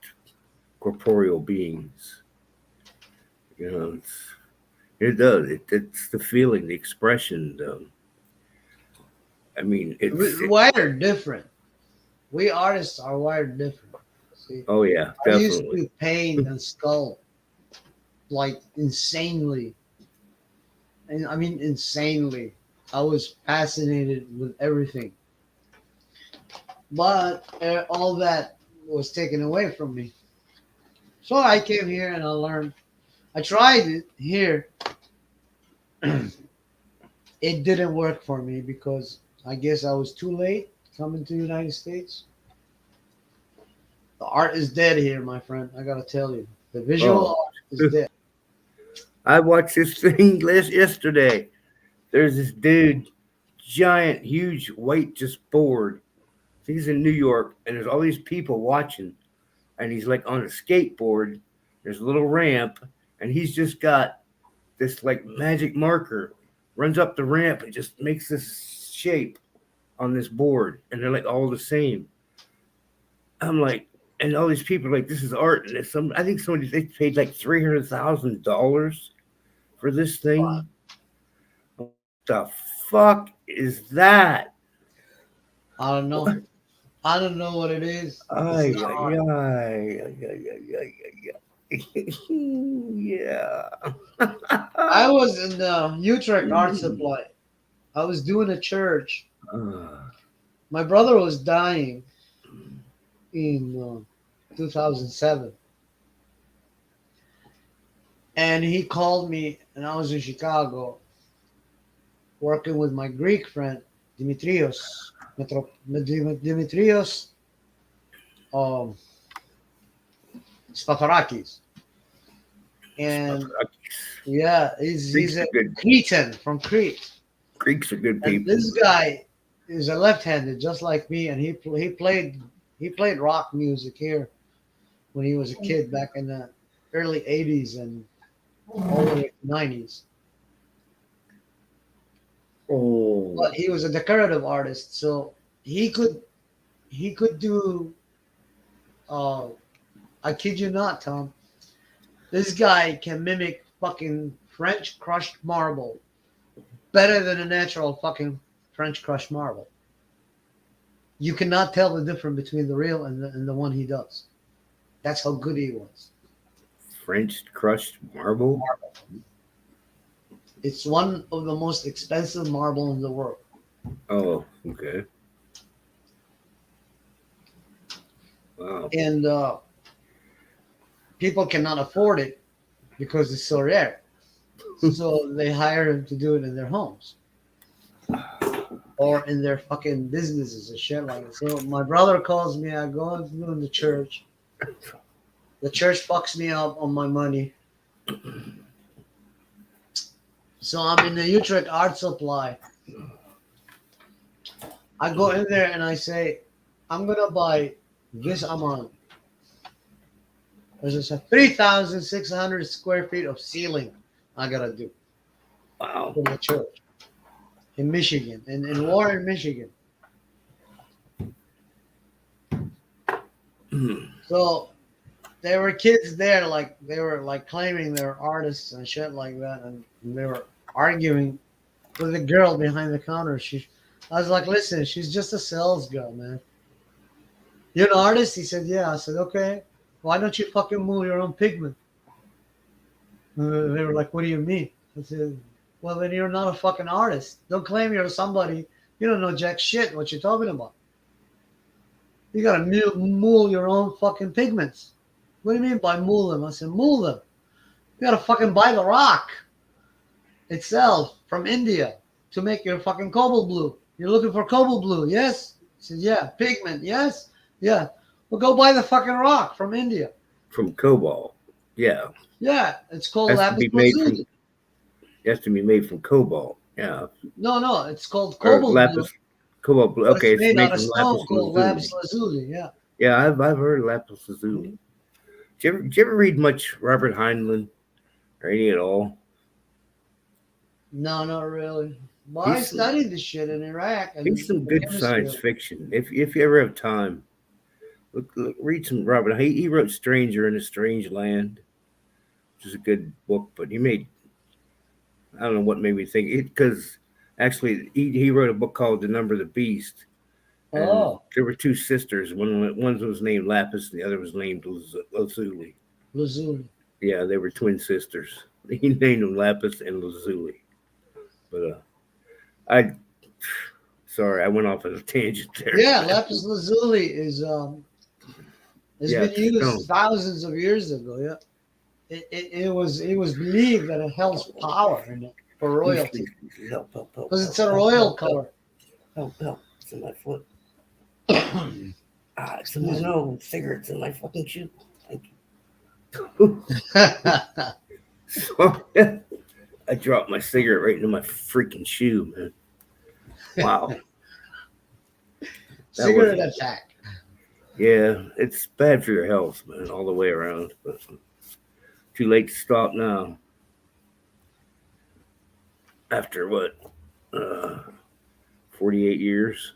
corporeal beings. You know, it does. It's the feeling, the expression. I mean, it's Wired different. We artists are wired different. See, oh yeah, I used definitely. to paint and sculpt like insanely. And I mean insanely. I was fascinated with everything. But all that was taken away from me. So I came here and I learned. I tried it here. It didn't work for me because I guess I was too late coming to the United States. The art is dead here, my friend. I gotta tell you, the visual art is dead. I watched this thing yesterday. There's this dude, giant, huge, white, just board. He's in New York, and there's all these people watching, and he's like on a skateboard. There's a little ramp, and he's just got this like magic marker, runs up the ramp and just makes this shape on this board, and they're like all the same. I'm like, and all these people are like, this is art, and it's I think somebody they paid like $300,000 for this thing. Wow. What the fuck is that? I don't know. I don't know what it is. Ay, It's art. yeah. I was in the Utrecht Art Supply. I was doing a church. My brother was dying in 2007. And he called me, and I was in Chicago working with my Greek friend, Dimitrios. Dimitrios Spatharakis. And yeah, he's a Good. Cretan from Crete. Greeks are good And people. this guy is a left-handed, just like me, and he played rock music here when he was a kid back in the early '80s and all the way to '90s. Oh, But he was a decorative artist, so he could do. I kid you not, Tom. This guy can mimic fucking French crushed marble better than a natural fucking French crushed marble. You cannot tell the difference between the real and the one he does. That's how good he was. French crushed marble. It's one of the most expensive marble in the world. Oh, okay. Wow. And people cannot afford it because it's so rare. So they hire him to do it in their homes or in their fucking businesses and shit like that. So my brother calls me. I go and do in the church. The church fucks me up on my money. So I'm in the Utrecht Art Supply. I go in there and I say, I'm gonna buy this amount. There's just a 3,600 square feet of ceiling I gotta do Wow. for the church in Michigan, in Warren, Michigan. So there were kids there, like they were like claiming they were artists and shit like that, and they were arguing with the girl behind the counter. I was like, listen, she's just a sales girl, man. You're an artist? He said, yeah. I said, okay. Why don't you fucking move your own pigment? They were like, what do you mean? I said, well, then you're not a fucking artist. Don't claim you're somebody. You don't know jack shit what you're talking about. You gotta mool your own fucking pigments. What do you mean by mool them? I said, mool them. You gotta fucking buy the rock itself from India to make your fucking cobalt blue. You're looking for cobalt blue, yes? He said, yeah. Pigment, yes? Yeah. Well, go buy the fucking rock from India. From cobalt. Yeah. Yeah, it's called Has to lapis be made from. lazuli. It has to be made from cobalt. Yeah. No, it's called Or cobalt blue. lapis. Cobalt blue. But Okay, it's made out of from stone lapis called lazuli. lapis lazuli. Yeah. Yeah, I've heard of lapis lazuli. Did you ever read much Robert Heinlein or any at all? No, not really. Well, I He's- studied this shit in Iraq. And He's some good chemistry. science fiction. If you ever have time, look read some Robert. He wrote Stranger in a Strange Land, which is a good book. But he made, I don't know what made me think it, because actually he wrote a book called The Number of the Beast. And Oh, there were two sisters. One was named Lapis, and the other was named Lazuli. lazuli. Yeah, they were twin sisters. He named them Lapis and Lazuli. But sorry, I went off on a tangent there. Yeah, lapis lazuli is it's Yeah, been used stone. thousands of years ago. Yeah, it was believed that it held power in it for royalty Help, because it's a royal color. Help, it's in my foot. It's in my nose. Cigarettes in my fucking shoe. Thank you. So, I dropped my cigarette right into my freaking shoe, man. Wow. Cigarette wasn't- attack. Yeah, it's bad for your health, man, all the way around. But too late to stop now. After what? 48 years?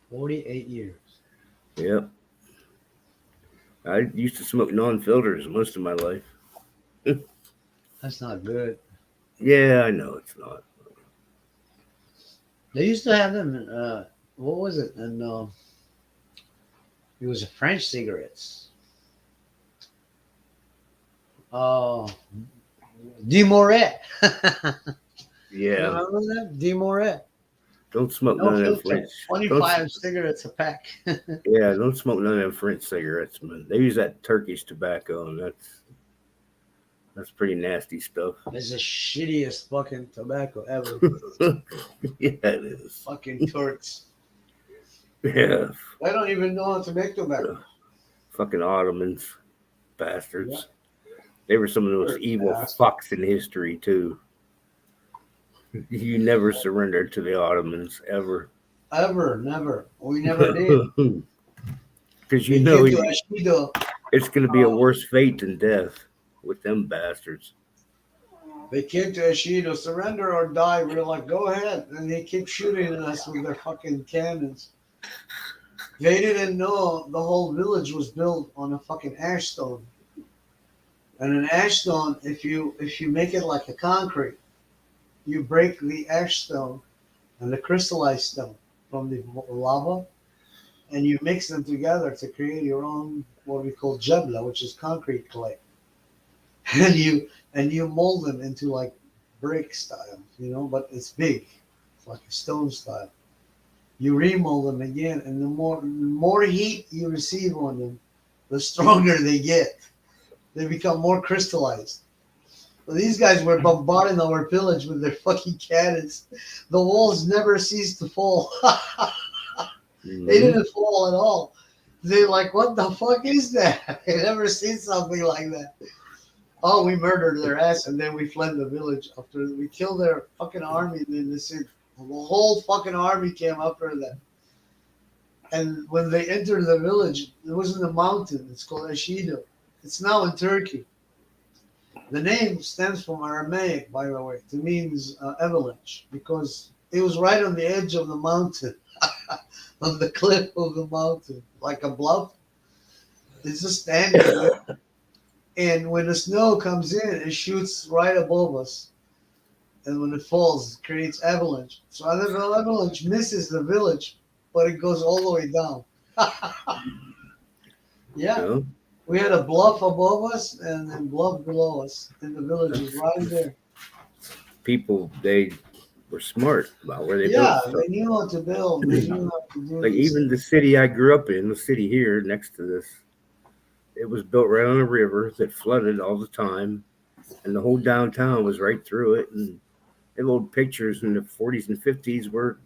48 years. Yep. I used to smoke non-filters most of my life. That's not good. Yeah, I know it's not. They used to have them in, what was it? And it was French cigarettes. Demoret. Yeah, Remember that? Demoret. don't smoke No none of them filter. French. 25 cigarettes a pack. Yeah, don't smoke none of them French cigarettes, man. They use that Turkish tobacco, and that's pretty nasty stuff. It's the shittiest fucking tobacco ever. Yeah, it is. Fucking Turks. Yeah, They don't even know how to make tobacco. fucking Ottomans, bastards. They were some of the most evil fucks in history too. You never surrendered to the Ottomans ever. Ever, never. We never did. Because you They know came to Ashido. it's going to be a worse fate than death with them bastards. They came to Ashido, surrender or die. We were like, go ahead. And they keep shooting at us with their fucking cannons. They didn't know the whole village was built on a fucking ash stone. And an ash stone, if you make it like a concrete, you break the ash stone and the crystallized stone from the lava, and you mix them together to create your own what we call jebla, which is concrete clay. And you mold them into like brick style, but it's big. It's like a stone style. You remold them again, and the more heat you receive on them, the stronger they get. They become more crystallized. So these guys were bombarding our village with their fucking cannons. The walls never ceased to fall. They didn't fall at all. They're like, what the fuck is that? I never seen something like that. Oh, we murdered their ass, and then we fled the village after we killed their fucking army. And then the whole fucking army came after them. And when they entered the village, it was in the mountain. It's called Ashido. It's now in Turkey. The name stems from Aramaic, by the way. It means avalanche, because it was right on the edge of the mountain, on the cliff of the mountain, like a bluff. It's just standing there. And when the snow comes in, it shoots right above us. And when it falls, it creates avalanche. So the avalanche misses the village, but it goes all the way down. Yeah. No? We had a bluff above us and then bluff below us. And the village is right there. People, they were smart about where they Yeah, built they stuff. knew how to build. They knew how to do Like this. even the city I grew up in, the city here next to this, it was built right on a river that flooded all the time, and the whole downtown was right through it. And they have old pictures in the 40s and 50s where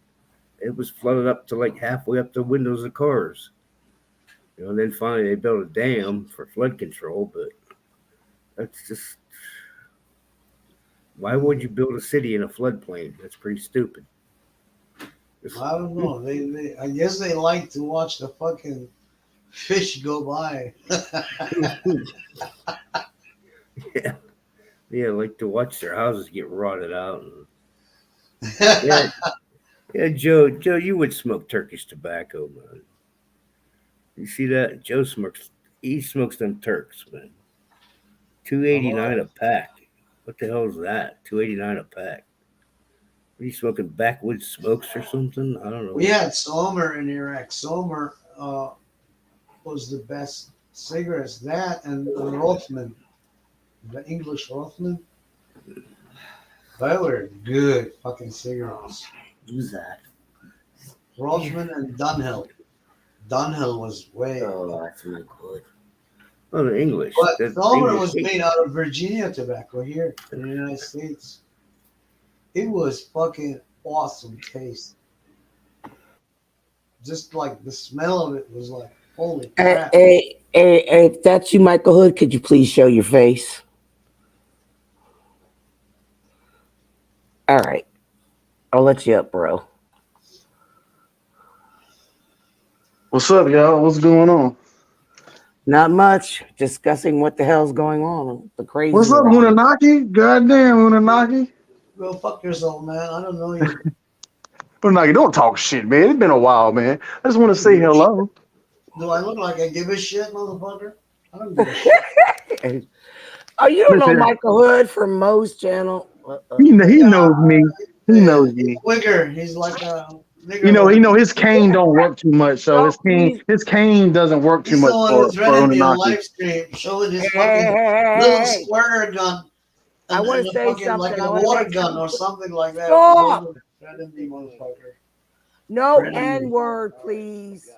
it was flooded up to like halfway up the windows of cars. And then finally they built a dam for flood control, but that's just, why would you build a city in a floodplain? That's pretty stupid. I don't know. I guess they like to watch the fucking fish go by. Yeah, like to watch their houses get rotted out. And, Yeah. yeah, Joe, you would smoke Turkish tobacco, man. You see that? Joe smokes. He smokes them Turks, man. $2.89 a pack. What the hell is that? $2.89 a pack. Are you smoking backwoods smokes or something? I don't know. We had Somer in Iraq. Somer was the best cigarettes. That and Rothman, the English Rothman. They were good fucking cigarettes. Who's that? Rothman and Dunhill. Dunhill was way. Oh, that's really good. Oh, the English. But That's Somer English was hate. made out of Virginia tobacco here in the United States. It was fucking awesome taste. Just like the smell of it was like, holy crap. Hey, if that's you, Michael Hood, could you please show your face? All right. I'll let you up, bro. What's up, y'all? What's going on? Not much. Discussing what the hell's going on. The crazy. What's up, around. Unanaki? Goddamn, Unanaki. Go fuck yourself, man. I don't know you. Unanaki, don't talk shit, man. It's been a while, man. I just want to say hello. Do I look like I give a shit, motherfucker? I don't give a shit. Oh, you don't know Listen. Michael Hood from Moe's channel? He knows me. He knows me. Wigger. He's like a nigger. You know his cane don't work too much, so his cane doesn't work too He's much the one for who's running me on Unanaki. live stream, showing his fucking little squirter gun. I and wanna a say fucking, something. like I a wanna water make gun something. or something like that. Stop! Threaten me, motherfucker. No Really? N-word, please.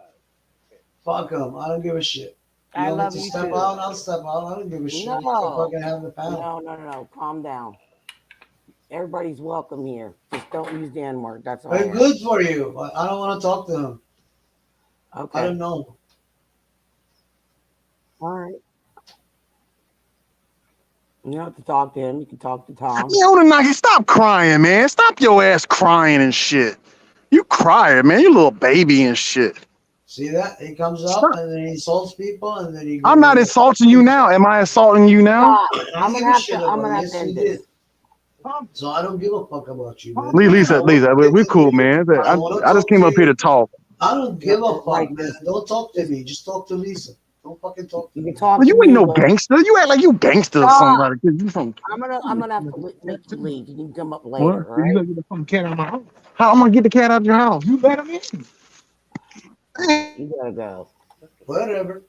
Fuck him. I don't give a shit. You I want love me to you step too. out? I'll step out. I don't give a shit. No. I fucking have the power. No. Calm down. Everybody's welcome here. Just don't use the N-word. That's all. It's good for you, but I don't want to talk to him. I Okay. don't know. All right. You don't have to talk to him. You can talk to Tom. Yo, Nagi, stop crying, man. Stop your ass crying and shit. You crying, man. You little baby and shit. See that? He comes up Stop. and then he insults people and then he goes. I'm not insulting you now. Am I insulting you now? Stop. I I'm give gonna a have shit to. I'm about gonna it. have Yes, to you end did. this. So I don't give a fuck about you, man. Lisa, we're cool, man. I don't want to I just talk came to up here you. to talk. I don't give a Like fuck, man. this. Don't talk to me. Just talk to Lisa. Don't fucking talk to You me. can talk Well, to you ain't me, no but gangster. You act like you gangster or something. stop. Like that. You from I'm gonna have to make you leave. You can come up later, what? all right? You gonna get the fucking cat out of my house? How I'm gonna get the cat out of your house? You let him in. You gotta go. Whatever.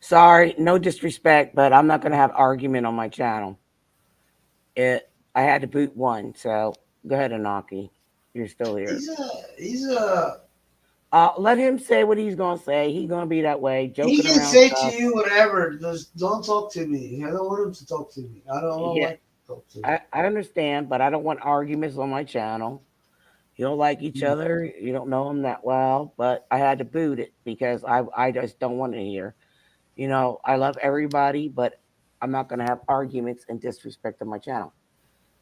Sorry, no disrespect, but I'm not gonna have argument on my channel. I had to boot one, so go ahead, Anaki. You're still here. He's a. Let him say what he's gonna say. He's gonna be that way, He joking can around say stuff. to you whatever. Just don't talk to me. I don't want him to talk to me. I don't Yeah, like to talk to me. I understand, but I don't want arguments on my channel. You don't like each other. You don't know him that well, but I had to boot it because I just don't want to hear. I love everybody, but I'm not gonna have arguments and disrespect on my channel.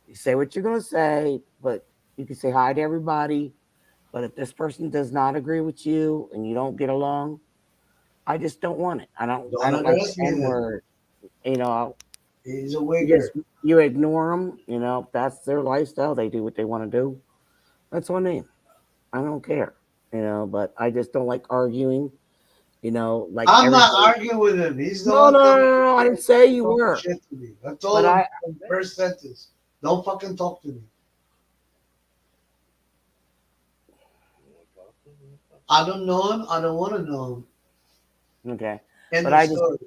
You say what you're gonna say, but you can say hi to everybody. But if this person does not agree with you and you don't get along, I just don't want it. I don't. I Don't don't like the underestimate N him. word. You know, He's a you just wigger. you ignore them. That's their lifestyle. They do what they want to do. That's on them. I don't care. But I just don't like arguing. Like I'm not everybody. arguing with him. He's the No, one no, no, that no, no. I didn't say you talking were. shit to me. I But told him I, in the first sentence, don't fucking talk to me. I don't know him. I don't want to know him. okay. End But of I just, story.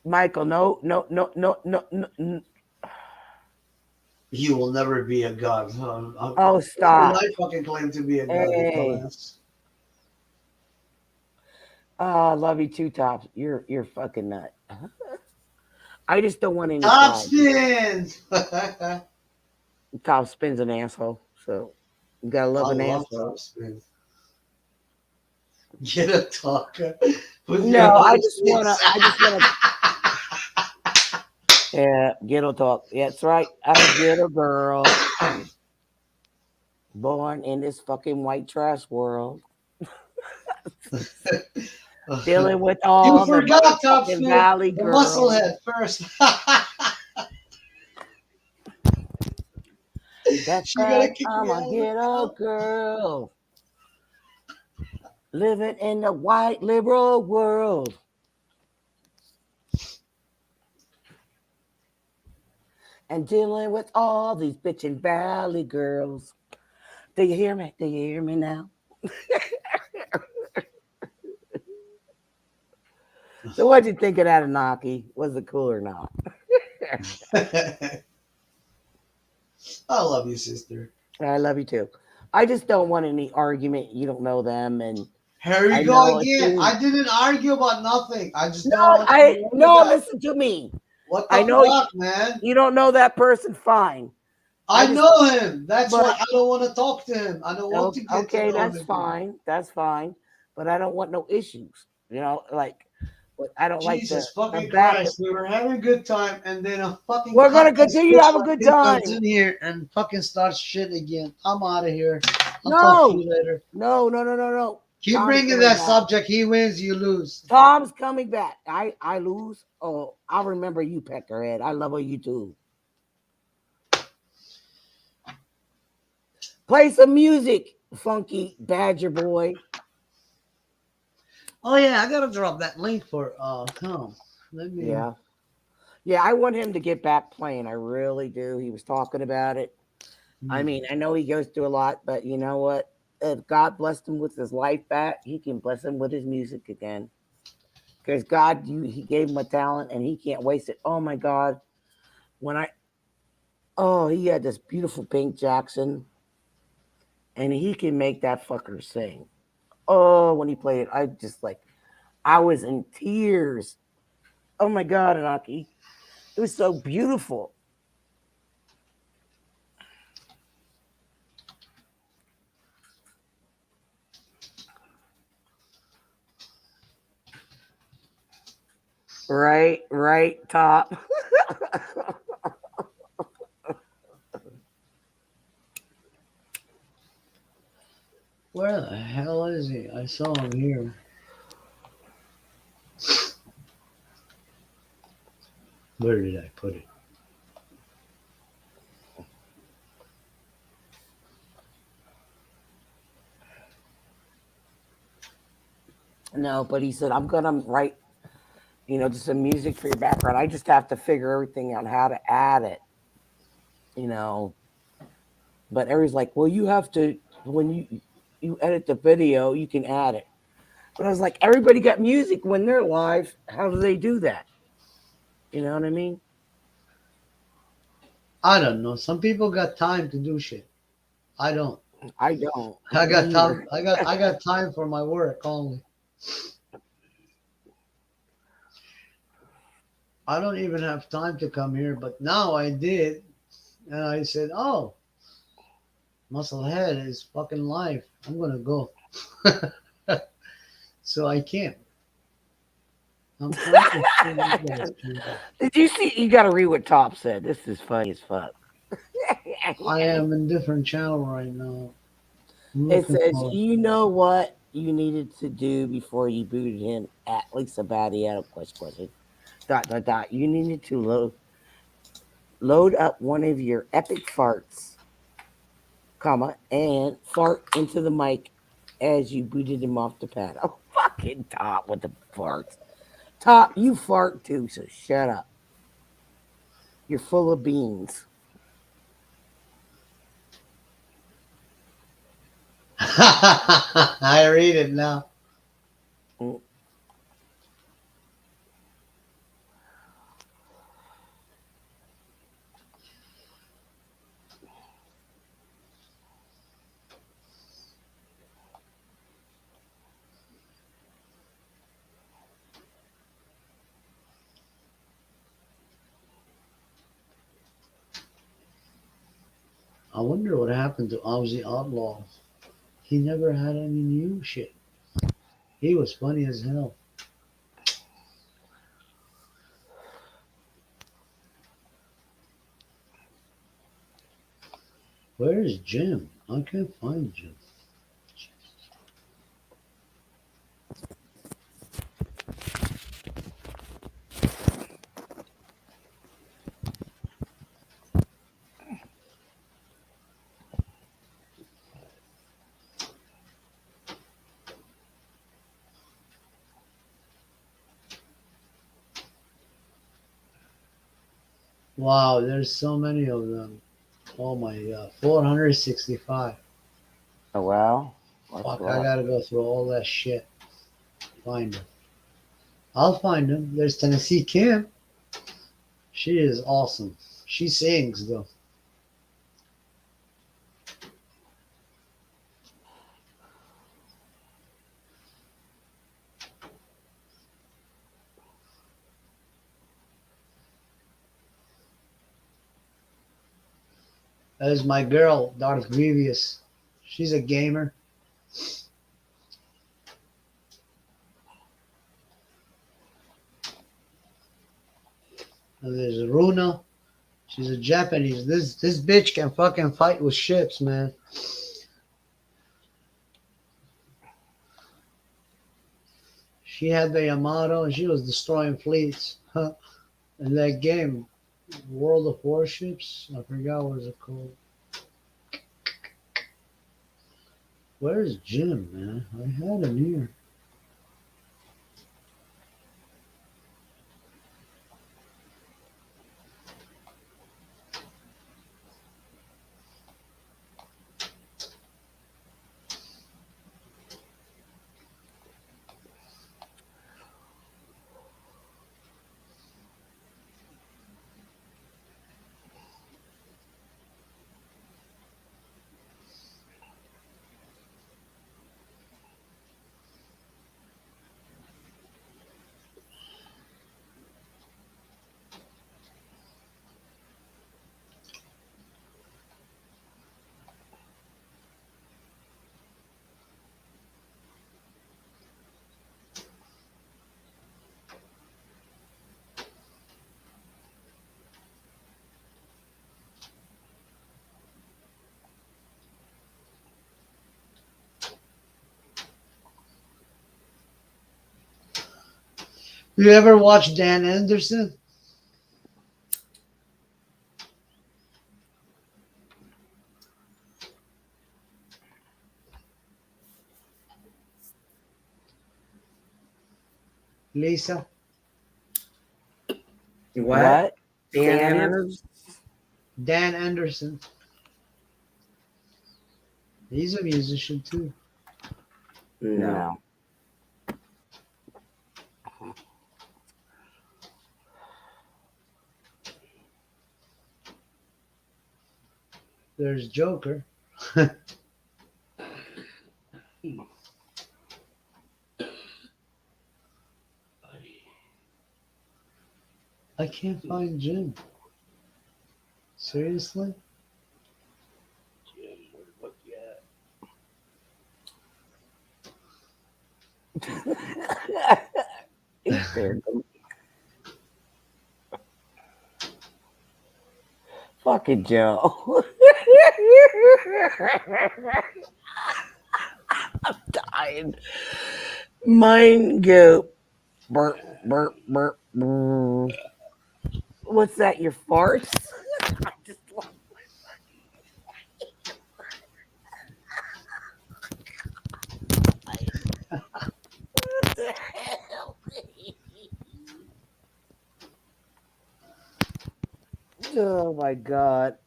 Michael, no, no, no, no, no, no. He will never be a god. Oh, stop. I fucking claim to be a god. Hey. Dumbass. Oh, I love you too, Tops. You're fucking nut. I just don't want any Top problems. spin. Top Spin's an asshole, so you gotta love I an love asshole. top spin. Get a talker. No, I just wanna. Yeah, ghetto talk. Yeah, that's right. I'm a ghetto girl, born in this fucking white trash world, dealing with You all the forgot top fucking spin. valley The girls. musclehead first. That's She gotta right. kick I'm me a out of the ghetto club. girl, living in the white liberal world. And dealing with all these bitchin' valley girls. Do you hear me? Do you hear me now? So what'd you think of that, Anaki? Was it cool or not? I love you, sister. I love you too. I just don't want any argument. You don't know them, and Here I we know go it again. seems. I didn't argue about nothing. I just don't No, want to know the guy. listen to me. What I the know fuck, man? you don't know that person. Fine. I just- know him. That's but- why I don't want to talk to him. I don't want to get Okay, to know that's him. fine. That's fine. But I don't want no issues. I don't like Jesus the fucking back. Christ. We were having a good time and then a fucking We're gonna cunt continue to have a bitch good like him time. comes in here and fucking starts shit again. I'm out of here. I'll No. talk to you later. No. Keep Tom's bringing coming that back. subject. He wins, you lose. Tom's coming back. I lose. Oh, I'll remember you, Peckerhead. I love you too. Play some music, funky Badger boy. Oh yeah, I gotta drop that link for Tom. Let me Yeah, I want him to get back playing. I really do. He was talking about it. I mean, I know he goes through a lot, but you know what? If God blessed him with his life back, he can bless him with his music again. Because God, he gave him a talent and he can't waste it. Oh my God. He had this beautiful Pink Jackson and he can make that fucker sing. Oh, when he played it, I was in tears. Oh my God, Anaki. It was so beautiful. Right, top. Where the hell is he? I saw him here. Where did I put it? No, but he said, I'm gonna write, just some music for your background. I just have to figure everything out how to add it, you know. But everybody's like, well, you have to when you edit the video, you can add it. But I was like, everybody got music when they're live. How do they do that? You know what I mean? I don't know. Some people got time to do shit. I don't. I don't. I got Me time. either. I got time for my work only. I don't even have time to come here, but now I did, and I said, "Oh, Musclehead is fucking live. I'm gonna go." So I can't. I'm trying to see you guys can go. Did you see? You got to read what Top said. This is funny as fuck. I am in different channel right now. I'm It looking says, for. you know what you needed to do before you booted him at Lisa Battiato, question. Dot, dot, dot. You needed to load up one of your epic farts, comma, and fart into the mic as you booted him off the pad. Oh, fucking Top with the farts. Top, you fart too, so shut up. You're full of beans. I read it now. Mm. I wonder what happened to Ozzy Outlaw. He never had any new shit. He was funny as hell. Where is Jim? I can't find Jim. Wow, there's so many of them. Oh my god, 465. Oh, well, what's Fuck, I what? gotta go through all that shit. Find them. I'll find them. There's Tennessee Kim. She is awesome. She sings though. That is my girl, Darth Grievous. She's a gamer. And there's Runa. She's a Japanese. This bitch can fucking fight with ships, man. She had the Yamato and she was destroying fleets. In that game, World of Warships. I forgot what it's called. Where's Jim, man? I had him here. You ever watch Dan Anderson? Lisa? What? Dan Dan Anderson? Dan Anderson. He's a musician too. No. There's Joker. I can't find Jim. Seriously? He scared them. Fucking Joe. I'm dying. Mine go burp, burp, burp, burp. What's that? Your farts? I just love what the hell? Oh my god.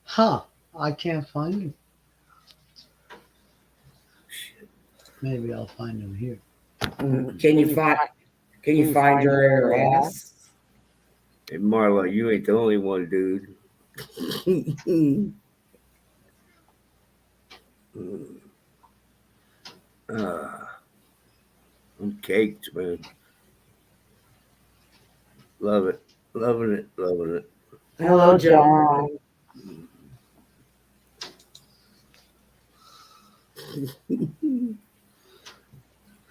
Huh. I can't find him. Maybe I'll find him here. Can you find your ass? Hey, Marla, you ain't the only one, dude. I'm caked, man. Love it. Loving it. Loving it. Hello, John.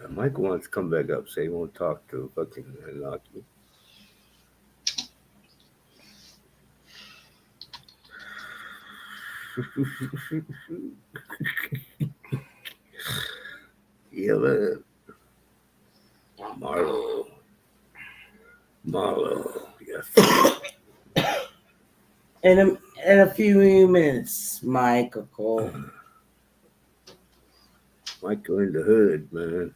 Mike wants to come back up, say he won't talk to fucking Naki. Yeah, man. Marlo, yes. In a few minutes, Michael. Michael in the hood, man.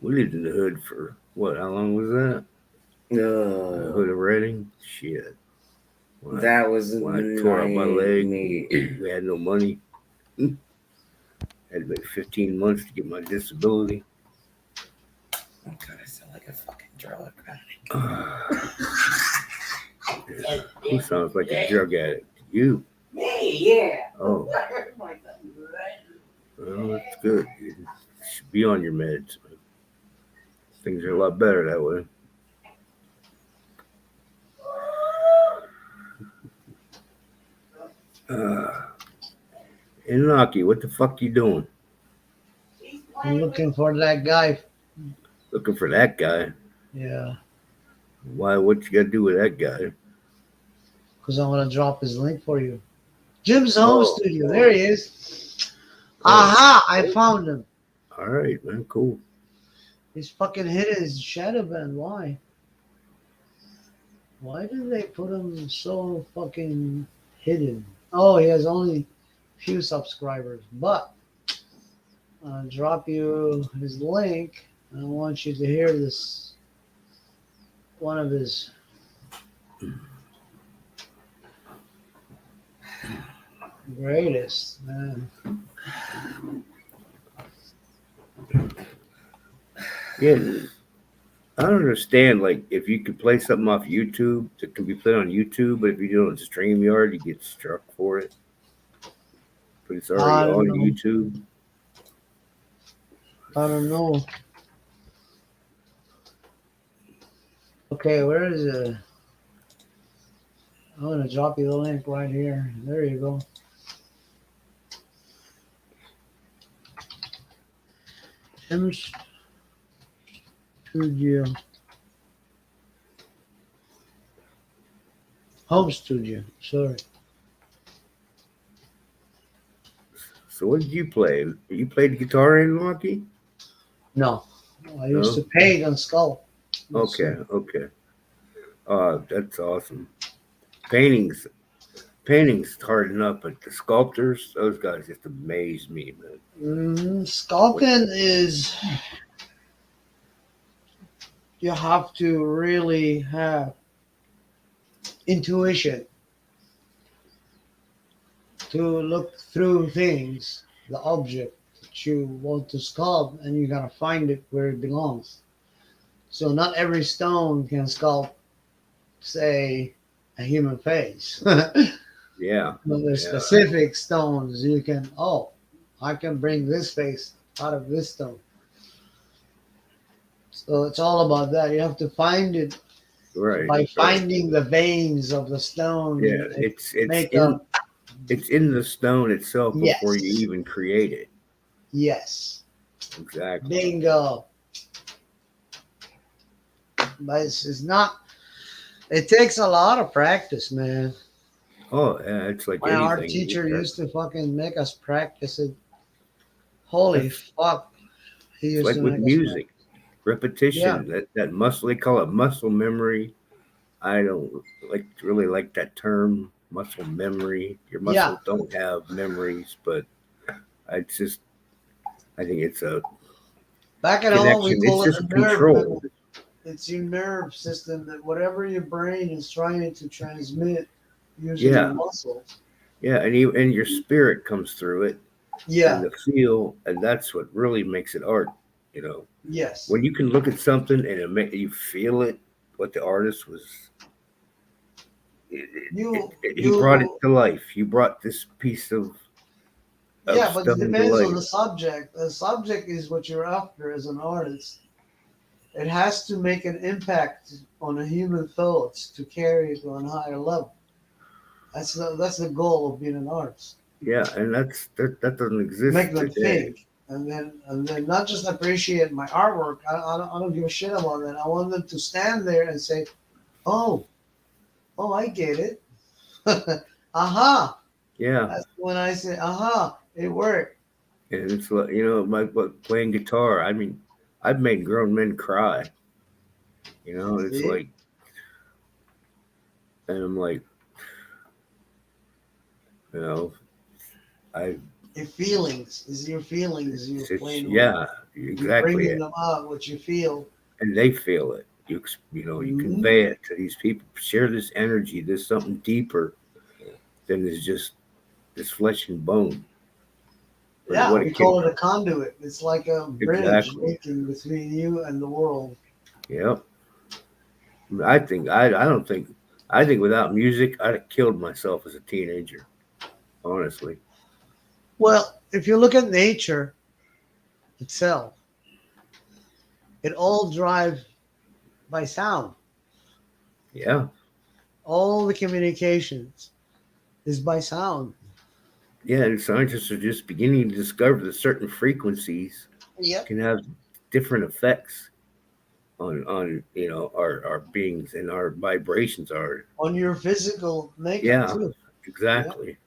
We lived in the hood for what? How long was that? The hood of Reading? Shit. That was when I tore up my leg. me. We had no money. Had to wait 15 months to get my disability. Oh God, I sound like a fucking drug addict. Who sounds like a drug addict? You? Me, yeah. Oh, well, that's good. You should be on your meds. Things are a lot better that way. Inaki, what the fuck you doing? I'm looking for that guy. Looking for that guy? Yeah. Why? What you got to do with that guy? Because I want to drop his link for you. Jim's home Oh. studio. There he is. Oh. Aha! I found him. All right, man. Cool. He's fucking hidden his shadow band. Why? Why did they put him so fucking hidden? Oh, he has only few subscribers. But I'll drop you his link. I want you to hear this. One of his greatest, man. Yeah. I don't understand. Like, if you could play something off YouTube, it can be played on YouTube, but if you do it on StreamYard, you get struck for it. But it's already on YouTube. I don't know. Okay, where is it? I'm gonna drop you the link right here. There you go. M Studio. Home Studio. Sorry. So what did you play? You played guitar in Lucky? No. I used No? to paint on skull. Okay, okay. That's awesome. Painting's hard enough, but the sculptors, those guys just amaze me, man. Sculpting is you have to really have intuition to look through things, the object that you want to sculpt, and you gotta find it where it belongs. So not every stone can sculpt, say, a human face. Yeah, But there's yeah. specific stones you can. Oh, I can bring this face out of this stone. So it's all about that. You have to find it Right. by right. finding the veins of the stone. Yeah, and it's make in it's in the stone itself before you Yes. even create it. Yes, Exactly. bingo. But it's not. It takes a lot of practice, man. Oh, yeah, it's like My anything. art teacher Yeah. used to fucking make us practice it. Holy That's- fuck! He It's used like to with make us music, repetition. Yeah. That muscle, they call it muscle memory. I don't really like that term, muscle memory. Your Yeah. muscles don't have memories, but I just I think it's a Back at home, we connection. call It's it just a nerve. control. It's your nerve system that whatever your brain is trying to transmit using Yeah. your muscles. Yeah, and your spirit comes through it, Yeah. and the feel, and that's what really makes it art. You know, Yes. when you can look at something and you feel it, what the artist was. He brought it to life. You brought this piece of Yeah, but it stone to depends on life. the subject. The subject is what you're after as an artist. It has to make an impact on a human thoughts to carry it to a higher level. That's the goal of being an artist. Yeah, and that doesn't exist Make them today. think, and then not just appreciate my artwork. I don't give a shit about that. I want them to stand there and say, "Oh, I get it." Aha! Yeah, That's when I say, "Aha! It worked." and it's like playing guitar. I mean, I've made grown men cry. You know, it's See? like, and I'm like, you know, I Your feelings is your feelings. You're it's, playing. With. yeah, You're exactly. bringing them out what you feel. And they feel it. You you Mhm. convey it to these people. Share this energy. There's something deeper than is just this flesh and bone. Or Yeah, what we it call can- it a conduit. It's like a bridge Exactly. making between you and the world. Yep. I think I don't think I think without music I'd have killed myself as a teenager. Honestly. Well, if you look at nature itself, it all drives by sound. Yeah. All the communications is by sound. Yeah, and scientists are just beginning to discover that certain frequencies Yep. can have different effects on our beings and our vibrations are On your physical makeup Yeah. too. exactly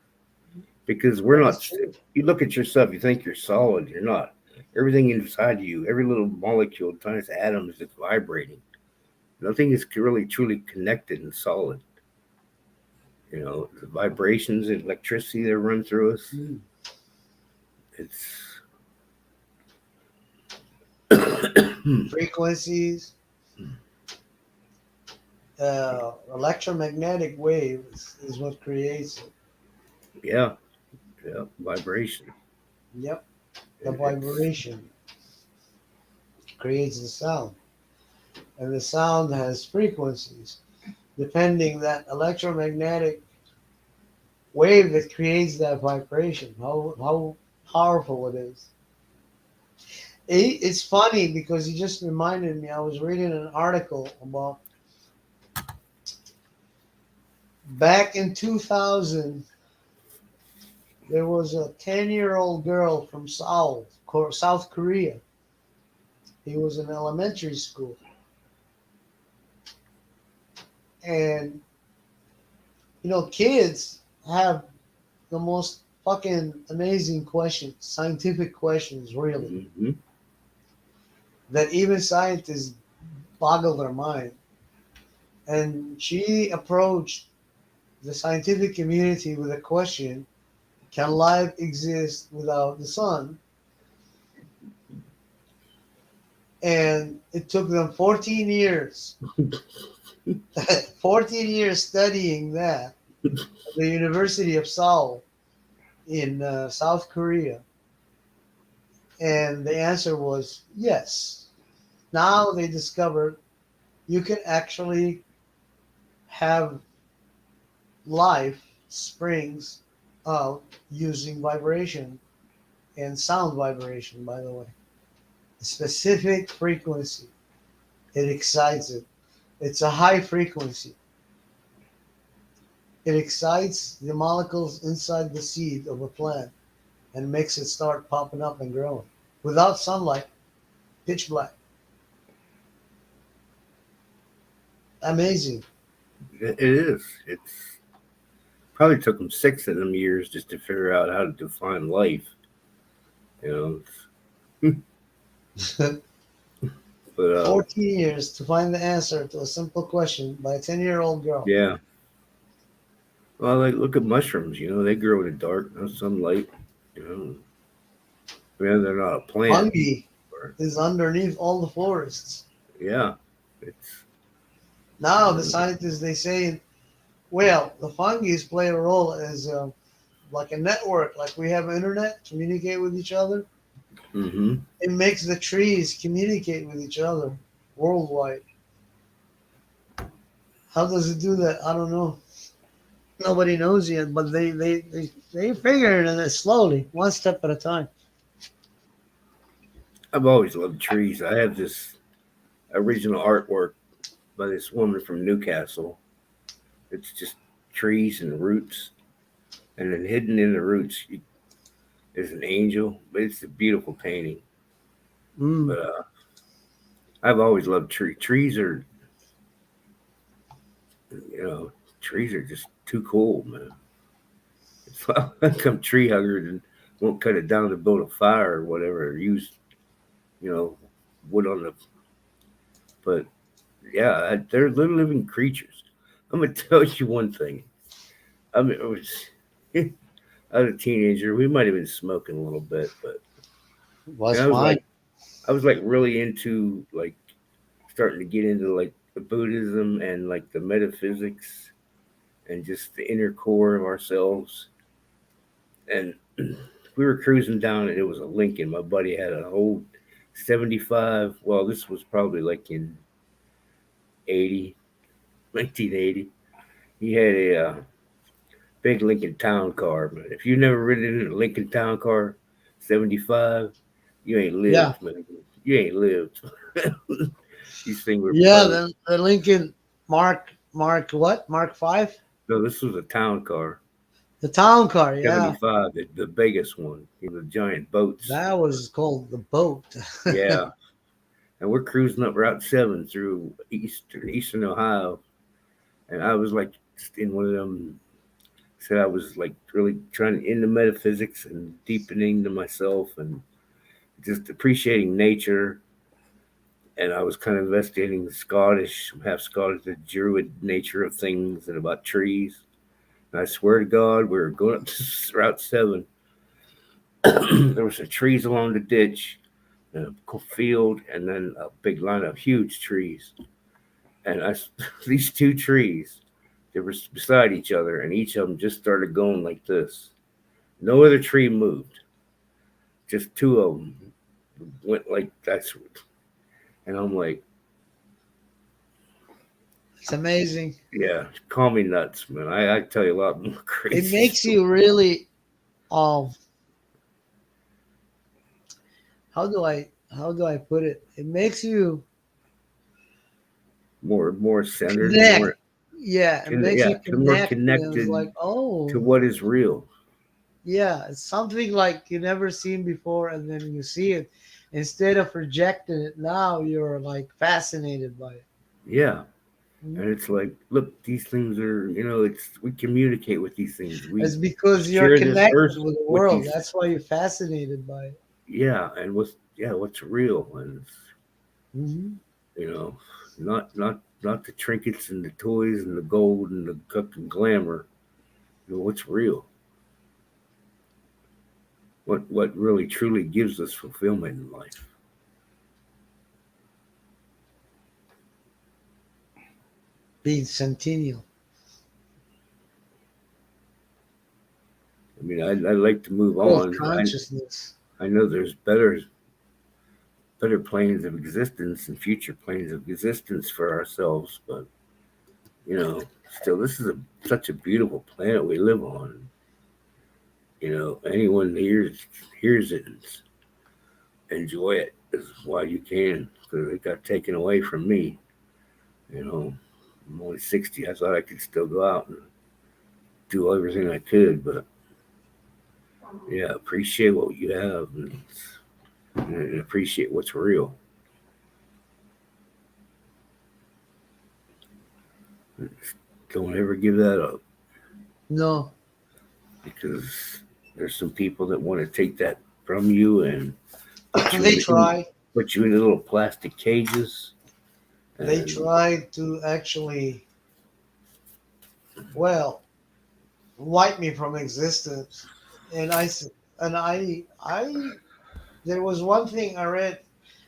because we're not That's true. you look at yourself, you think you're solid, you're not. Everything inside you, every little molecule, tiniest atom is just vibrating. Nothing is really truly connected and solid. You know, the vibrations and electricity that run through us, Mm. it's Frequencies, electromagnetic waves is what creates it. yeah, vibration. Yep. The It's- vibration creates the sound. And the sound has frequencies. Depending that electromagnetic wave that creates that vibration, how powerful it is. It's funny because you just reminded me. I was reading an article about back in 2000. There was a 10-year-old girl from South Korea. He was in elementary school. And, kids have the most fucking amazing questions, scientific questions, really, Mhm. that even scientists boggle their mind. And she approached the scientific community with a question: can life exist without the sun? And it took them 14 years, 14 years studying that at the University of Seoul in South Korea. And the answer was yes. Now they discovered you can actually have life springs out using vibration and sound vibration, by the way. A specific frequency. It excites it. It's a high frequency. It excites the molecules inside the seed of a plant and makes it start popping up and growing. Without sunlight, pitch black. Amazing. It is. It's probably took them 6 of them years just to figure out how to define life. You know, but 14 years to find the answer to a simple question by a 10-year-old girl. yeah. Well, like look at mushrooms. They grow in the dark, no sunlight. You know, they're not a plant. Fungi is underneath all the forests. Yeah, it's Now the scientists, they say, well, the fungi play a role as like a network, like we have internet, communicate with each other. mm-hmm. It makes the trees communicate with each other worldwide. How does it do that? I don't know. Nobody knows yet, but they figure it slowly, one step at a time. I've always loved trees. I have this original artwork by this woman from Newcastle. It's just trees and roots, and then hidden in the roots is an angel. But it's a beautiful painting. Mm. But I've always loved trees. Trees are just too cool, man. It's come tree huggers and won't cut it down to build a fire or whatever, or use, wood on the. But yeah, they're living creatures. I'm gonna tell you one thing. I mean, I was a teenager. We might have been smoking a little bit, but Was I was fine. I was like really into like starting to get into like the Buddhism and like the metaphysics and just the inner core of ourselves. And we were cruising down, and it was a Lincoln. My buddy had an old 75. Well, this was probably like in 1980. He had a big Lincoln Town Car. Man, if you've never ridden in a Lincoln Town Car, 75, you ain't lived, Yeah. man. You ain't lived. These things were Yeah, probably- the Lincoln Mark what? Mark 5? No, this was a town car. The town car, yeah. 75, the biggest one. The giant boats. That was called the boat. Yeah. And we're cruising up Route 7 through eastern Ohio. And I was like just in one of them. Said I was like really trying into metaphysics and deepening to myself and just appreciating nature. And I was kind of investigating the Scottish, half Scottish, the Druid nature of things and about trees. And I swear to God, we were going up to Route 7. There was some trees along the ditch, and a field, and then a big line of huge trees. And these two trees, they were beside each other, and each of them just started going like this. No other tree moved. Just two of them went like that's. And I'm like, It's amazing. yeah, call me nuts, man. I tell you a lot more crazy. It makes you really how do I put it? It makes you more centered, connect. more Yeah, it makes you more connect. connected It's like, oh, to what is real. yeah, it's something like you never seen before, and then you see it. Instead of rejecting it, now you're like fascinated by it. Yeah. Mhm. And it's like, look, these things are, we communicate with these things. We It's because you're share this connected earth with the with world. these, That's why you're fascinated by it. yeah, and what's real, and Hmm. you know, not the trinkets and the toys and the gold and the guck and glamour. What's real? What really truly gives us fulfillment in life? Being centennial. I mean, I'd like to move World on. consciousness. I know there's better planes of existence and future planes of existence for ourselves, but you know, still, this is such a beautiful planet we live on. Anyone hears it and enjoy it as while you can, because it got taken away from me. I'm only 60. I thought I could still go out and do everything I could, but yeah, appreciate what you have and appreciate what's real. Don't ever give that up, No, because there's some people that want to take that from you and put you they in try. put you in little plastic cages. They And try to actually, well, wipe me from existence. And I, there was one thing I read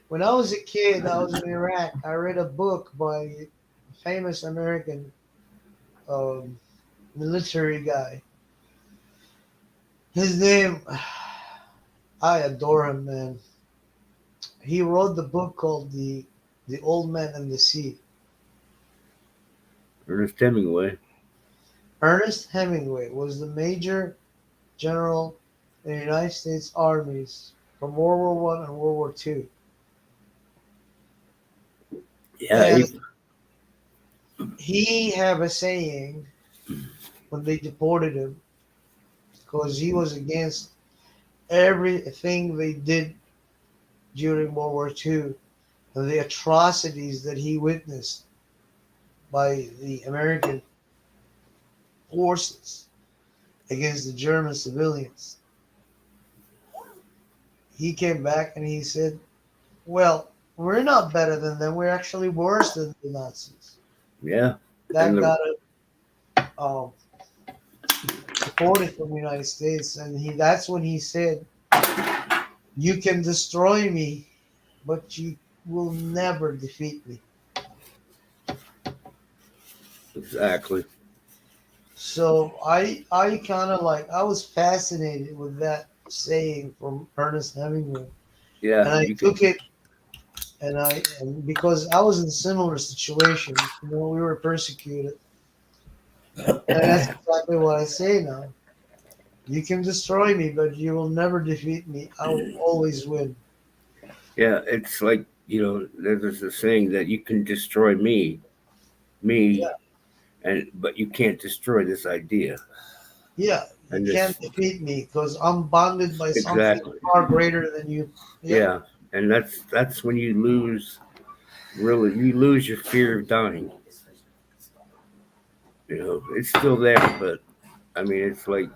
when I was a kid. I was in Iraq. I read a book by a famous American um, military guy. His name, I adore him, man. He wrote the book called the Old Man and the Sea. Ernest Hemingway. Ernest Hemingway was the major general in the United States armies from World War One and World War Two. Yeah, And he have a saying when they deported him because he was against everything they did during World War Two and the atrocities that he witnessed by the American forces against the German civilians. He came back and he said, well, we're not better than them. We're actually worse than the Nazis. yeah, That and got him deported from the United States. And that's when he said, you can destroy me, but you will never defeat me. exactly. So I kind of like, I was fascinated with that saying from Ernest Hemingway. And Yeah, I you can. took it and because I was in a similar situation, we were persecuted. And that's exactly what I say now. You can destroy me, but you will never defeat me. I will always win. Yeah, it's like there's a saying that you can destroy me, Yeah, but you can't destroy this idea yeah. You and this can't defeat me because I'm bonded by something exactly. far greater than you. Yeah, Yeah, and that's when you lose your fear of dying. It's still there, but I mean, it's like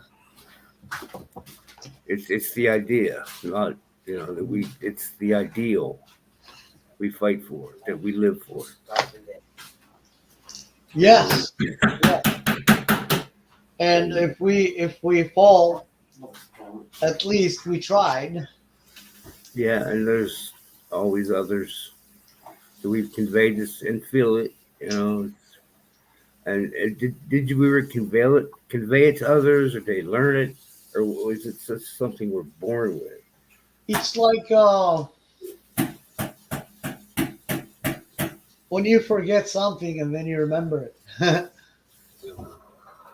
it's the idea, not that it's the ideal we fight for, that we live for. You know, yes. Yeah. And and if we fall, at least we tried. yeah, and there's always others that we've conveyed this and feel it. And did you ever convey it to others, or they learn it, or was it just something we're born with? It's like when you forget something and then you remember it.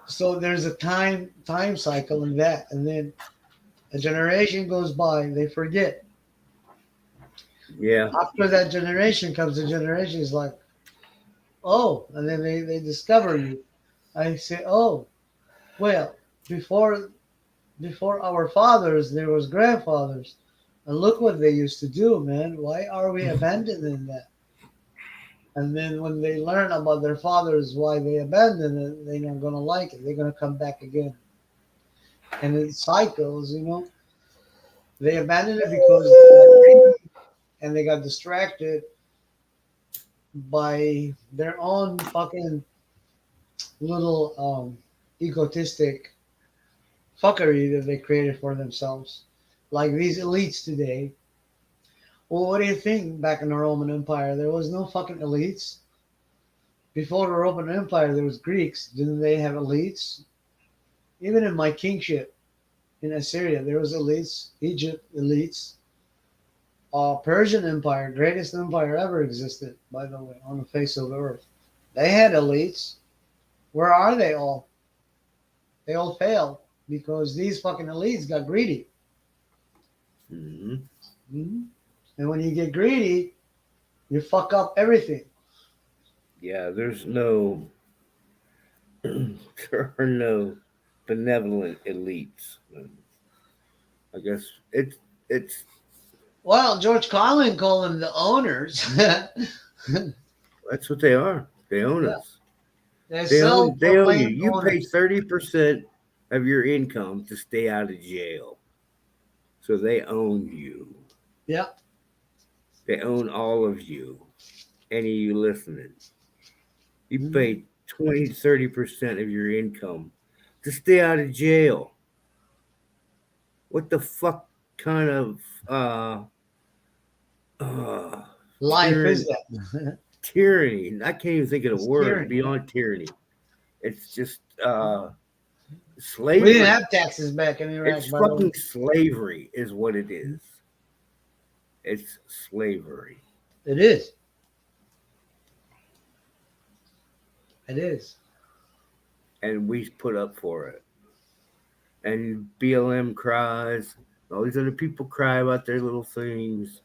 So there's a time cycle in that, and then a generation goes by, they forget. Yeah, After that generation comes a generation is like, oh, and then they discover you. I say, oh, well, before our fathers, there was grandfathers. And look what they used to do, man. Why are we abandoning that? And then when they learn about their fathers, why they abandoned it, they're not gonna like it. They're gonna come back again. And it cycles, you know. They abandoned it because they got greedy and they got distracted by their own fucking little egotistic fuckery that they created for themselves. Like these elites today. Well, what do you think back in the Roman Empire? There was no fucking elites. Before the Roman Empire, there was Greeks. Didn't they have elites? Even in my kingship in Assyria, there was elites. Egypt, elites. Persian Empire, greatest empire ever existed, by the way, on the face of the earth. They had elites. Where are they all? They all failed because these fucking elites got greedy. Hmm. Mhm. And when you get greedy, you fuck up everything. Yeah, there's no, there are no benevolent elites. I guess it's Well, George Carlin called them the owners. that's what they are. They own Yeah. us. They're They own you. self-proclaimed You pay owners. 30% of your income to stay out of jail. So they own you. Yeah. They own all of you. Any of you listening. You Mhm. pay 20, 30% of your income to stay out of jail. What the fuck kind of uh Life is that. tyranny? I can't even think of the It's word tyranny. beyond tyranny. It's just We slavery. didn't have taxes back in Iraq, It's by the way. fucking slavery, is what it is. It's slavery. It is. It is. And we put up for it. And BLM cries. All these other people cry about their little things.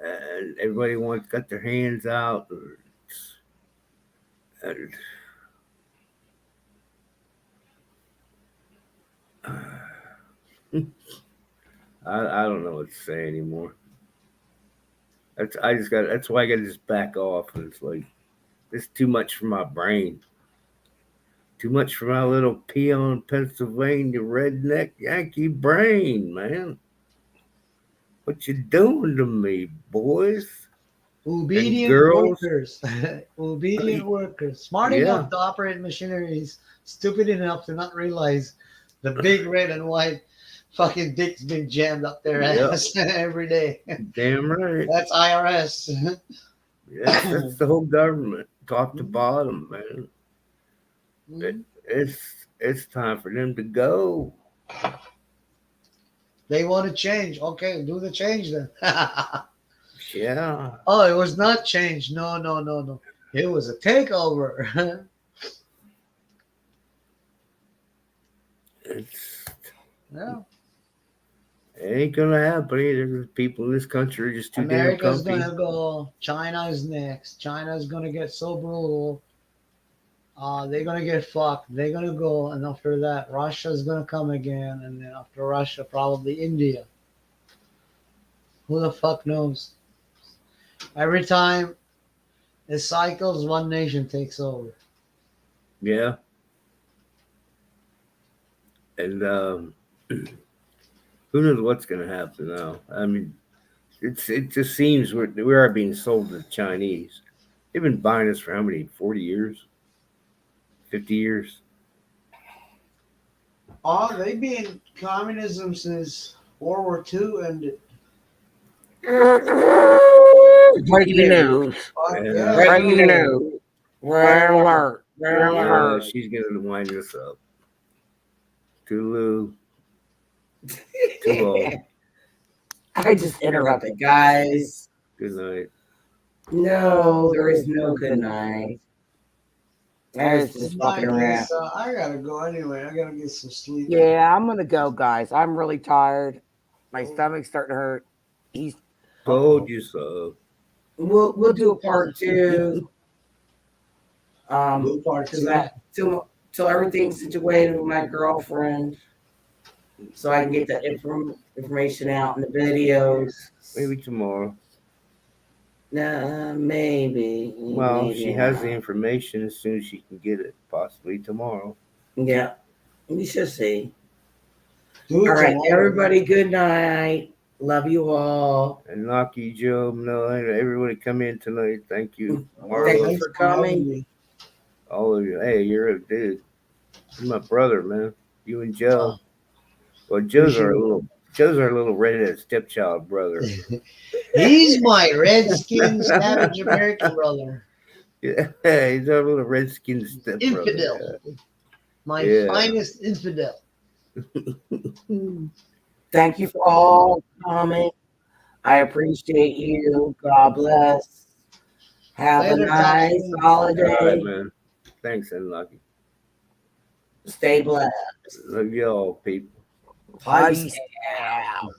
And everybody got their hands out. And, I don't know what to say anymore. That's why I gotta just back off. And it's like it's too much for my brain. Too much for my little peon Pennsylvania redneck Yankee brain, man. What you doing to me, boys and Obedient girls? workers. Obedient workers. Smart Yeah. enough to operate machineries. Stupid enough to not realize the big red and white fucking dicks being jammed up their Yep. ass every day. Damn right. That's IRS. Yeah, that's the whole government, top to bottom, man. It's time for them to go. They want to change. Okay, do the change then. Yeah. Oh, it was not change. No. It was a takeover. It's Yeah. it ain't gonna happen either. The people in this country are just too America's damn comfy. gonna go. China is next. China's gonna get so brutal. They're gonna get fucked. They're gonna go, and after that, Russia's gonna come again, and then after Russia, probably India. Who the fuck knows? Every time it cycles, one nation takes over. Yeah. And who knows what's gonna happen now? I mean, it just seems we are being sold to the Chinese. They've been buying us for how many? 40 years? 50 years? Oh, they've been in communism since World War II ended. Breaking news. Yeah. Breaking news. Red alert. Red alert. She's gonna wind us up. Tulu. Too long. I just interrupted, guys. Good night. No, there is no good night. That is just fucking rap. I gotta go anyway. I gotta get some sleep. Yeah, I'm gonna go, guys. I'm really tired. My stomach's starting to hurt. He's Told you so. We'll do a part two. Blue part Till everything's situated with my girlfriend. so I can get the information out in the videos. Maybe tomorrow. Nah, maybe. Well, maybe she has not. the information as soon as she can get it. Possibly tomorrow. Yeah, we shall see. Do it All right, tomorrow. everybody, good night. Love you all. And Naki, Joe, Miller, everybody come in tonight. Thank you. Thank Marlo, you Thanks for coming. having me. all of you. Hey, you're a dude. You're my brother, man. You and Joe. Well, Joe's our little redhead stepchild brother. He's my red-skinned savage American brother. Yeah, he's our little redskin stepbrother. Infidel. My Yeah. finest infidel. Thank you for all coming. I appreciate you. God bless. Have Later, a nice Captain. All right, holiday. man. Thanks, and Lucky. Stay blessed. Love y'all, people. Peace Peace out.